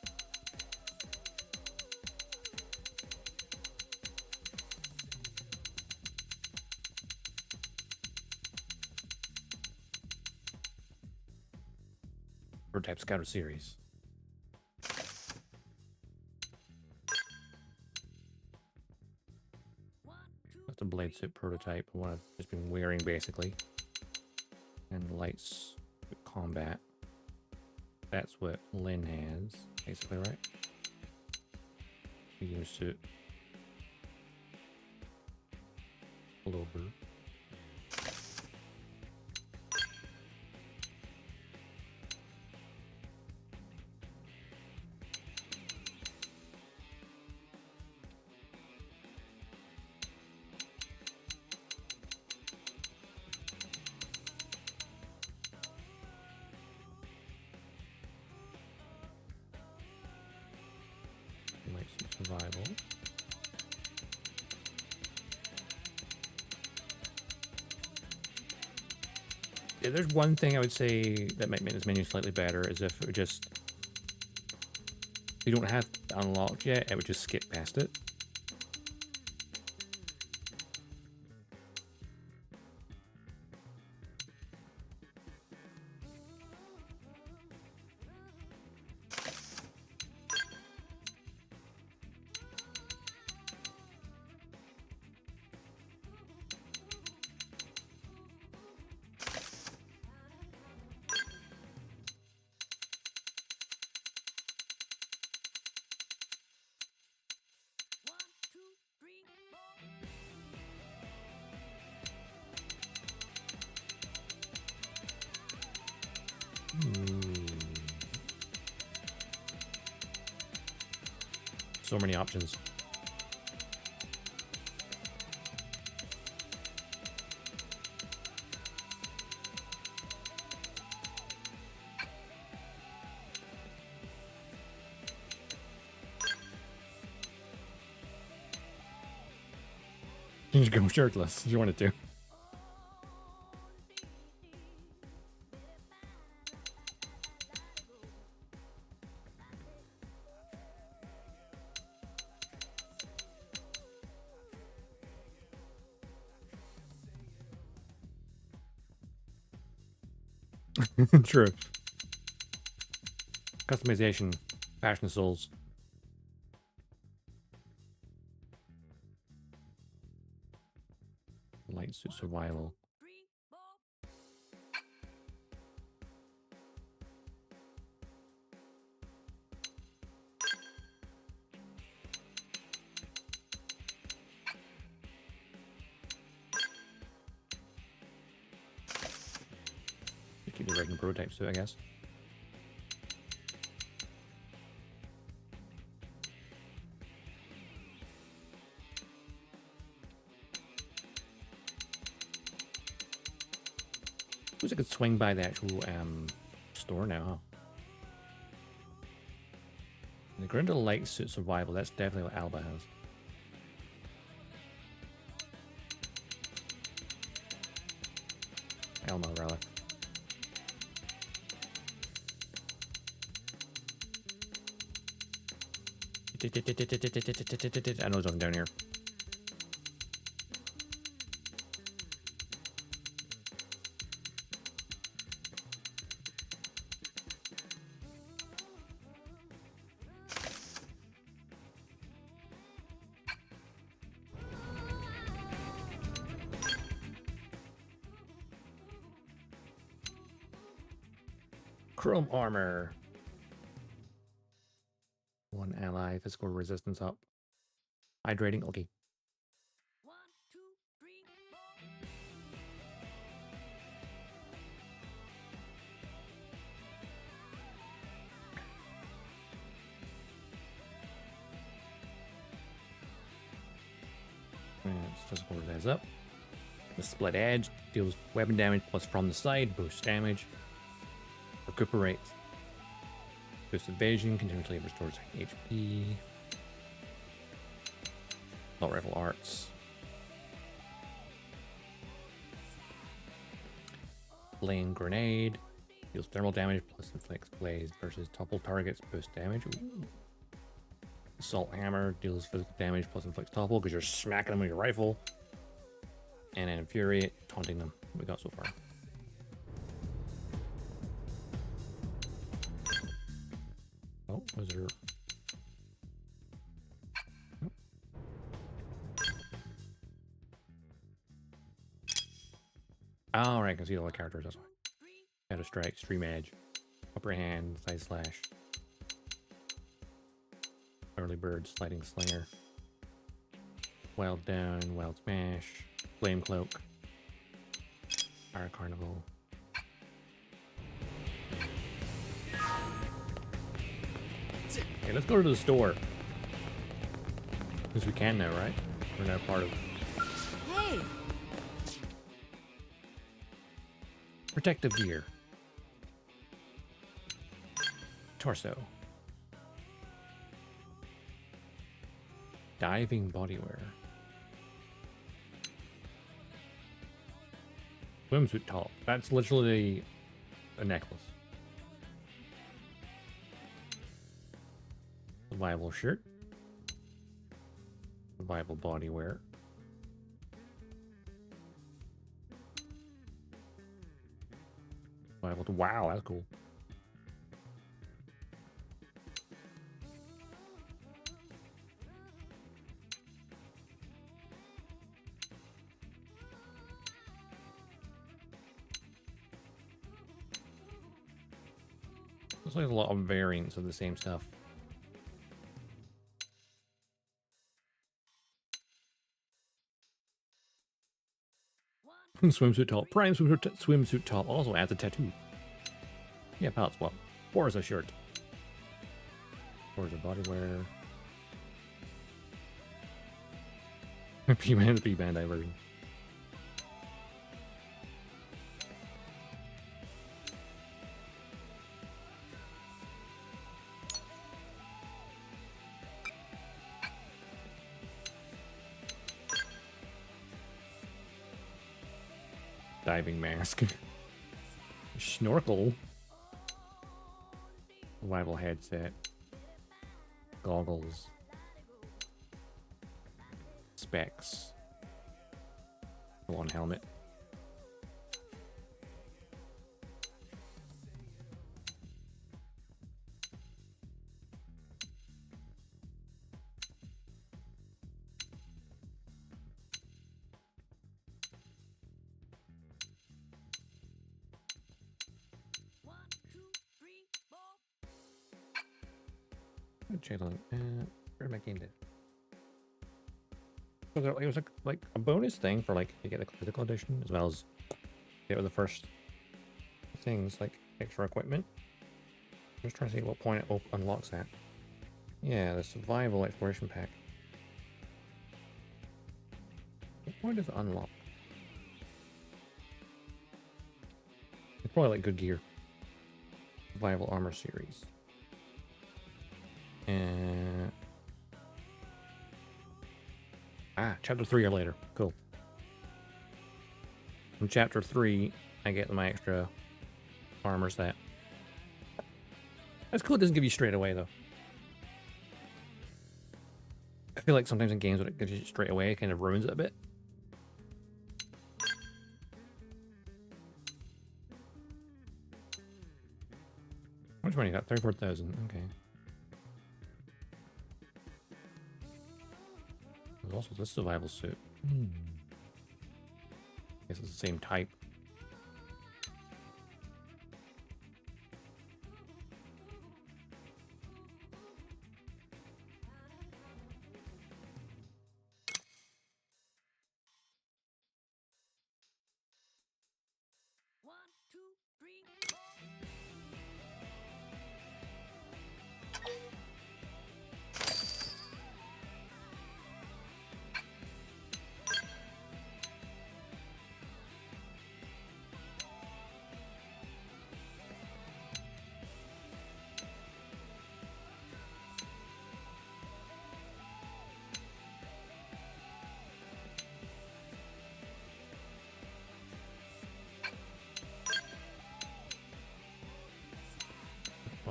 Prototype Scouter series. That's a blade suit prototype, the one I've just been wearing basically. And the lights combat. That's what Lynn has, basically, right? Wii U suit. Pullover. Survival. Yeah, there's one thing I would say that might make this menu slightly better is if it would just, you don't have to unlock yet, it would just skip past it. So many options. You can go shirtless if you wanted to. True. Customization, Fashion Souls. Light suit survival. Keep the regular prototypes too, I guess. Wish I could swing by the actual store now. The ground of light suit survival, that's definitely what Alba has. Alma, rather. I know something down here. Chrome armor. One ally, physical resistance up. Hydrating, okay. 1, 2, 3, 4. Physical resistance up. The split edge deals weapon damage plus from the side, boosts damage. Recuperate. Boost evasion, continuously restores HP. Assault rifle arts. Flame grenade. Deals thermal damage plus inflicts blaze versus topple targets boost damage. Ooh. Assault hammer deals physical damage plus inflicts topple because you're smacking them with your rifle. And then infuriate, taunting them. What we got so far. Oh, was there? Oh, right, I can see all the characters, that's why. Shadow Strike, Stream Edge, Upper Hand, Side Slash, Early Bird, Sliding Slinger, Wild Down, Wild Smash, Flame Cloak, Fire Carnival. Okay, let's go to the store. Because we can now, right? We're now part of... Hey! Protective gear. Torso. Diving bodywear. Swimsuit top. That's literally a necklace. Survival shirt. Survival bodywear. Wow, that's cool. Looks like a lot of variants of the same stuff. Swimsuit top. Prime swimsuit top also adds a tattoo. Yeah, palette swap. Forza shirt. Forza bodywear. P-Man, the Bandai version. Diving mask. Snorkel. Survival headset. Goggles. Specs. One helmet. Channeling. Where my game did? So it was like a bonus thing for like you get the physical edition as well as get the first things like extra equipment. I'm just trying to see what point it unlocks at. Yeah, the survival exploration pack. What point does it unlock? It's probably like good gear. Survival armor series. And chapter 3 or later. Cool. From chapter 3, I get my extra armor set. That's cool. It doesn't give you straight away though. I feel like sometimes in games when it gives you straight away, it kind of ruins it a bit. How much money you got? 34,000. Okay. There's also this survival suit. Guess it's the same type. One, two, three, four.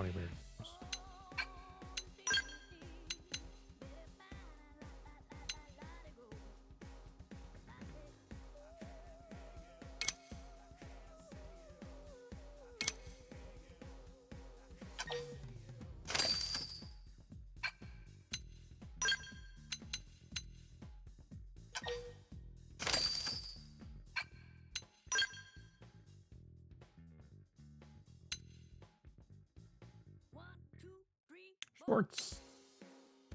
body bears. Shorts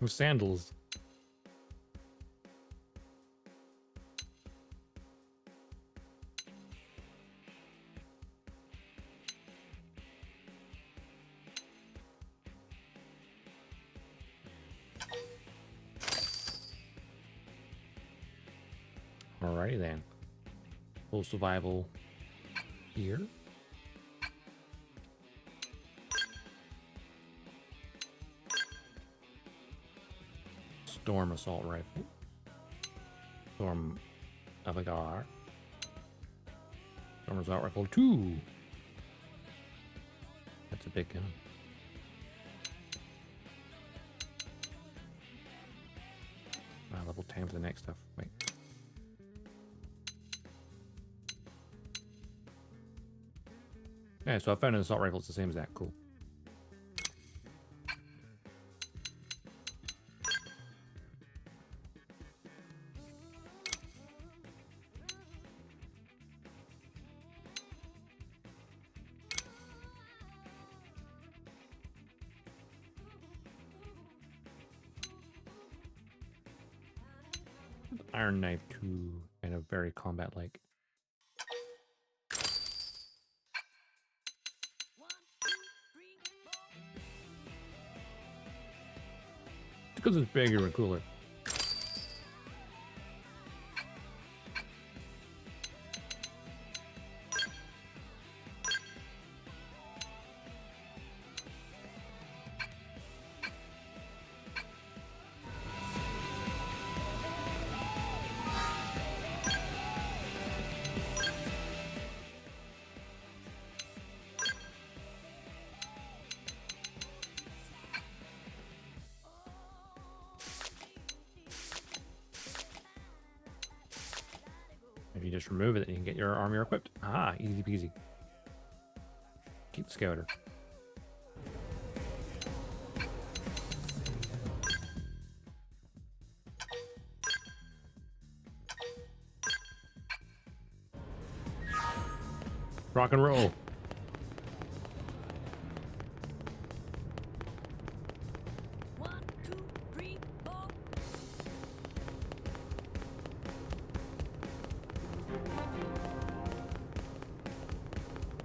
with sandals. Alrighty then. Full survival here. Storm assault rifle. Storm Offgala. Storm assault rifle 2. That's a big gun. Level 10 for the next stuff. Wait. Yeah, so I found an assault rifle. It's the same as that. Cool. Iron Knife 2, kind of very combat-like. Because it's bigger and cooler. If you just remove it, you can get your armor equipped. Ah, easy peasy. Keep the scouter. Rock and roll.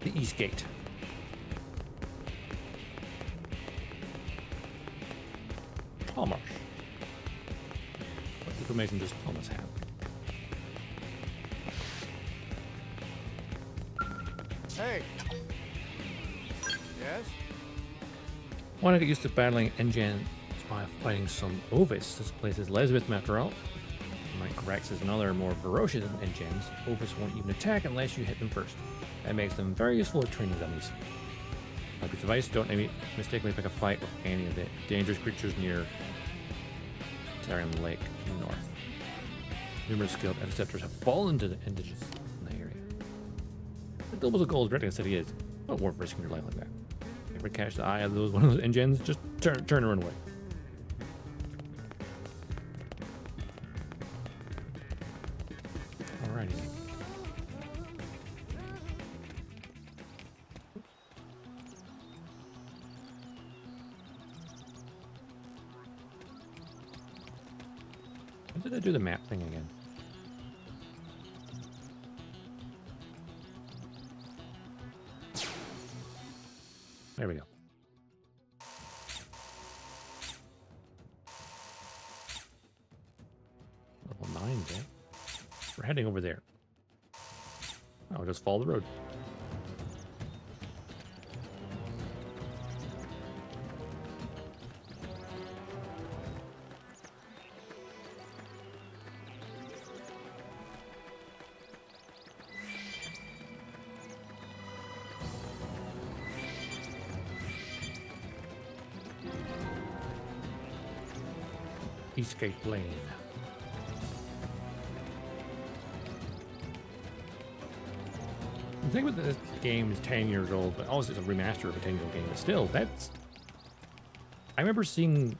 The East Gate. Thomas. What information does Thomas have? Hey. Yes? Want to get used to battling Engines by fighting some Ovis. This place is Lesbeth after all. Like Rex is another more ferocious than Engines. Ovis won't even attack unless you hit them first. That makes them very useful at training dummies. A piece of ice, don't mistakenly pick a fight with any of the dangerous creatures near Tarian Lake to the north. Numerous skilled interceptors have fallen to the indigenous in the area. The doubles of gold directly said he is. Not worth risking your life like that. If you ever catch the eye of one of those engines, just turn and run away. Alrighty. When did I do the map thing again? There we go. Level 9 there. We're heading over there. I'll just follow the road. Escape lane. The thing with this game is 10 years old, but also it's a remaster of a 10-year-old game. But still, that's... I remember seeing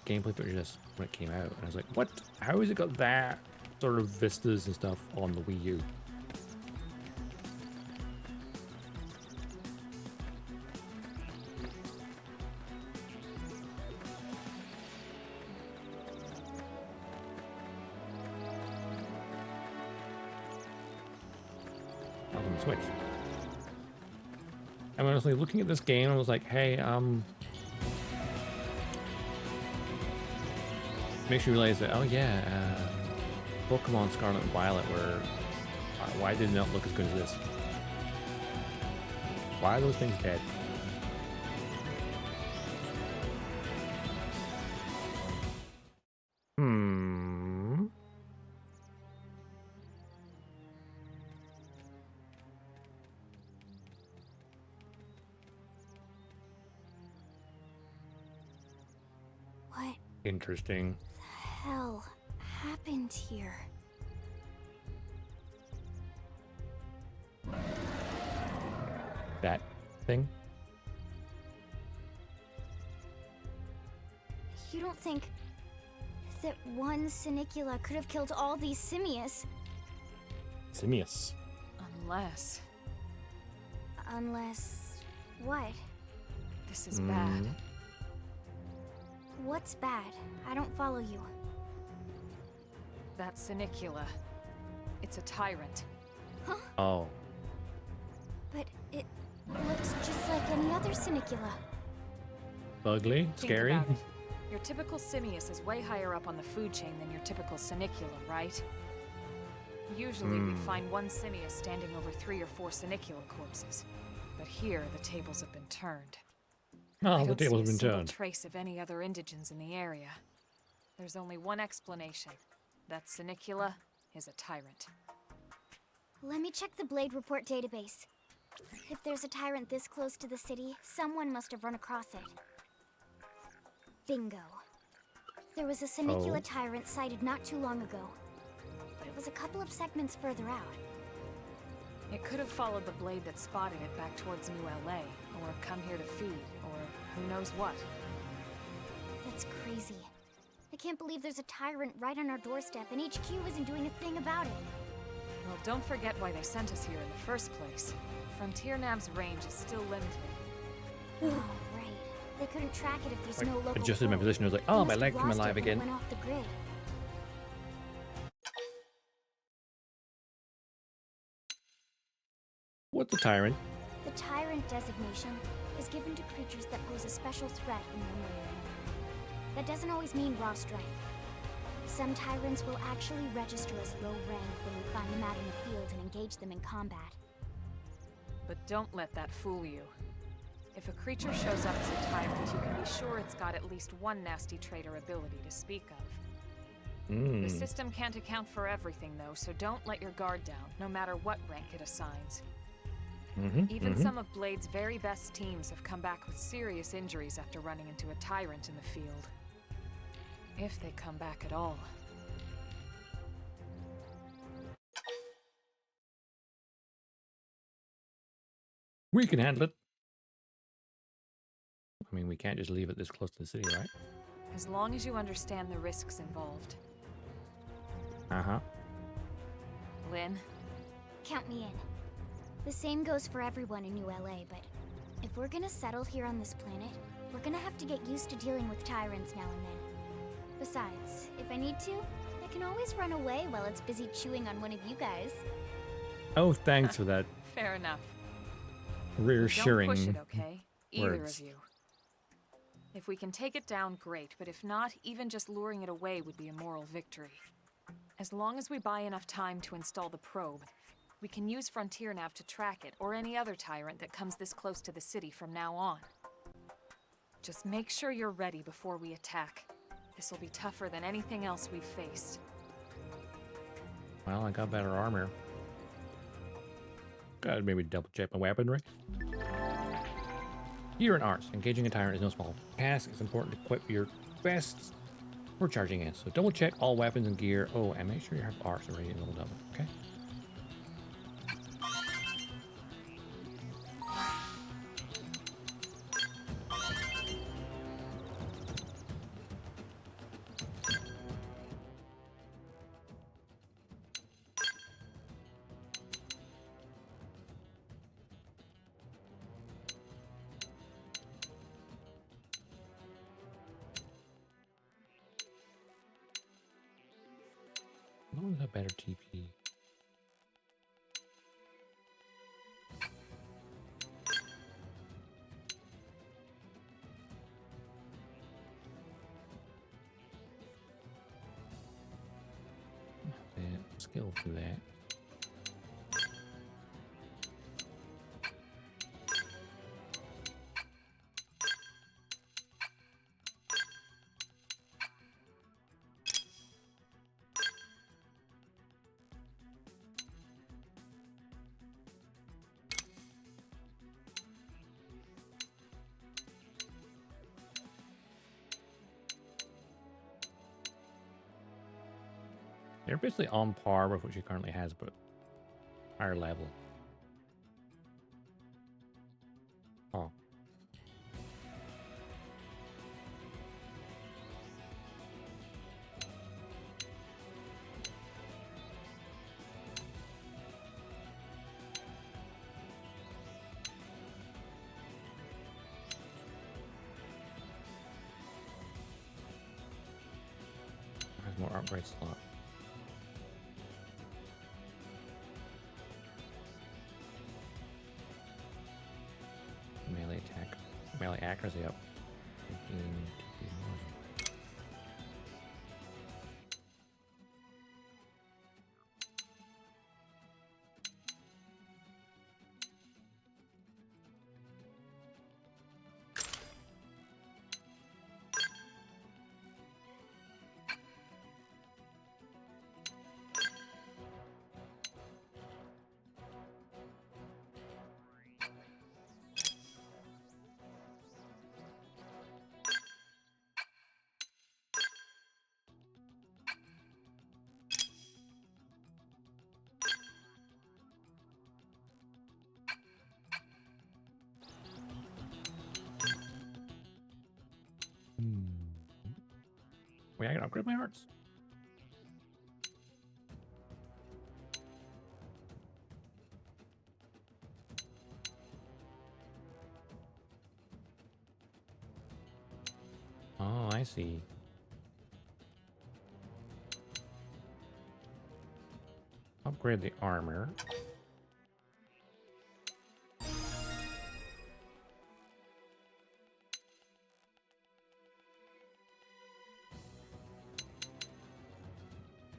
gameplay footage of this when it came out, and I was like, what? How has it got that sort of vistas and stuff on the Wii U? On the Switch. And when I was like looking at this game, I was like, hey, makes you realize that, oh yeah, Pokemon Scarlet and Violet were, why did it not look as good as this? Why are those things dead? What Interesting. the hell happened here? That thing? You don't think that one Sinicula could have killed all these Simius? Simius. Unless... what? This is bad. What's bad? I don't follow you. That Sinicula. It's a tyrant. Huh? Oh. But it looks just like any other Sinicula. Ugly? Think Scary? about it. Your typical Simius is way higher up on the food chain than your typical Sinicula, right? Usually we find one Simius standing over 3 or 4 Sinicula corpses. But here, the tables have been turned. Oh, I the don't see tables a have been single turned. trace of any other indigents in the area. There's only one explanation. That Sinicula is a tyrant. Let me check the Blade Report database. If there's a tyrant this close to the city, someone must have run across it. Bingo. There was a Sinicula tyrant sighted not too long ago, but it was a couple of segments further out. It could have followed the blade that spotted it back towards New LA, or come here to feed, or who knows what. That's crazy. I can't believe there's a tyrant right on our doorstep and HQ isn't doing a thing about it. Well, don't forget why they sent us here in the first place. Frontier Nav's range is still limited. Oh, right. They couldn't track it if there's no local Adjusted my probe. position, I was like, They oh, must my have leg came lost it alive when it again. went off the grid. What's a tyrant? The tyrant designation is given to creatures that pose a special threat in one way or another. That doesn't always mean raw strength. Some tyrants will actually register as low rank when we find them out in the field and engage them in combat. But don't let that fool you. If a creature shows up as a tyrant, you can be sure it's got at least one nasty trait or ability to speak of. The system can't account for everything, though, so don't let your guard down, no matter what rank it assigns. Even some of Blade's very best teams have come back with serious injuries after running into a tyrant in the field. If they come back at all. We can handle it. I mean, we can't just leave it this close to the city, right? As long as you understand the risks involved. Uh-huh. Lynn? Count me in. The same goes for everyone in New LA, but if we're gonna settle here on this planet, we're gonna have to get used to dealing with tyrants now and then. Besides, if I need to, I can always run away while it's busy chewing on one of you guys. Oh, thanks for that Fair enough. reassuring Don't push it, okay? Either words. of you. If we can take it down, great, but if not, even just luring it away would be a moral victory. As long as we buy enough time to install the probe, we can use Frontier Nav to track it, or any other tyrant that comes this close to the city from now on. Just make sure you're ready before we attack. This'll be tougher than anything else we've faced. Well, I got better armor. Gotta maybe double check my weaponry. Here in Ars, engaging a tyrant is no small task. It's important to equip your best We're charging in, so double check all weapons and gear. Oh, and make sure you have arcs already leveled up. Okay. No one's a better TP. Skill for that. They're basically on par with what she currently has, but higher level. Oh. Has more upgrade slot. Melee attack, melee accuracy up. 15, 21. Wait, I can upgrade my hearts. Oh, I see. Upgrade the armor.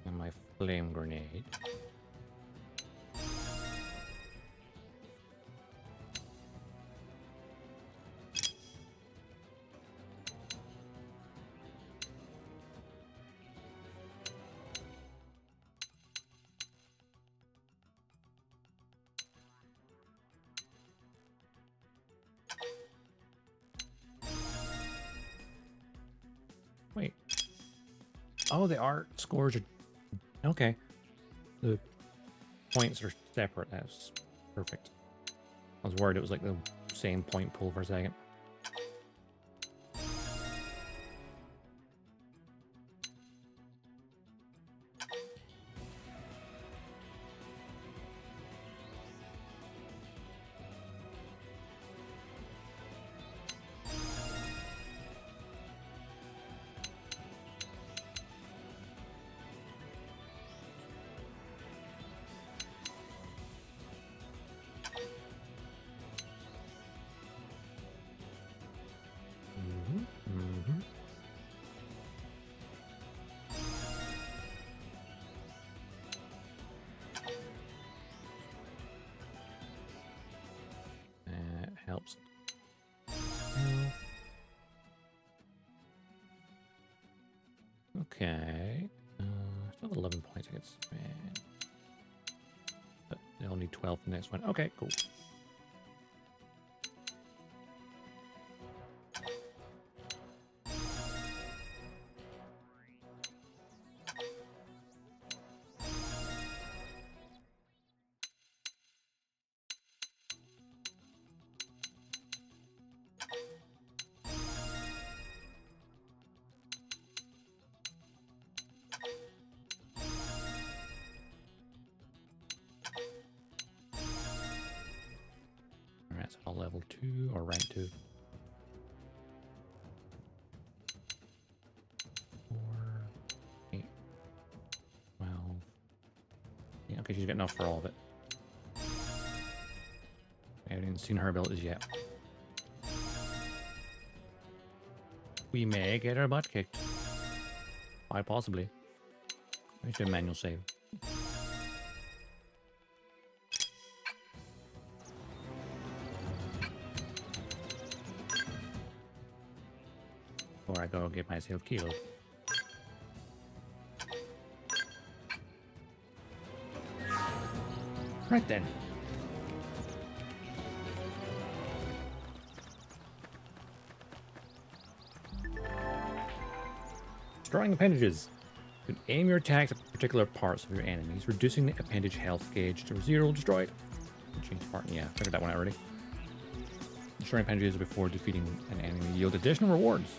And my flame grenade. Wait. Oh, the art scores are... Okay. The points are separate. That's perfect. I was worried it was like the same point pool for a second. Helps. Okay. Still 11 points I could spend. But they only 12 for the next one. Okay, cool. All level 2 or rank 2. 4, 8, 12. Yeah, okay, she's got enough for all of it. I haven't even seen her abilities yet. We may get our butt kicked. Quite possibly. Let's do a manual save. Before I go get myself killed. Right then. Destroying appendages. You can aim your attacks at particular parts of your enemies, reducing the appendage health gauge to 0 destroyed. Change part, yeah, figured that one out already. Destroying appendages before defeating an enemy yield additional rewards.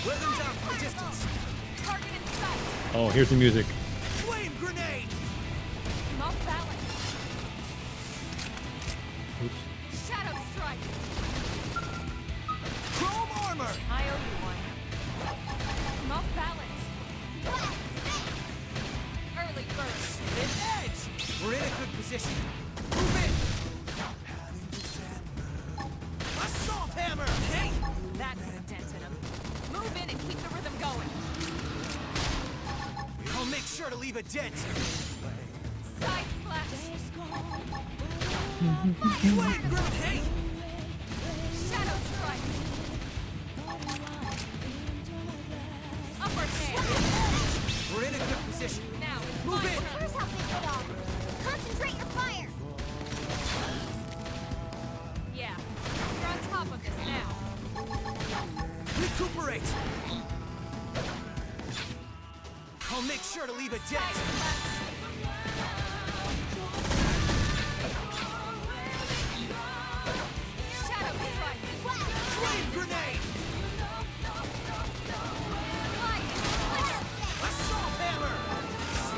Wear them down from a distance. Target in sight. Oh, here's the music. Flame grenade! I'm off balance. Oops. Shadow strike. Chrome armor! I owe you one. I'm off balance. Early burst. An edge! We're in a good position. Move in! Assault hammer! Hey! That put a dent in him. Move in and keep the rhythm going. I'll make sure to leave a dent. Side slash. Flame grenade! Hey! Shadow strike. Upper hand. We're in a good position. Now it's Move my in! turn. Here's how big they are. Concentrate your fire. Yeah, you're on top of this now. Recuperate! I'll make sure to leave a Side dent. slash. Shadow strike. Flame grenade! Slide. Assault hammer!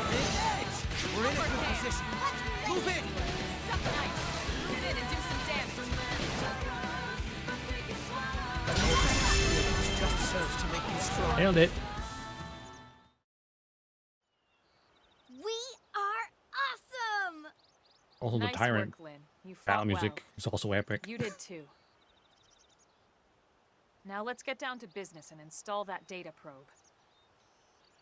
An edge! We're in a good position. Move in! Suck nice. Move in and do some damage. Just serves to make you strong. Nailed it. We are awesome. Also, the Nice Tyrant work, Lynn. You fought battle music is also epic. well. You did too. Now let's get down to business and install that data probe.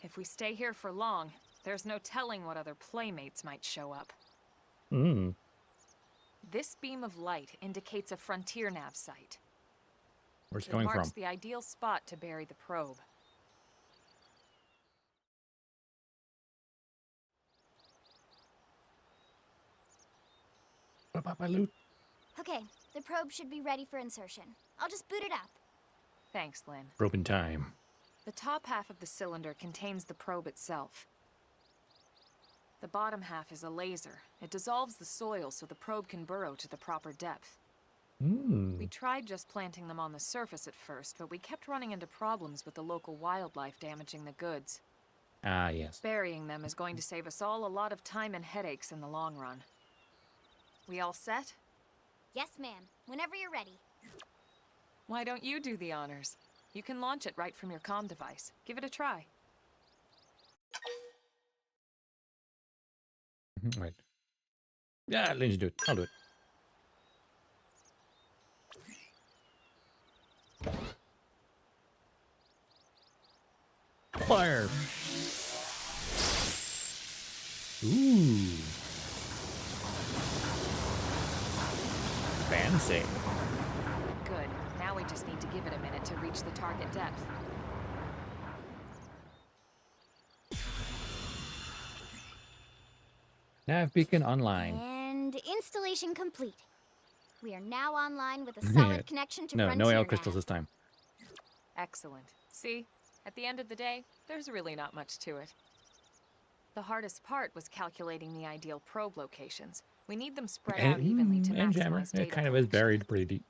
If we stay here for long, there's no telling what other playmates might show up. Hmm. This beam of light indicates a frontier nav site. Where's it It coming marks from? the ideal spot to bury the probe. What about my loot? Okay, the probe should be ready for insertion. I'll just boot it up. Thanks, Lynn. Probe in time. The top half of the cylinder contains the probe itself. The bottom half is a laser. It dissolves the soil so the probe can burrow to the proper depth. Hmm. We tried just planting them on the surface at first, but we kept running into problems with the local wildlife damaging the goods. Ah, yes. Burying them is going to save us all a lot of time and headaches in the long run. We all set? Yes, ma'am. Whenever you're ready. Why don't you do the honors? You can launch it right from your comm device. Give it a try. Right. Yeah, Lynch, do it. I'll do it. Fire! Ooh. Fancy. Good. Now we just need to give it a minute to reach the target depth. Nav beacon online. And installation complete. We are now online with a solid connection to No Frontier L Nav. crystals this time. Excellent. See? At the end of the day, there's really not much to it. The hardest part was calculating the ideal probe locations. We need them spread out evenly to And jammer. maximize data It kind of is collection. buried pretty deep.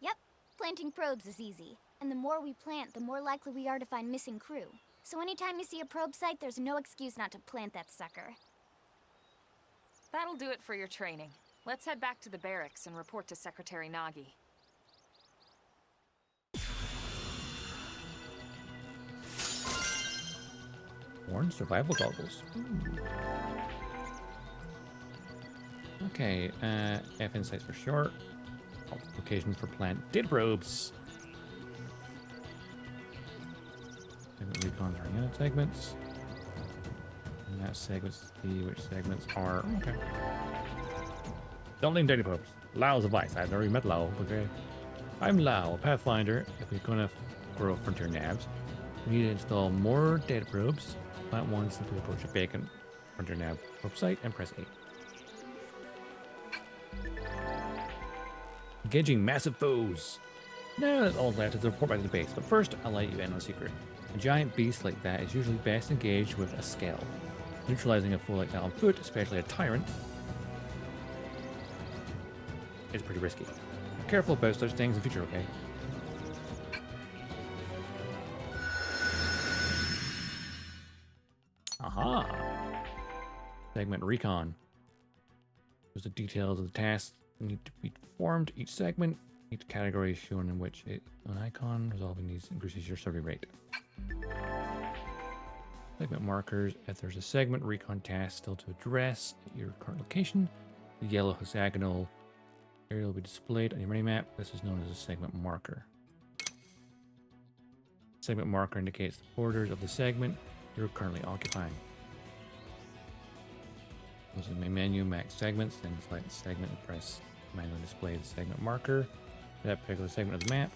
Yep, planting probes is easy. And the more we plant, the more likely we are to find missing crew. So anytime you see a probe site, there's no excuse not to plant that sucker. That'll do it for your training. Let's head back to the barracks and report to Secretary Nagi. Worn survival goggles. Ooh. Okay, F insights for short. Location for plant data probes. Recons are unit segments. And that segments see which segments are. Okay. Downloading data probes. Lao's advice. I've never met Lao. Okay. I'm Lao, a Pathfinder. If we're gonna grow frontier nabs, we need to install more data probes. Plant one, simply approach a vacant frontier nab probe site and press 8. Engaging massive foes. Now that's all left is to report back to the base, but first I'll let you in on a secret. A giant beast like that is usually best engaged with a scale. Neutralizing a foe like that on foot, especially a tyrant, is pretty risky. Be careful about such things in the future, okay? Aha! Segment recon. There's the details of the tasks that need to be performed. Each segment, each category is shown in which an icon. Resolving these increases your survey rate. Segment markers. If there's a segment recon task still to address at your current location, the yellow hexagonal area will be displayed on your minimap. This is known as a segment marker. Segment marker indicates the borders of the segment you're currently occupying. This is my menu, max segments, then select the segment and press manually display the segment marker for that particular segment of the map.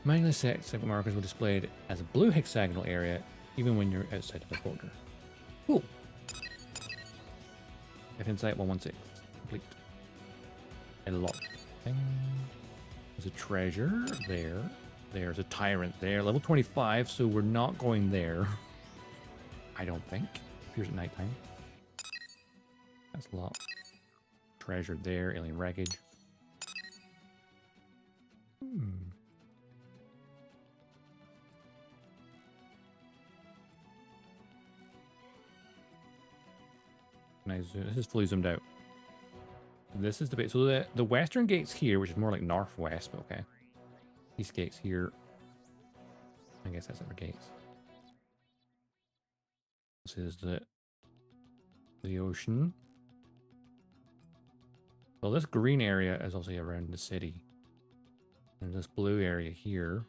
Manually set segment markers will be displayed as a blue hexagonal area even when you're outside of the border. Cool. F Insight 116. Complete. A lot. There's a treasure there. There's a tyrant there. Level 25, so we're not going there. I don't think. Appears at nighttime. That's a lot. Treasure there. Alien wreckage. Nice. This is fully zoomed out. This is the bit. So the western gate's here, which is more like northwest, but okay. East gate's here. I guess that's our gates. This is the ocean. So this green area is also around the city. And this blue area here.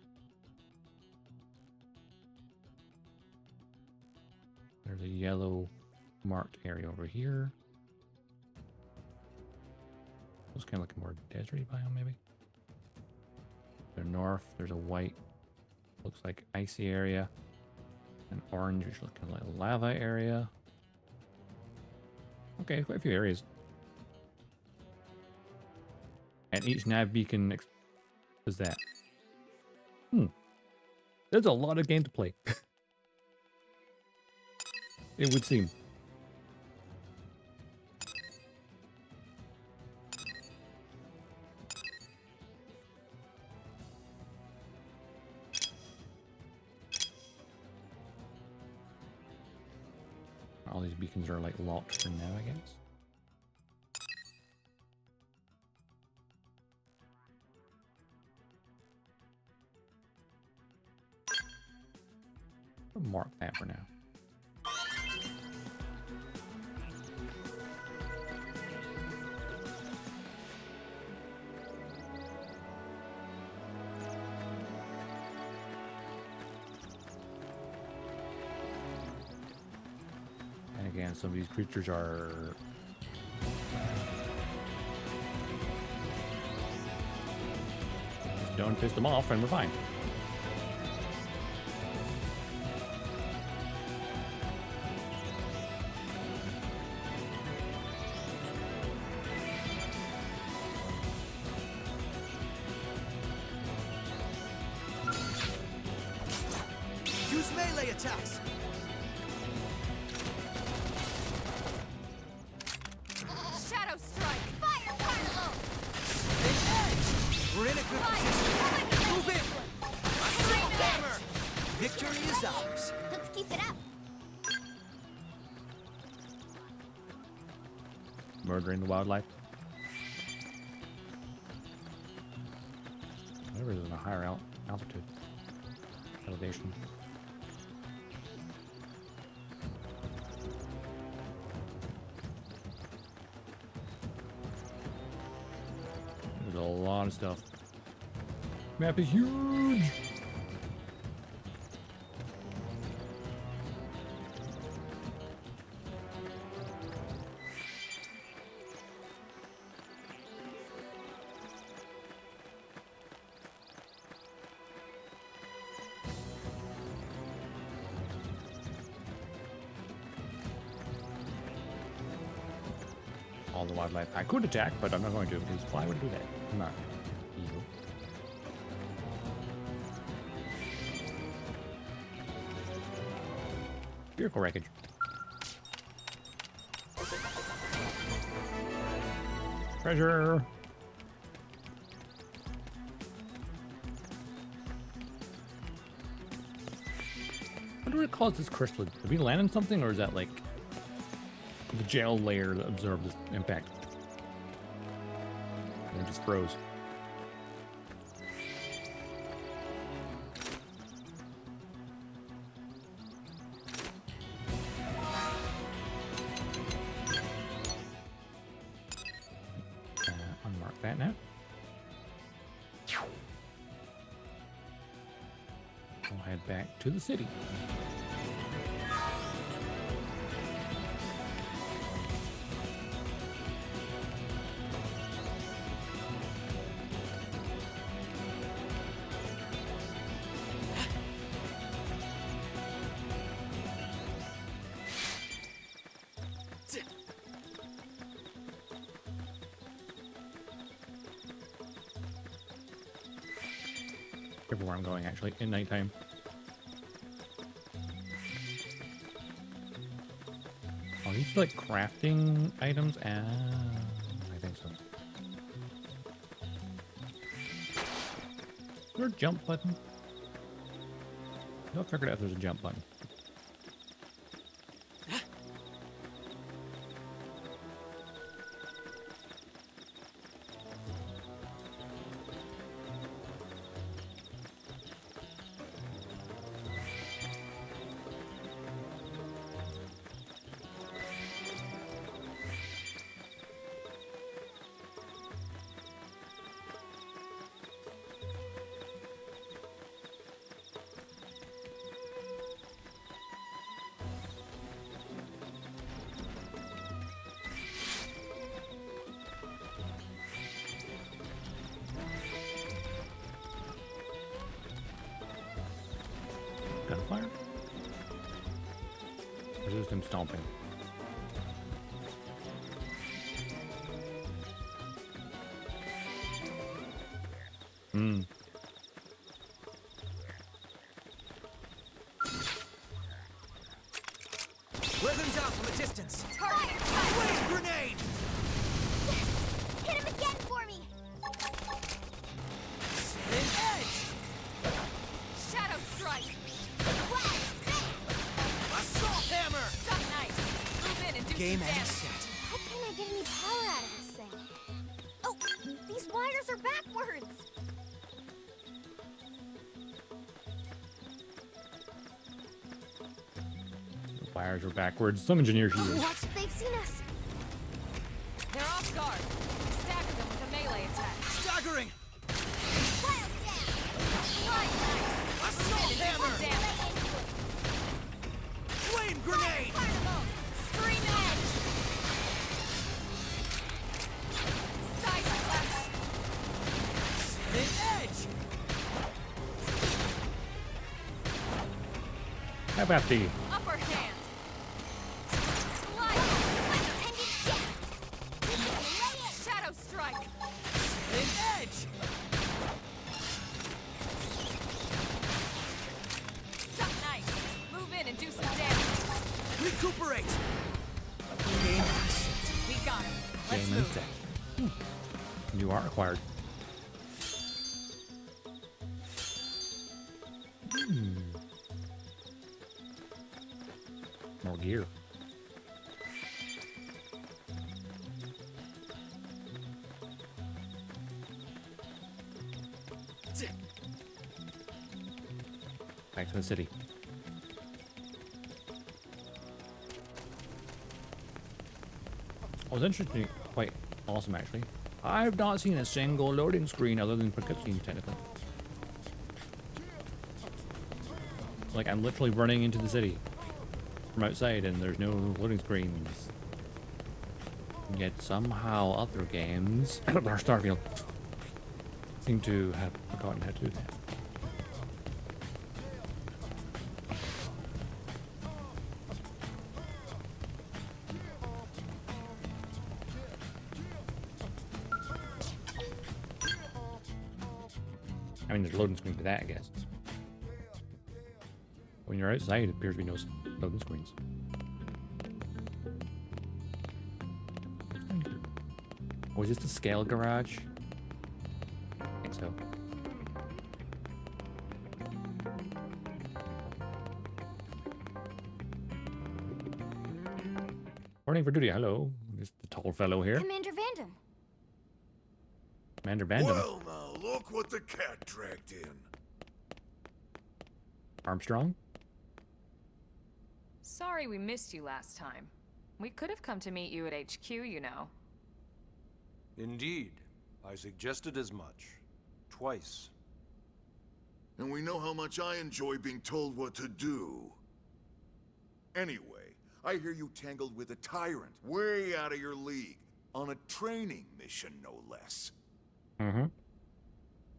There's a yellow marked area over here. It's kind of like a more deserty biome, maybe. To the north, there's a white, looks like icy area. An orange, which looks kind of like a lava area. Okay, quite a few areas. And each nav beacon is that. There's a lot of game to play. It would seem. All these beacons are like locked for now, I guess. I'll mark that for now. Again, some of these creatures are just don't piss them off and we're fine. Use melee attacks. Keep it up. Murdering the wildlife. Whatever is in a higher altitude. Elevation. There's a lot of stuff. Map is huge! All the wildlife. I could attack, but I'm not going to, because why would I do that? I'm not evil. Vehicle wreckage. Treasure! What do we call this crystal? Did we land on something, or is that like the gel layer that absorbed this impact? And it just froze. Unmark that now. We'll head back to the city. Careful where I'm going, actually, in nighttime. Oh, these like crafting items? I think so. Is there a jump button? I'll figure it out if there's a jump button. Gunfire? Or is it just him stomping? Wear them down from a distance. Target! Wave grenade! Yes! Hit him again for me! Spin edge! Shadow strike! Wow! Assault hammer! Stuck nice! Move in and do Game some and damage. set. How can I get any power out of this thing? Oh, these wires are backwards! The wires are backwards. Some engineer she is. What? They've seen us! They're off guard. Stagger them with a melee attack. Staggering! Wild down! Right, nice! Assault Move in and do hammer! some damage. Flame grenade! Carnival! Scream edge! Side slash! Spin edge! How about the Upper hand! Slide! Shadow strike! Spin edge! Suck nice! Move in and do some damage. Recuperate! Game and set. We got him. Let's game and move. set? New art acquired. gear. Back to the city. Oh, it's interesting. Quite awesome, actually. I've not seen a single loading screen other than for cutscenes, technically. Like, I'm literally running into the city from outside and there's no loading screens. Yet somehow other games, or Starfield, seem to have forgotten how to do that. I mean, there's loading screens for that, I guess. When you're outside, it appears to be no loading screens. Oh, is this the scale garage? I think so. Morning for duty, hello. Just the tall fellow here. Commander Vandam. Commander Vandam. Well, now, look what the cat dragged in. Armstrong? Sorry we missed you last time. We could have come to meet you at HQ, you know. Indeed. I suggested as much. Twice. And we know how much I enjoy being told what to do. Anyway, I hear you tangled with a tyrant, way out of your league, on a training mission, no less. Mm-hmm.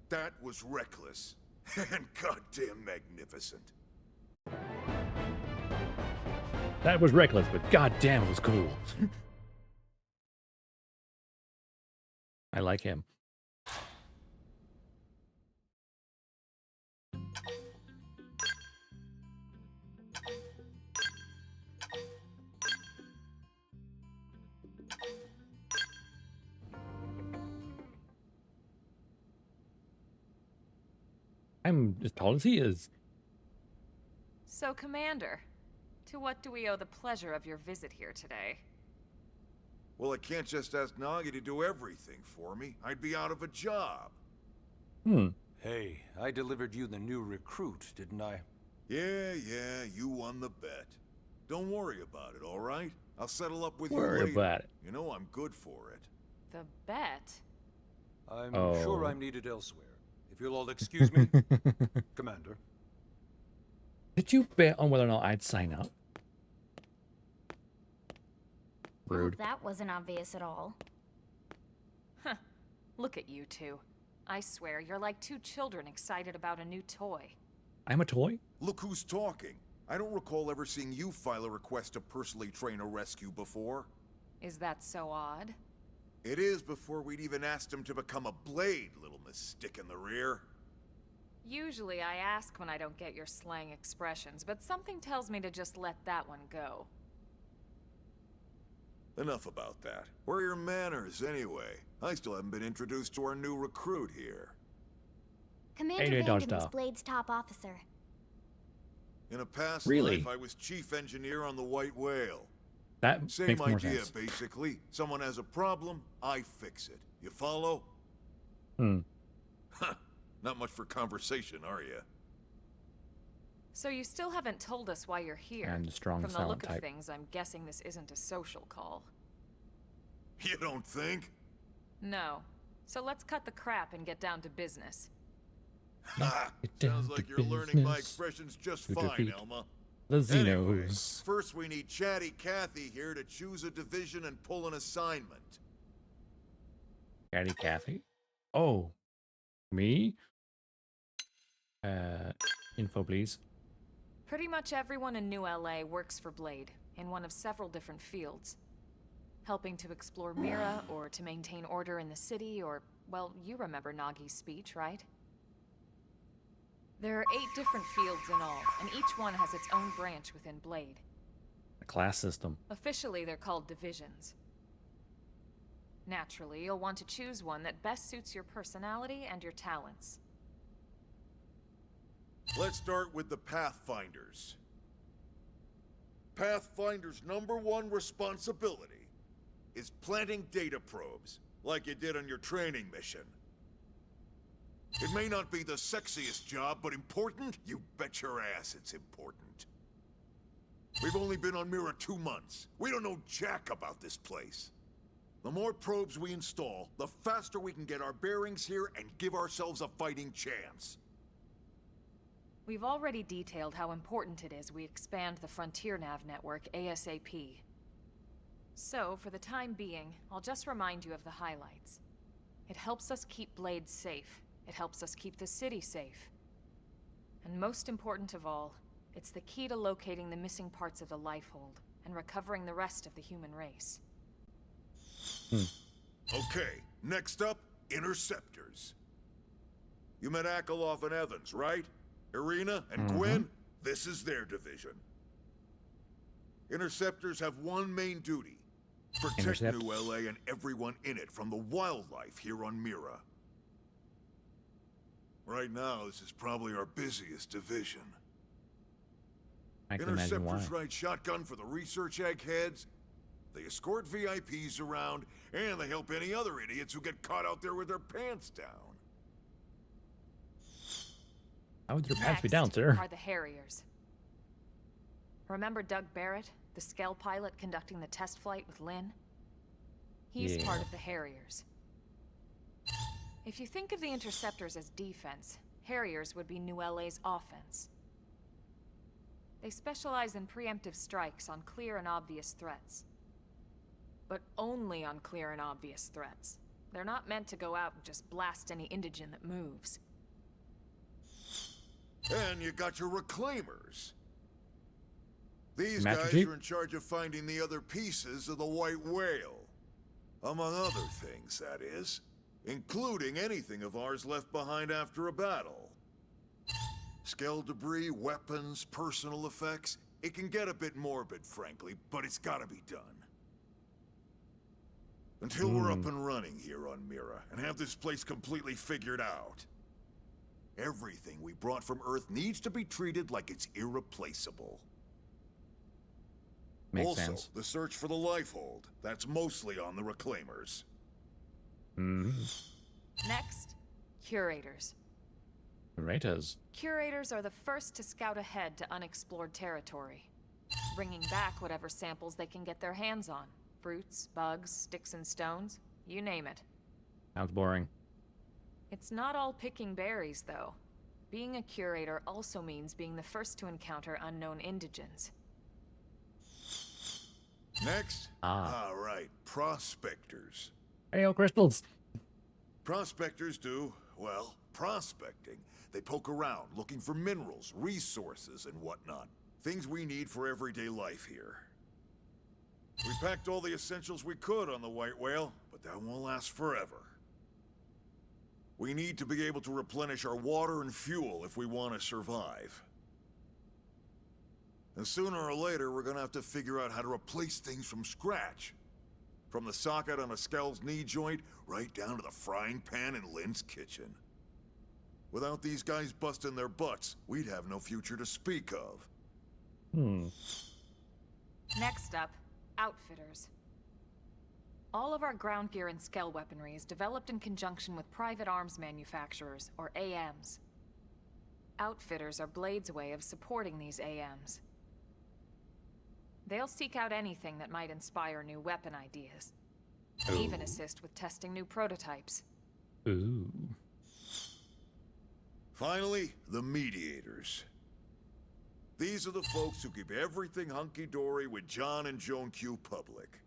That was reckless, and goddamn magnificent. That was reckless, but goddamn, it was cool. I like him. I'm as tall as he is. So, Commander, to what do we owe the pleasure of your visit here today? Well, I can't just ask Nagi to do everything for me. I'd be out of a job. Hey, I delivered you the new recruit, didn't I? Yeah, you won the bet. Don't worry about it, all right? I'll settle up with Worry you later. about it. You know I'm good for it. The bet? I'm Oh. sure I'm needed elsewhere. If you'll all excuse me, Commander. Did you bet on whether or not I'd sign up? Rude. Well, that wasn't obvious at all. Huh. Look at you two. I swear, you're like two children excited about a new toy. I'm a toy? Look who's talking. I don't recall ever seeing you file a request to personally train a rescue before. Is that so odd? It is before we'd even asked him to become a blade, little miss stick in the rear. Usually I ask when I don't get your slang expressions, but something tells me to just let that one go. Enough about that. Where are your manners, anyway? I still haven't been introduced to our new recruit here. Commander AJ Vandam is Dodgestar. Blade's top officer. In a past Really? life, I was chief engineer on the White Whale. That Same makes more idea, sense. basically. Someone has a problem, I fix it. You follow? Huh. Not much for conversation, are you? So you still haven't told us why you're here. And the strong From the silent look type. of things, I'm guessing this isn't a social call. You don't think? No. So let's cut the crap and get down to business. Ha! Get down Sounds to like you're learning my business. expressions just To fine, defeat Elma. The Anyway, Xenos. first we need Chatty Cathy here to choose a division and pull an assignment. Catty Cathy? Oh. Me? Info, please. Pretty much everyone in New LA works for Blade, in one of several different fields. Helping to explore Mira, or to maintain order in the city, or, well, you remember Nagi's speech, right? There are 8 different fields in all, and each one has its own branch within Blade. A class system. Officially, they're called divisions. Naturally, you'll want to choose one that best suits your personality and your talents. Let's start with the Pathfinders. Pathfinder's #1 responsibility is planting data probes, like you did on your training mission. It may not be the sexiest job, but important? You bet your ass it's important. We've only been on Mira 2 months. We don't know jack about this place. The more probes we install, the faster we can get our bearings here and give ourselves a fighting chance. We've already detailed how important it is we expand the Frontier Nav network ASAP. So, for the time being, I'll just remind you of the highlights. It helps us keep Blade safe. It helps us keep the city safe. And most important of all, it's the key to locating the missing parts of the Lifehold and recovering the rest of the human race. Okay, next up, Interceptors. You met Akalov and Evans, right? Irina and Gwyn? This is their division. Interceptors have one main duty. Protect New LA and everyone in it from the wildlife here on Mira. Right now, this is probably our busiest division. I can imagine why. Interceptors ride shotgun for the research eggheads. They escort VIPs around, and they help any other idiots who get caught out there with their pants down. How would your pants be Next down, sir? are the Harriers. Remember Doug Barrett, the Skell pilot conducting the test flight with Lynn? He's part of the Harriers. If you think of the Interceptors as defense, Harriers would be New LA's offense. They specialize in preemptive strikes on clear and obvious threats. But only on clear and obvious threats. They're not meant to go out and just blast any indigene that moves. And you got your Reclaimers. These Master guys Chief? are in charge of finding the other pieces of the White Whale. Among other things, that is. Including anything of ours left behind after a battle. Skell debris, weapons, personal effects. It can get a bit morbid, frankly, but it's gotta be done. Until we're up and running here on Mira, and have this place completely figured out. Everything we brought from Earth needs to be treated like it's irreplaceable. Makes sense. The search for the Lifehold. That's mostly on the Reclaimers. Next, Curators. Curators. Curators are the first to scout ahead to unexplored territory, bringing back whatever samples they can get their hands on. Fruits, bugs, sticks and stones, you name it. Sounds boring. It's not all picking berries, though. Being a curator also means being the first to encounter unknown indigens. Next? All right, prospectors. Hail crystals. Prospectors do, well, prospecting. They poke around, looking for minerals, resources, and whatnot. Things we need for everyday life here. We packed all the essentials we could on the White Whale, but that won't last forever. We need to be able to replenish our water and fuel if we want to survive. And sooner or later, we're gonna have to figure out how to replace things from scratch. From the socket on a Skell's knee joint, right down to the frying pan in Lynn's kitchen. Without these guys busting their butts, we'd have no future to speak of. Next up, Outfitters. All of our ground gear and Skell weaponry is developed in conjunction with private arms manufacturers, or AMs. Outfitters are Blade's way of supporting these AMs. They'll seek out anything that might inspire new weapon ideas. And even assist with testing new prototypes. Ooh. Finally, the Mediators. These are the folks who keep everything hunky-dory with John and Joan Q public.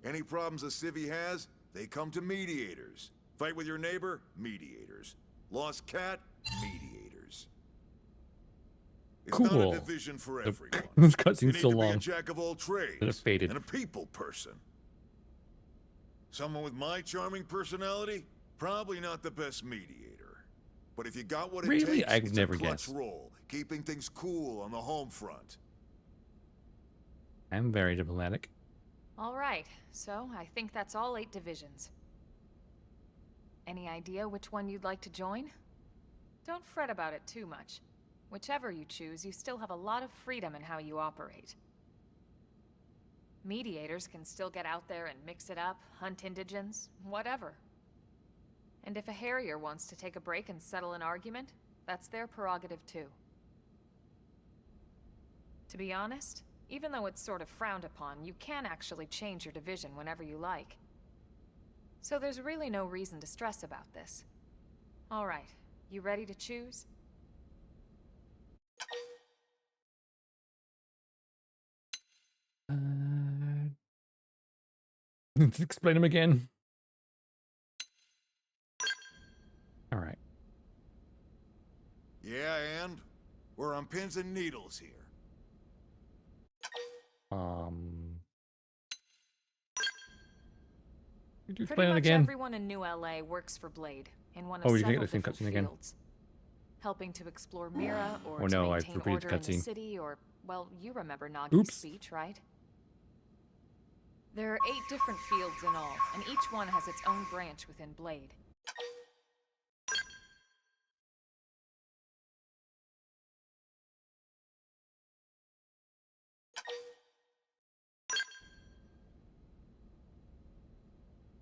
Any problems a civvy has, they come to Mediators. Fight with your neighbor? Mediators. Lost cat? Mediators. It's not a division for everyone. This cutscene's You need so to be long. a jack of all trades It faded. and a people person. Someone with my charming personality? Probably not the best mediator. But if you got what it Really? takes, I could it's never a clutch guess. role, keeping things cool on the home front. I'm very diplomatic. All right, so I think that's all 8 divisions. Any idea which one you'd like to join? Don't fret about it too much. Whichever you choose, you still have a lot of freedom in how you operate. Mediators can still get out there and mix it up, hunt indigents, whatever. And if a Harrier wants to take a break and settle an argument, that's their prerogative too. To be honest, even though it's sort of frowned upon, you can actually change your division whenever you like. So there's really no reason to stress about this. Alright, you ready to choose? Explain them again. All right. Yeah, and? We're on pins and needles here. Could you Pretty explain it much again? everyone in New LA works for Blade in one of Oh, you can several get the same different cutscene again. fields. Helping to explore Mira, or Oh to no, I maintain repeated the order in the cutscene. city, or, well, you remember Nagi's Oops. speech, right? There are 8 different fields in all, and each one has its own branch within Blade.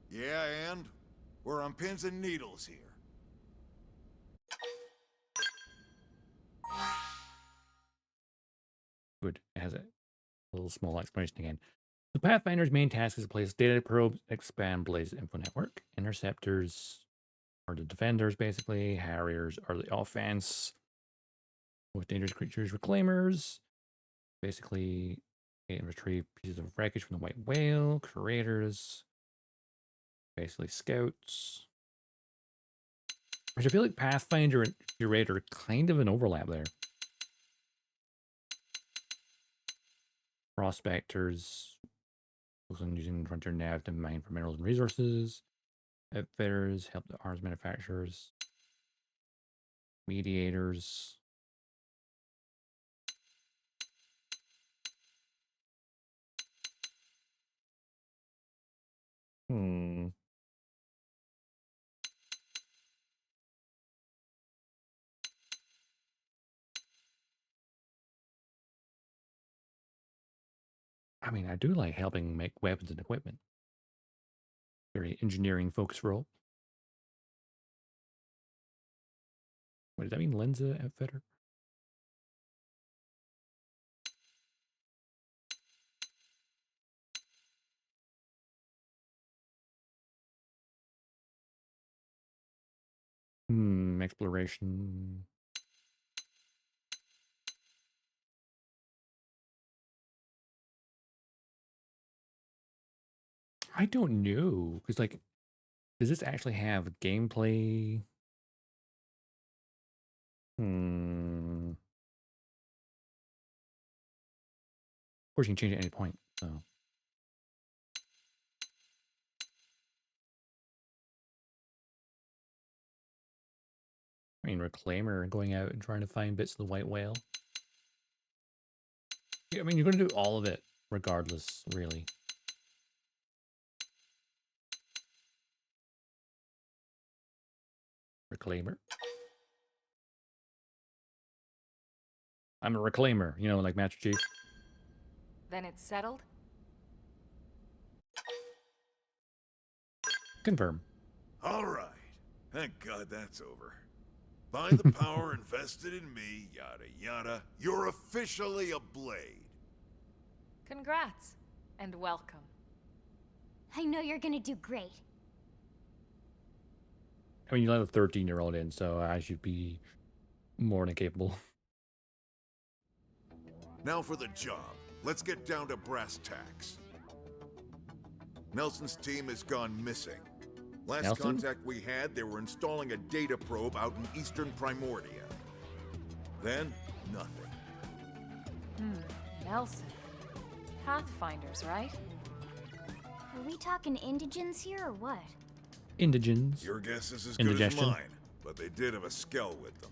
Yeah, and? We're on pins and needles here. Good. It has a little small explanation again. The Pathfinder's main task is to place data probes, expand Blade's info network. Interceptors are the defenders, basically. Harriers are the offense. With dangerous creatures, reclaimers. Basically, get and retrieve pieces of wreckage from the white whale. Curators. Basically, scouts. Which I feel like Pathfinder and Curator are kind of an overlap there. Prospectors. On using the frontier nav to mine for minerals and resources. Outfitters help the arms manufacturers. Mediators. I mean, I do like helping make weapons and equipment. Very engineering focused role. What does that mean? Lenza outfitter? Exploration. I don't know. Because, like, does this actually have gameplay? Of course, you can change it at any point, so. I mean, Reclaimer going out and trying to find bits of the white whale. Yeah, I mean, you're going to do all of it regardless, really. Reclaimer. I'm a reclaimer, you know, like Master Chief. Then it's settled? Confirm. All right. Thank God that's over. By the power invested in me, yada yada, you're officially a Blade. Congrats, and welcome. I know you're gonna do great. I mean, you let a 13-year-old in, so I should be more than capable. Now for the job. Let's get down to brass tacks. Nelson's team has gone missing. Last Nelson? contact we had, they were installing a data probe out in eastern Primordia. Then, nothing. Nelson. Pathfinders, right? Are we talking indigents here or what? Indigens. Your guess is as good as Indigestion. mine, but they did have a skell with them.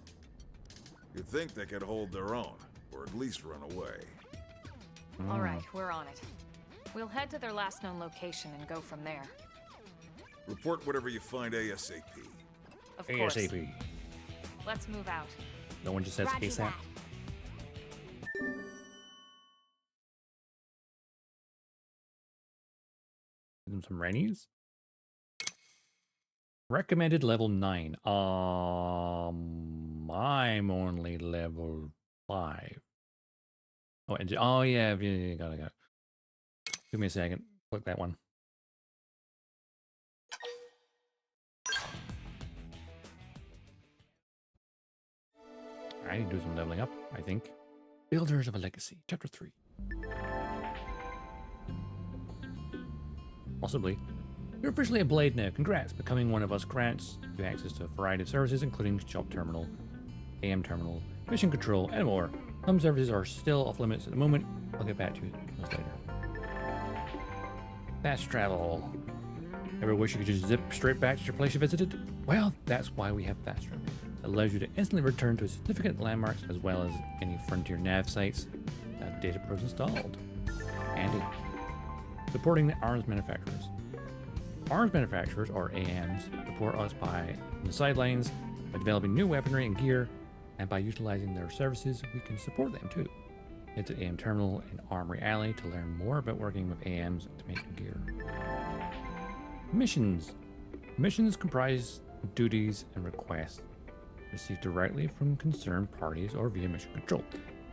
You'd think they could hold their own, or at least run away. Alright, we're on it. We'll head to their last known location and go from there. Report whatever you find ASAP. Of course. ASAP. Let's move out. No one just says Roger ASAP. that. some Rennies. Recommended level 9. I'm only level 5. Oh, and oh yeah, got it. Give me a second. Click that one. I need to do some leveling up, I think. Builders of a Legacy, Chapter 3. Possibly. You're officially a Blade now. Congrats. Becoming one of us grants you access to a variety of services, including Shop Terminal, AM Terminal, Mission Control, and more. Some services are still off limits at the moment. I'll get back to those later. Fast travel. Ever wish you could just zip straight back to your place you visited? Well, that's why we have fast travel. It allows you to instantly return to significant landmarks as well as any Frontier nav sites that data probes installed. Handy. Supporting the arms manufacturers. Arms manufacturers, or AMs, support us by on the sidelines by developing new weaponry and gear, and by utilizing their services, we can support them too. Head to AM Terminal and Armory Alley to learn more about working with AMs to make new gear. Missions. Missions comprise duties and requests received directly from concerned parties or via mission control.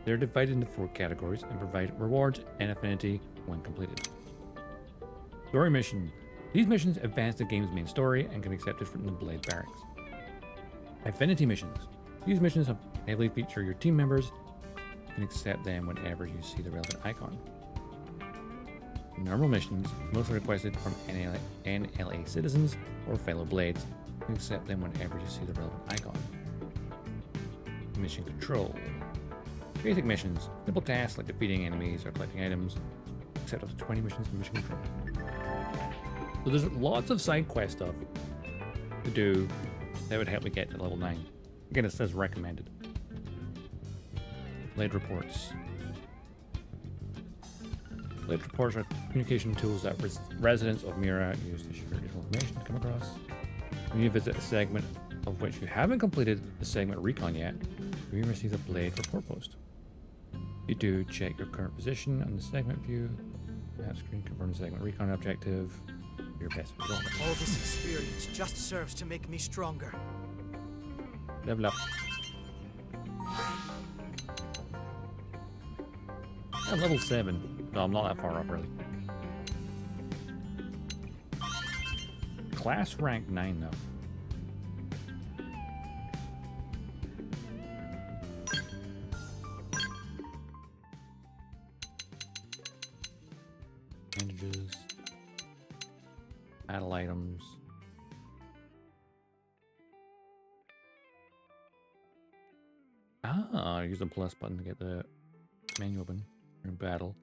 They are divided into 4 categories and provide rewards and affinity when completed. Story mission. These missions advance the game's main story and can be accepted from the Blade Barracks. Affinity missions. These missions heavily feature your team members. You can accept them whenever you see the relevant icon. Normal missions, mostly requested from NLA citizens or fellow Blades. You can accept them whenever you see the relevant icon. Mission control. Basic missions, simple tasks like defeating enemies or collecting items. Accept up to 20 missions for mission control. So there's lots of side quest stuff to do that would help me get to level 9. Again, it says recommended. Blade reports. Blade reports are communication tools that residents of Mira use to share information to come across. When you visit a segment of which you haven't completed the segment recon yet, you receive a Blade report post. You do check your current position on the segment view. Map screen confirm the segment recon objective. Your best result. All this experience just serves to make me stronger. Level up. I'm level 7, so I'm not that far up really. Class rank 9 though. Bandages. Battle items. Use the plus button to get the menu open in battle.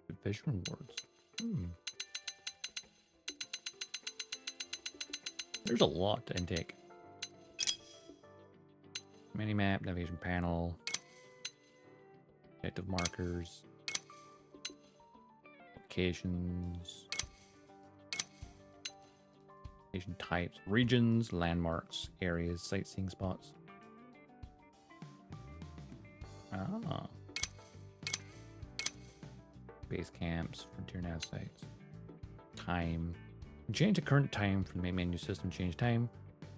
Division rewards. There's a lot to intake. Minimap, navigation panel, objective markers, locations, location types, regions, landmarks, areas, sightseeing spots. Base camps, frontier nav sites. Time. Change the current time from the main menu system. Change time.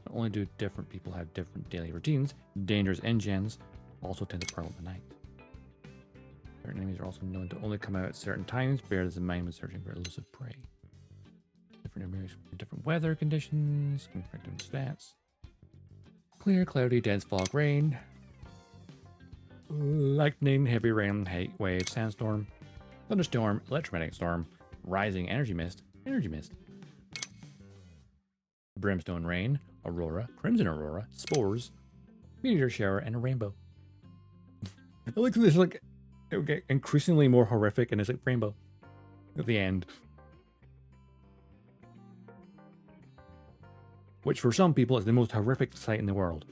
Not only do different people have different daily routines, dangers and gens also tend to prowl at the night. Certain enemies are also known to only come out at certain times. Bear this in mind when searching for elusive prey. Different enemies for different weather conditions. Can affect different stats. Clear, cloudy, dense fog, rain. Lightning, heavy rain, heat wave, sandstorm, thunderstorm, electromagnetic storm, rising energy mist, brimstone rain, aurora, crimson aurora, spores, meteor shower, and a rainbow. I like this, like, it would get increasingly more horrific, and it's like rainbow at the end. Which for some people is the most horrific sight in the world.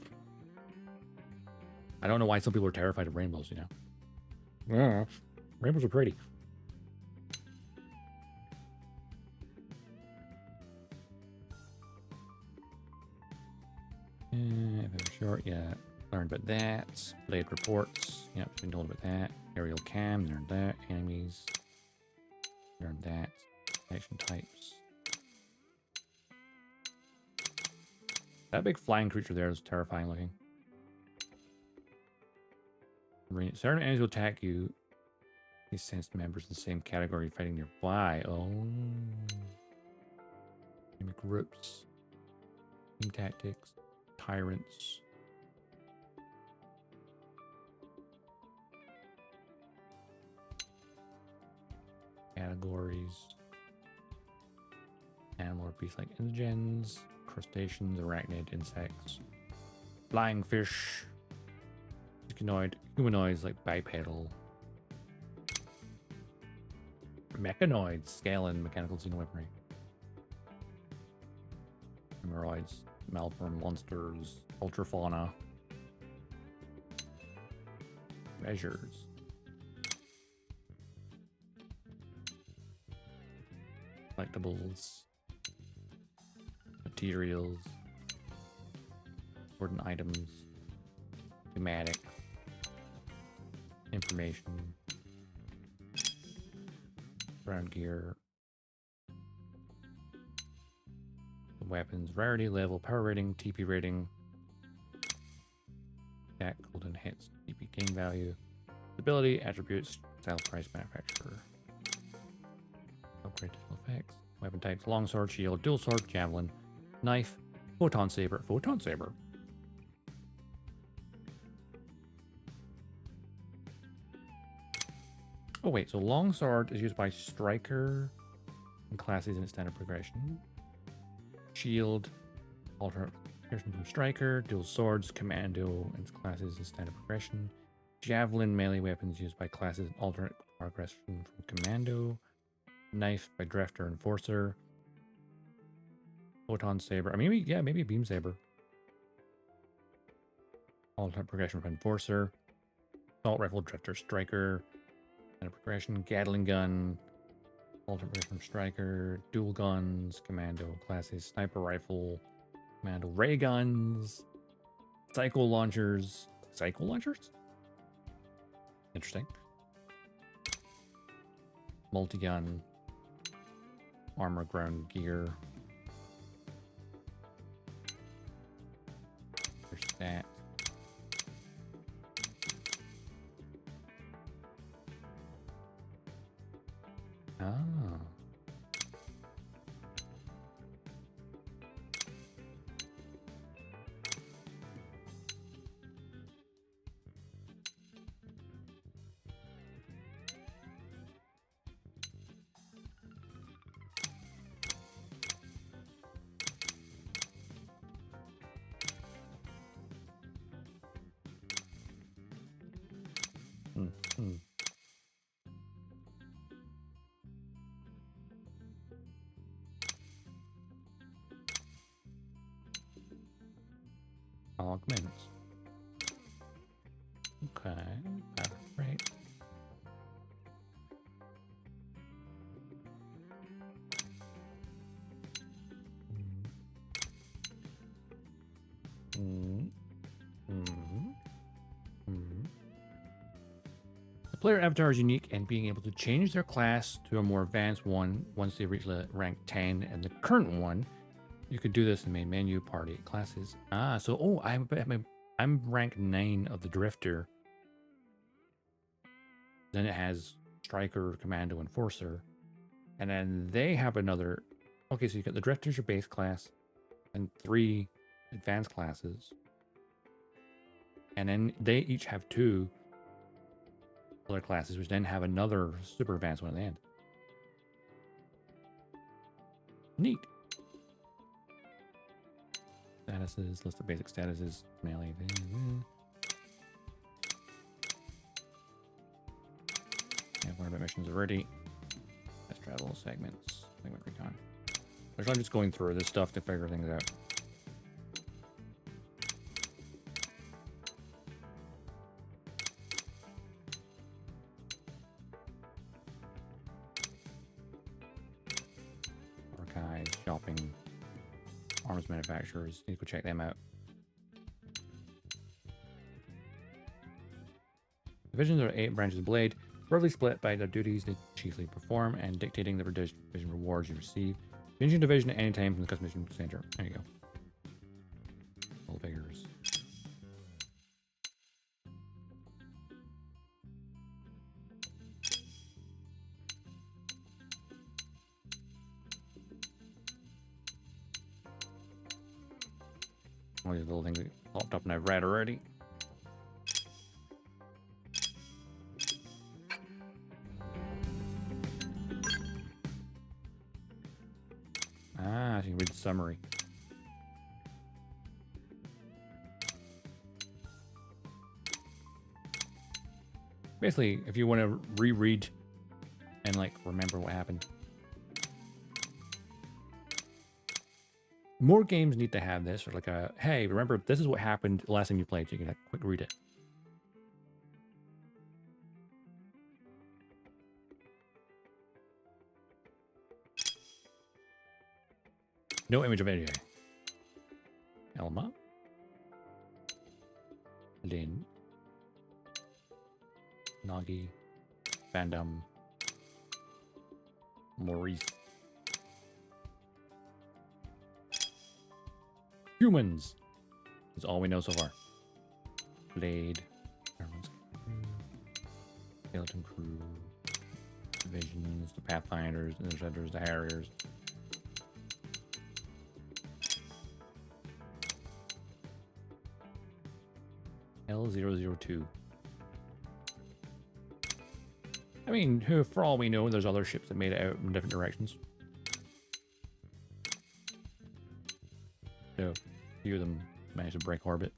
I don't know why some people are terrified of rainbows, you know. Yeah, rainbows are pretty. If I'm short, yeah. Learned about that. Blade reports. Yep, been told about that. Aerial cam, learned that. Enemies. Learn that. Action types. That big flying creature there is terrifying looking. Certain enemies will attack you. These sensed members in the same category fighting nearby. Oh. Enemy groups. Team tactics. Tyrants. Categories. Animal or beast like ingens, crustaceans, arachnid, insects, flying fish, humanoids like bipedal, mechanoids, scale and mechanical xenoweaponry, hemorrhoids, malform monsters, ultrafauna, measures. Collectibles, materials, important items, thematic, information, ground gear, weapons, rarity, level, power rating, TP rating, attack, golden hits, TP gain value, ability, attributes, style, price, manufacturer. Upgrade effects. Weapon types: longsword, shield, dual sword, javelin, knife, photon saber. Photon saber. Oh wait, so longsword is used by striker and classes in its standard progression. Shield, alternate progression from striker. Dual swords, commando, and its classes in standard progression. Javelin, melee weapons used by classes in alternate progression from commando. Knife by Drafter Enforcer. Photon Saber. I mean, maybe Beam Saber. Alternate progression from Enforcer. Assault Rifle, Drifter Striker. Standard progression. Gatling Gun. Alternate progression from Striker. Dual Guns. Commando classes. Sniper Rifle. Commando Ray Guns. Psycho Launchers. Psycho Launchers? Interesting. Multi-gun. Armor ground gear. There's that. Ah. Augments. Okay, that's great. The player avatar is unique and being able to change their class to a more advanced one once they reach rank 10, and the current one, you could do this in the main menu, party, classes. So I'm rank 9 of the Drifter. Then it has Striker, Commando, Enforcer. And then they have another... Okay, so you got the Drifter's your base class, and 3 advanced classes. And then they each have 2 other classes, which then have another super advanced one at the end. Neat. Statuses, list of basic statuses, melee. Yeah, learn about missions already. Let's travel segments. Segment recon. I'm just going through this stuff to figure things out. Archives, shopping, arms manufacturers. Need to go check them out. Divisions are 8 branches of blade. roughly split by the duties they chiefly perform and dictating the division rewards you receive. Change your division at any time from the customization center. There you go. Full figures. All these little things that popped up and I've read already. Ah, I can read the summary. Basically, if you want to reread and like remember what happened. More games need to have this, or like a, hey, remember this is what happened the last time you played, so you can like quick read it. No image of AJ. Elma. Lynn. Nagi. Vandam. Maurice. Humans is all we know so far. Blade. Skeleton Crew. Divisions. The Pathfinders. The Interceptors. The Harriers. L002. I mean, for all we know, there's other ships that made it out in different directions. So, a few of them managed to break orbit.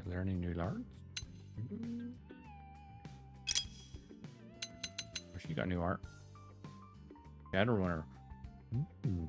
Learning new arts. Oh, she got new art. Shadow Runner. Ooh.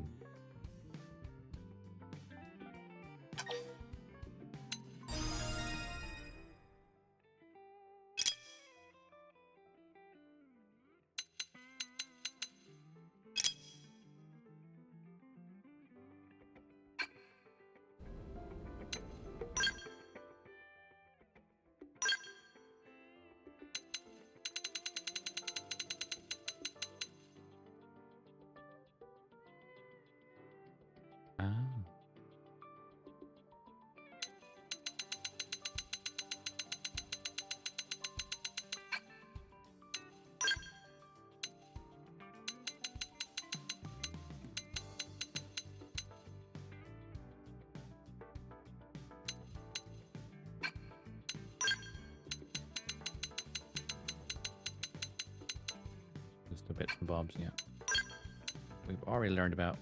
Just the bits and bobs, yeah. We've already learned about.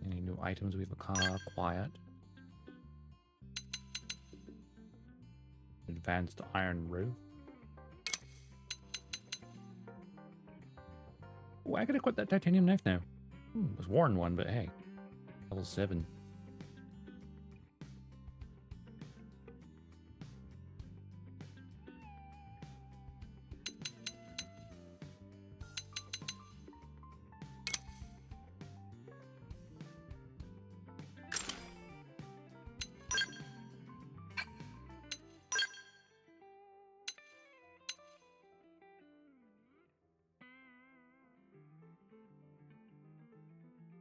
Any new items we've acquired? Advanced iron roof. Oh, I could equip that titanium knife now. It was worn one, but hey, level 7.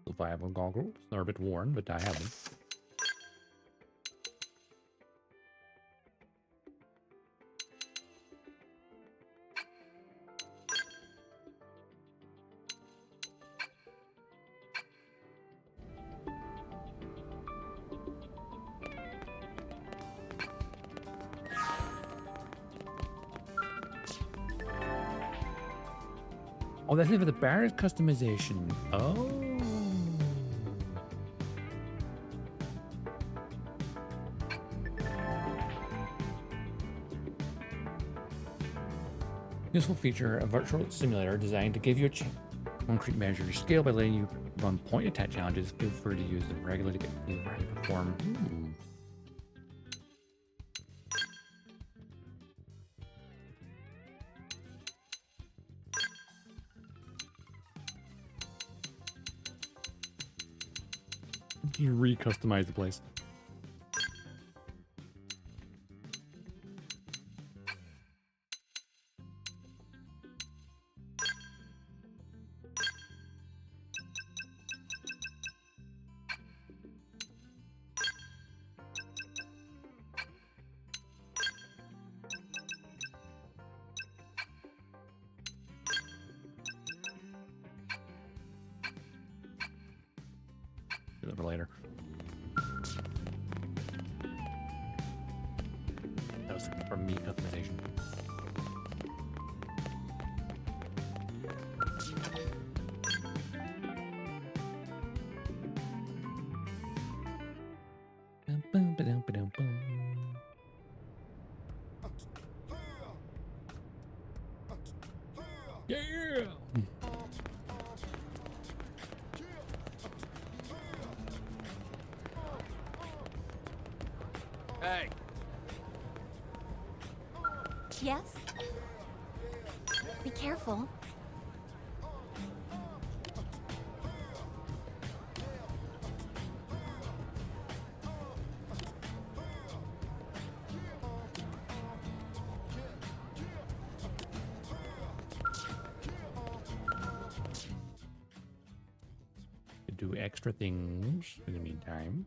Survival goggles. They're a bit worn, but I have them. Oh, that's it for the barrett customization. Oh. Useful feature, a virtual simulator designed to give you a concrete measure of your skill by letting you run point attack challenges. Feel free to use them regularly to get how you perform. You re-customize the place. Do that for later. That was from me customization. Yeah. Hey. Yes? Be careful. Do extra things in the meantime.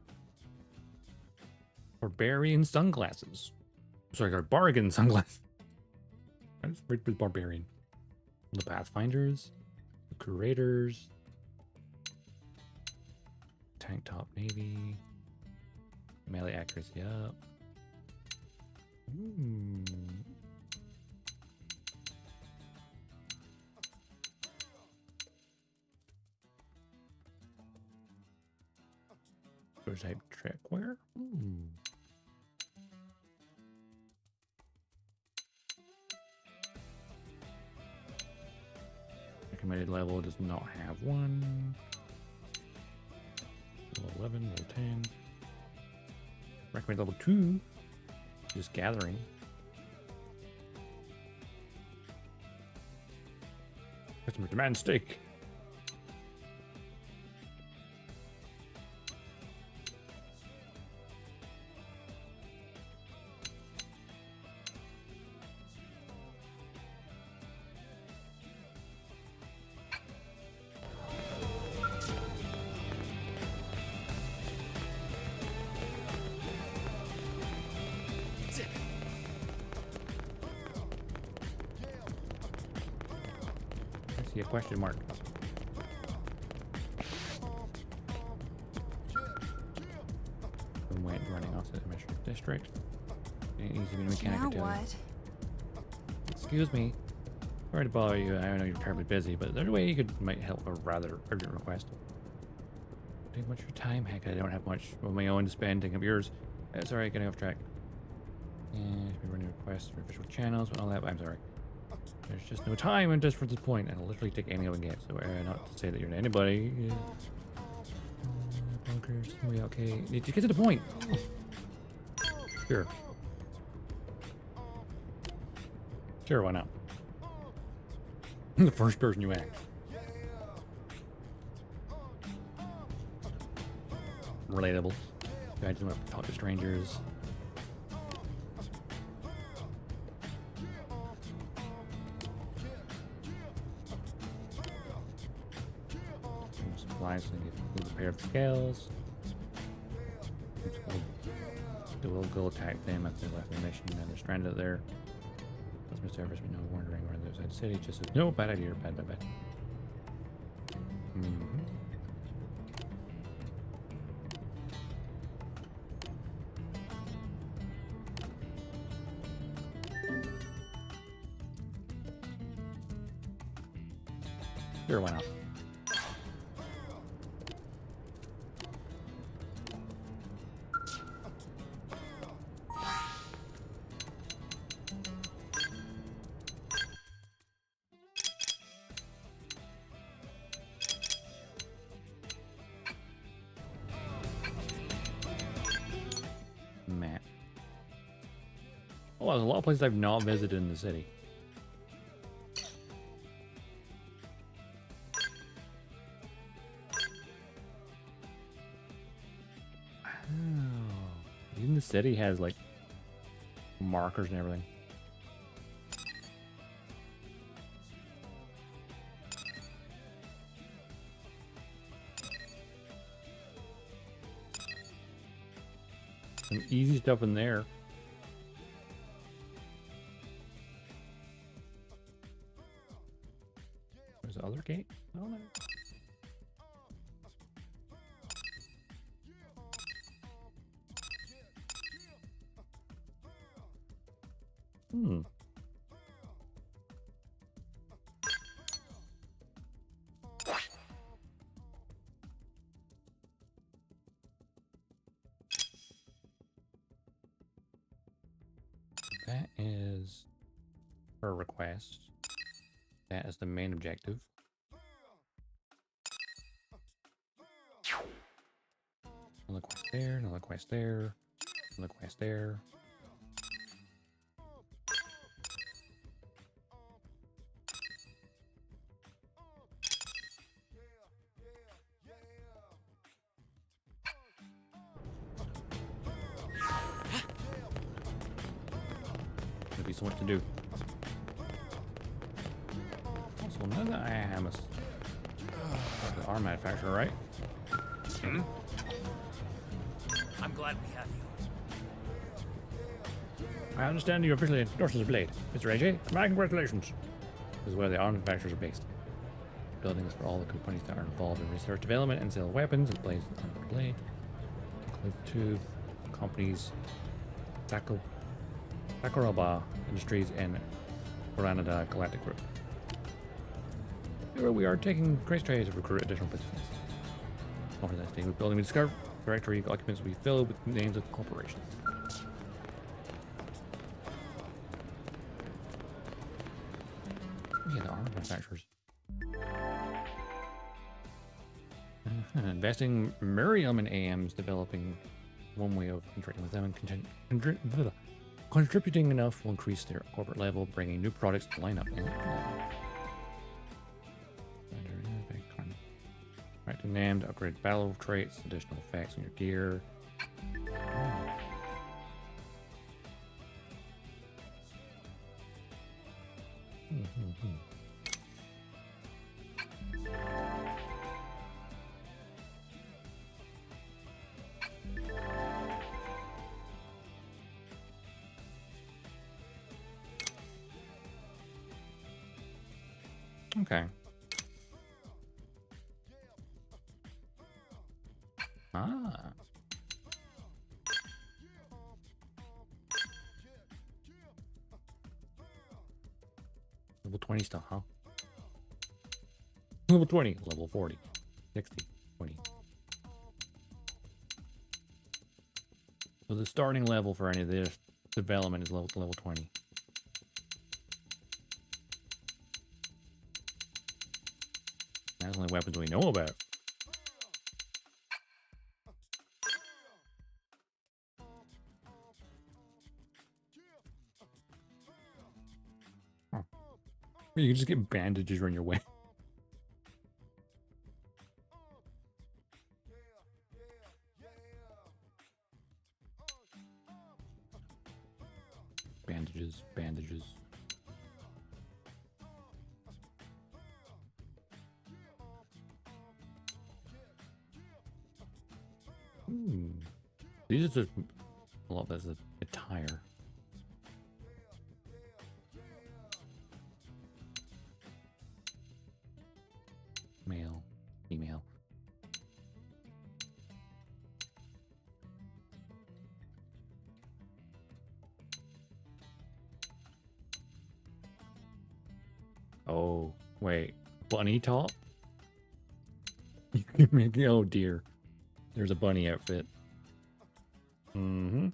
Barbarian sunglasses. Sorry, bargain sunglasses. I just read with barbarian. The Pathfinders, the Curators, tank top navy, melee accuracy up. Type trickware. Recommended level does not have one. Level 11, level 10. Recommended level 2. Just gathering. Customer demand steak. A question mark. Running off the Mission District. Ain't easy to be a mechanic. Now what? Excuse me. Sorry to bother you. I know you're terribly busy, but there's a way you might help a rather urgent request. Take much of your time. Heck, I don't have much of my own to spend. Think of yours. Sorry, getting off track. And should be running requests for official channels and all that. I'm sorry. There's just no time and just for this point, and I'll literally take any I can get. So, not to say that you're to anybody. Bunkers, we okay? Did you get to the point? Sure. Sure, why not? The first person you ask. Relatable. I just want to talk to strangers. Supplies, so you get a pair of scales. We'll go attack them if they left the mission and they're stranded out there. Customer service, we know wondering where there's that city. Just says, no, bad idea, bad. Sure, why not? Map. Oh, there's a lot of places I've not visited in the city. Even the city has like markers and everything. Some easy stuff in there. There's the other gate? I don't know. Hmm. That is her request. That is the main objective. Another quest there, another quest there, another quest there. There'll be so much to do. Also, none of that I am the arm manufacturer, right? Hmm? I'm glad we have you. I understand you officially endorsed the blade. Mr. AJ, my congratulations. This is where the arm manufacturers are based. Buildings for all the companies that are involved in research, development, and sale of weapons and blades on the blade. Include two companies, Sakuraba Industries and Intergalactic Group. Here we are taking great strides to recruit additional participants. Over that stage, with building we discovered, directory documents will be filled with names of corporations. Yeah, the armor manufacturers. Investing Miriam and AM's developing one way of interacting with them and contributing enough will increase their corporate level, bringing new products to line up. Right to named, upgrade battle traits, additional effects on your gear. Okay. Ah. Level 20 stuff, huh? Level 20, level 40, 60, 20. So the starting level for any of this development is level 20. That's the only weapons we know about. Huh. You can just get bandages on your way. Bandages. These are just a lot. That's a tire. Male, female. Oh, wait. bunny top? Oh dear. There's a bunny outfit. Mm-hmm.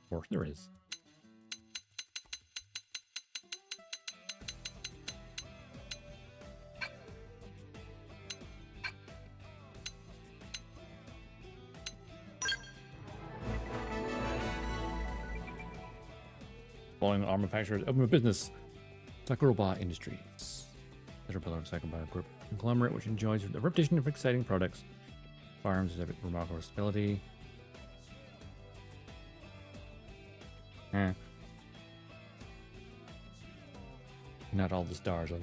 Of course there is. Following arm manufacturers open a business, Sakuraba Industries. Caterpillar second by a group conglomerate which enjoys a reputation of exciting products. Firearms have remarkable stability. Not all the stars of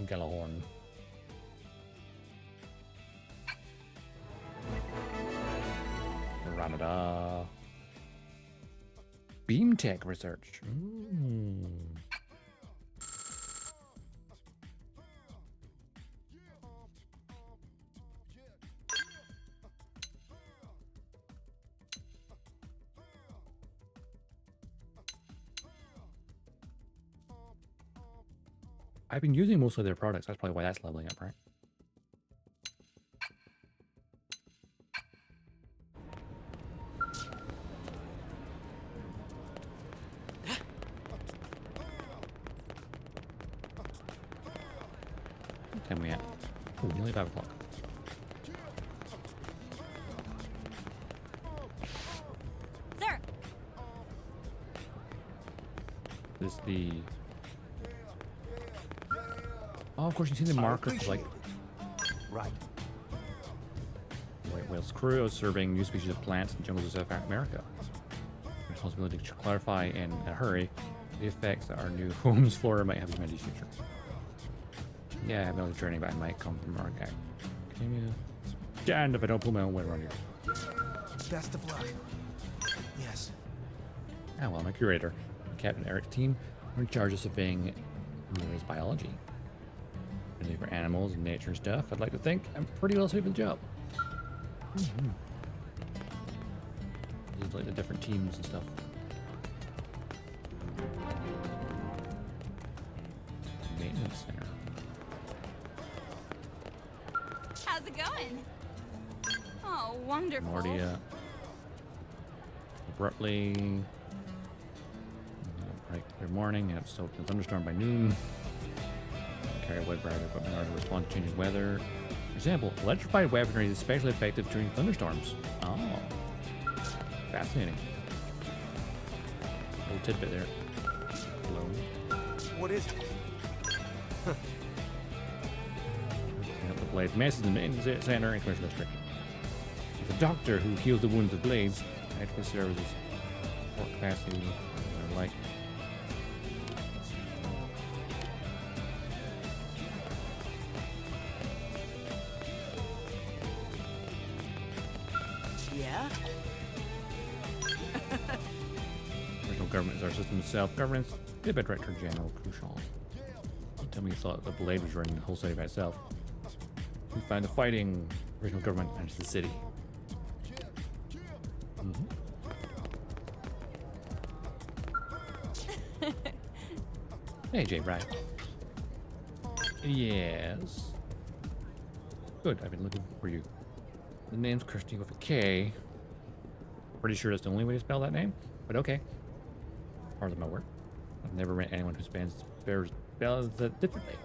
Galahorn. Ranada. Beam tech research. I've been using most of their products. That's probably why that's leveling up, right? What time are we at? Oh, nearly 5 o'clock. Sir! This is the... Oh, of course, you see the marker for, like... Right. White whales crew serving new species of plants in jungles of South America. Responsibility to clarify in a hurry the effects that our new home's flora might have in humanity's future. Yeah, I have no journey, but I might come from our guy. Can you stand if I don't pull my own weight around here? Best of luck. Yes. Ah, well, I'm a curator. Captain Eric's team are in charge of surveying marine biology. Really for animals and nature and stuff, I'd like to think I'm pretty well suited for the job. Mm-hmm. These are like the different teams and stuff. Maintenance center. How's it going? Oh, wonderful. Mordia. Abruptly. Bright clear morning, and it's soaked in thunderstorm by noon. Carry a wood rider equipment in order to respond to changing weather. For example, electrified weaponry is especially effective during thunderstorms. Oh. Fascinating. Little tidbit there. Hello. What is it? The blades messes in the center and commercial district. The doctor who heals the wounds of blades actually serves as support capacity and like. Yeah? Original government is our system of self-governance. Led by Director General Cruchon. Don't tell me you thought the blade was running the whole city by itself. We find the fighting original government enters the city. AJ, right? Yes. Good, I've been looking for you. The name's Christy with a K. Pretty sure that's the only way to spell that name, but okay. Part of my work. I've never met anyone who spells that differently.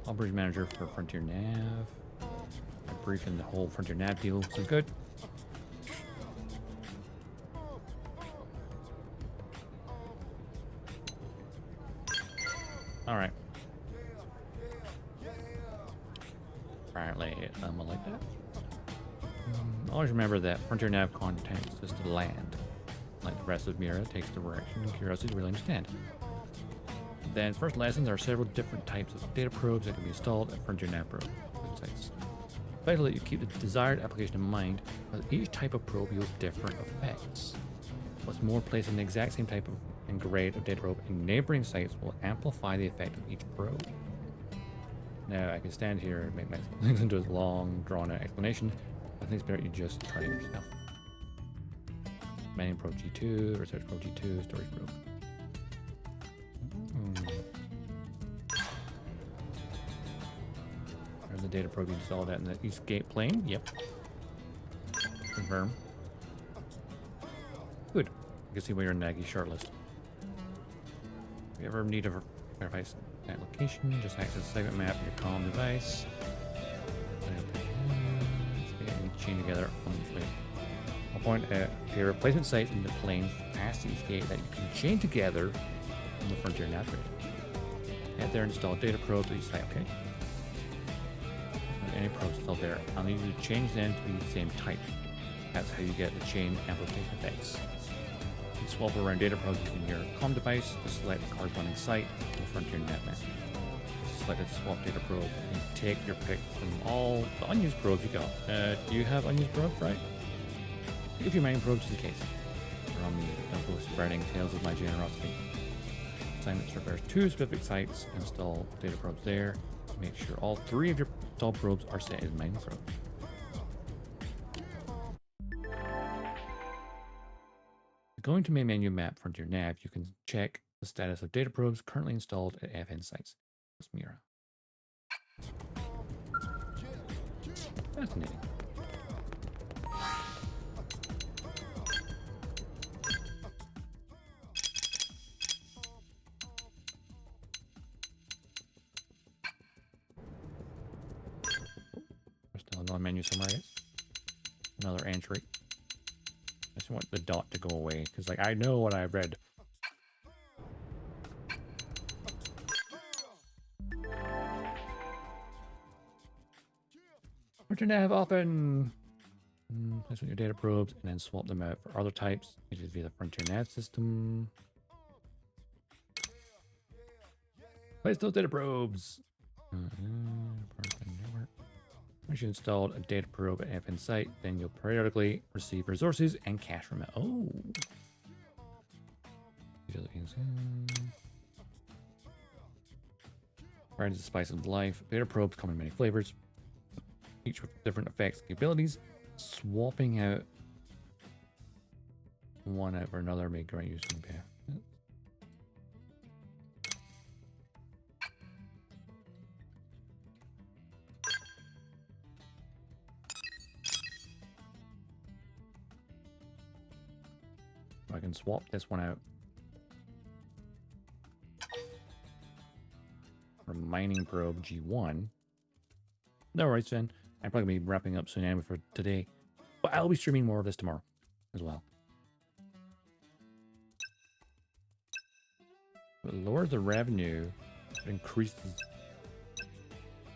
Operation manager for Frontier Nav. I'm briefing the whole Frontier Nav deal, so good. Alright. Apparently, I like that. Always remember that Frontier Nav content is just the land. Like the rest of Mira, it takes direction and curiosity to really understand. Then, first lessons are several different types of data probes that can be installed at Frontier Nav probe sites. Basically, you keep the desired application in mind, but each type of probe yields different effects. What's more, placing the exact same type of and grade of data probe in neighboring sites will amplify the effect of each probe. Now, I can stand here and make my listen to this long, drawn-out explanation. I think it's better you just try it yourself. Mining Probe G2, Research Probe G2, Storage Probe. There's the data probe. You installed that in the East Gate plane. Yep. Confirm. Good. You can see where you're in Nagy's shortlist. If you ever need to verify that location, just access the segment map of your comm device. Chain together on the plane. I'll point at your replacement sites in the planes past the East Gate that you can chain together on the Frontier Navigation. Head there and install data probes at each site, okay? Any probes still there. I'll need you to change them to be the same type. That's how you get the chain amplification effects. You can swap around data probes using your comm device to select the corresponding site on the Frontier Net map. Select the swap data probe and take your pick from all the unused probes you got. Do you have unused probes, right? Pick a few mining probes just in case. From me, don't go spreading tales of my generosity. Assignments refers to specific sites. Install data probes there. Make sure all 3 of your installed probes are set as mining probes. Going to main menu map Frontier Nav, you can check the status of data probes currently installed at FN sites. That's Mira. Fascinating. There's still another menu somewhere, I guess. Another entry. I just want the dot to go away, because like I know what I read. Frontier Nav open. Place your data probes and then swap them out for other types. It is via the Frontier Nav system. Place those data probes. Once you installed a data probe at FN site, then you'll periodically receive resources and cash from it. Oh. Right as the spice of life, data probes come in many flavors, each with different effects and abilities. Swapping out one out for another may grant you some path. I can swap this one out for mining probe G1. No worries, Jen. I'm probably going to be wrapping up soon anyway for today. But I'll be streaming more of this tomorrow as well. It lowers the revenue, it increases,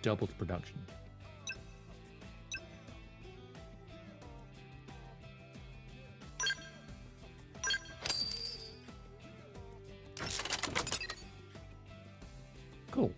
doubles production. Cool.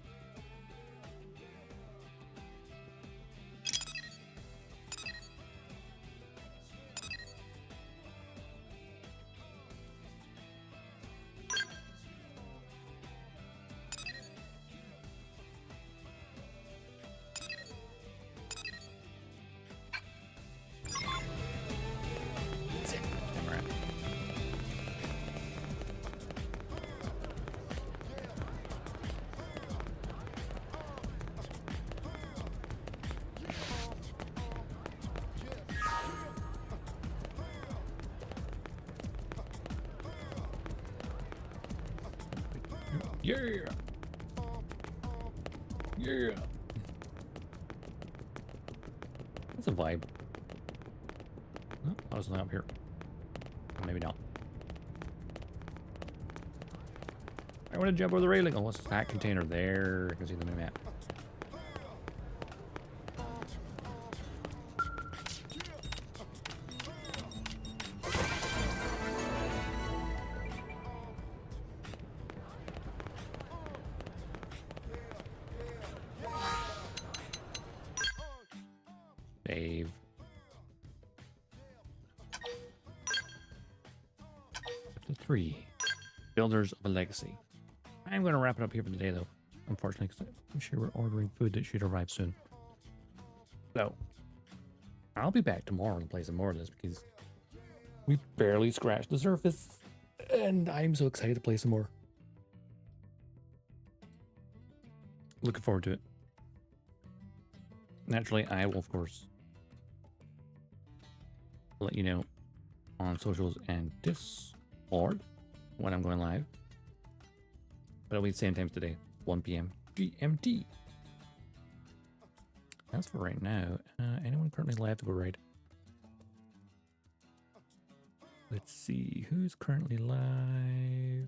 Yeah. Yeah. That's a vibe. Oh, I was not up here. Maybe not. I want to jump over the railing. Oh, what's that container there? I can see the map. Save. Chapter 3. Builders of a Legacy. I'm going to wrap it up here for today, though. Unfortunately, because I'm sure we're ordering food that should arrive soon. So, I'll be back tomorrow to play some more of this because We barely scratched the surface, and I'm so excited to play some more. Looking forward to it. Naturally, I will, of course, let you know on socials and Discord when I'm going live. But it'll be the same times today, 1 p.m. GMT. That's for right now. Anyone currently live to go raid? Let's see, who's currently live?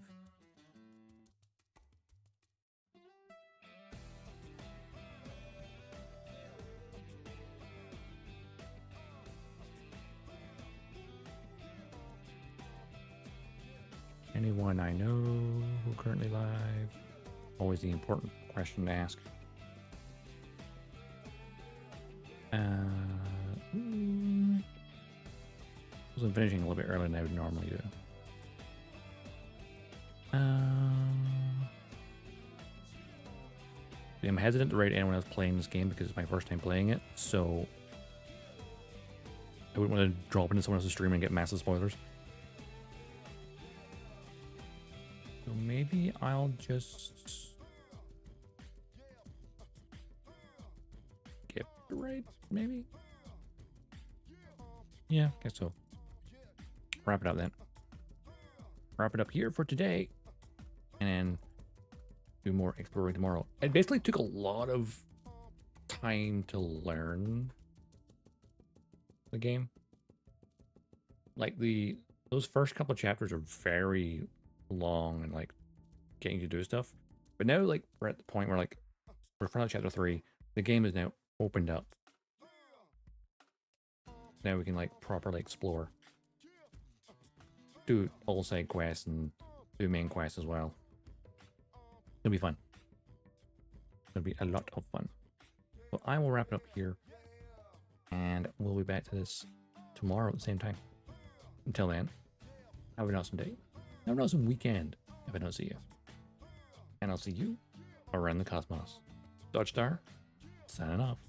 Anyone I know who currently live? Always the important question to ask. I'm finishing a little bit earlier than I would normally do. I'm hesitant to rate anyone else playing this game because it's my first time playing it, so I wouldn't want to drop into someone else's stream and get massive spoilers. So maybe I'll just get the raid, maybe? Yeah, guess so. Wrap it up then. Wrap it up here for today. And then do more exploring tomorrow. It basically took a lot of time to learn the game. Like those first couple of chapters are very long and like getting you to do stuff. But now like we're at the point where like we're front of chapter 3. The game is now opened up. Now we can like properly explore. Do all side quests and do main quests as well. It'll be fun. It'll be a lot of fun. So I will wrap it up here. And we'll be back to this tomorrow at the same time. Until then, have an awesome day. Have an awesome weekend if I don't see you. And I'll see you around the cosmos. Dodgestar, signing off.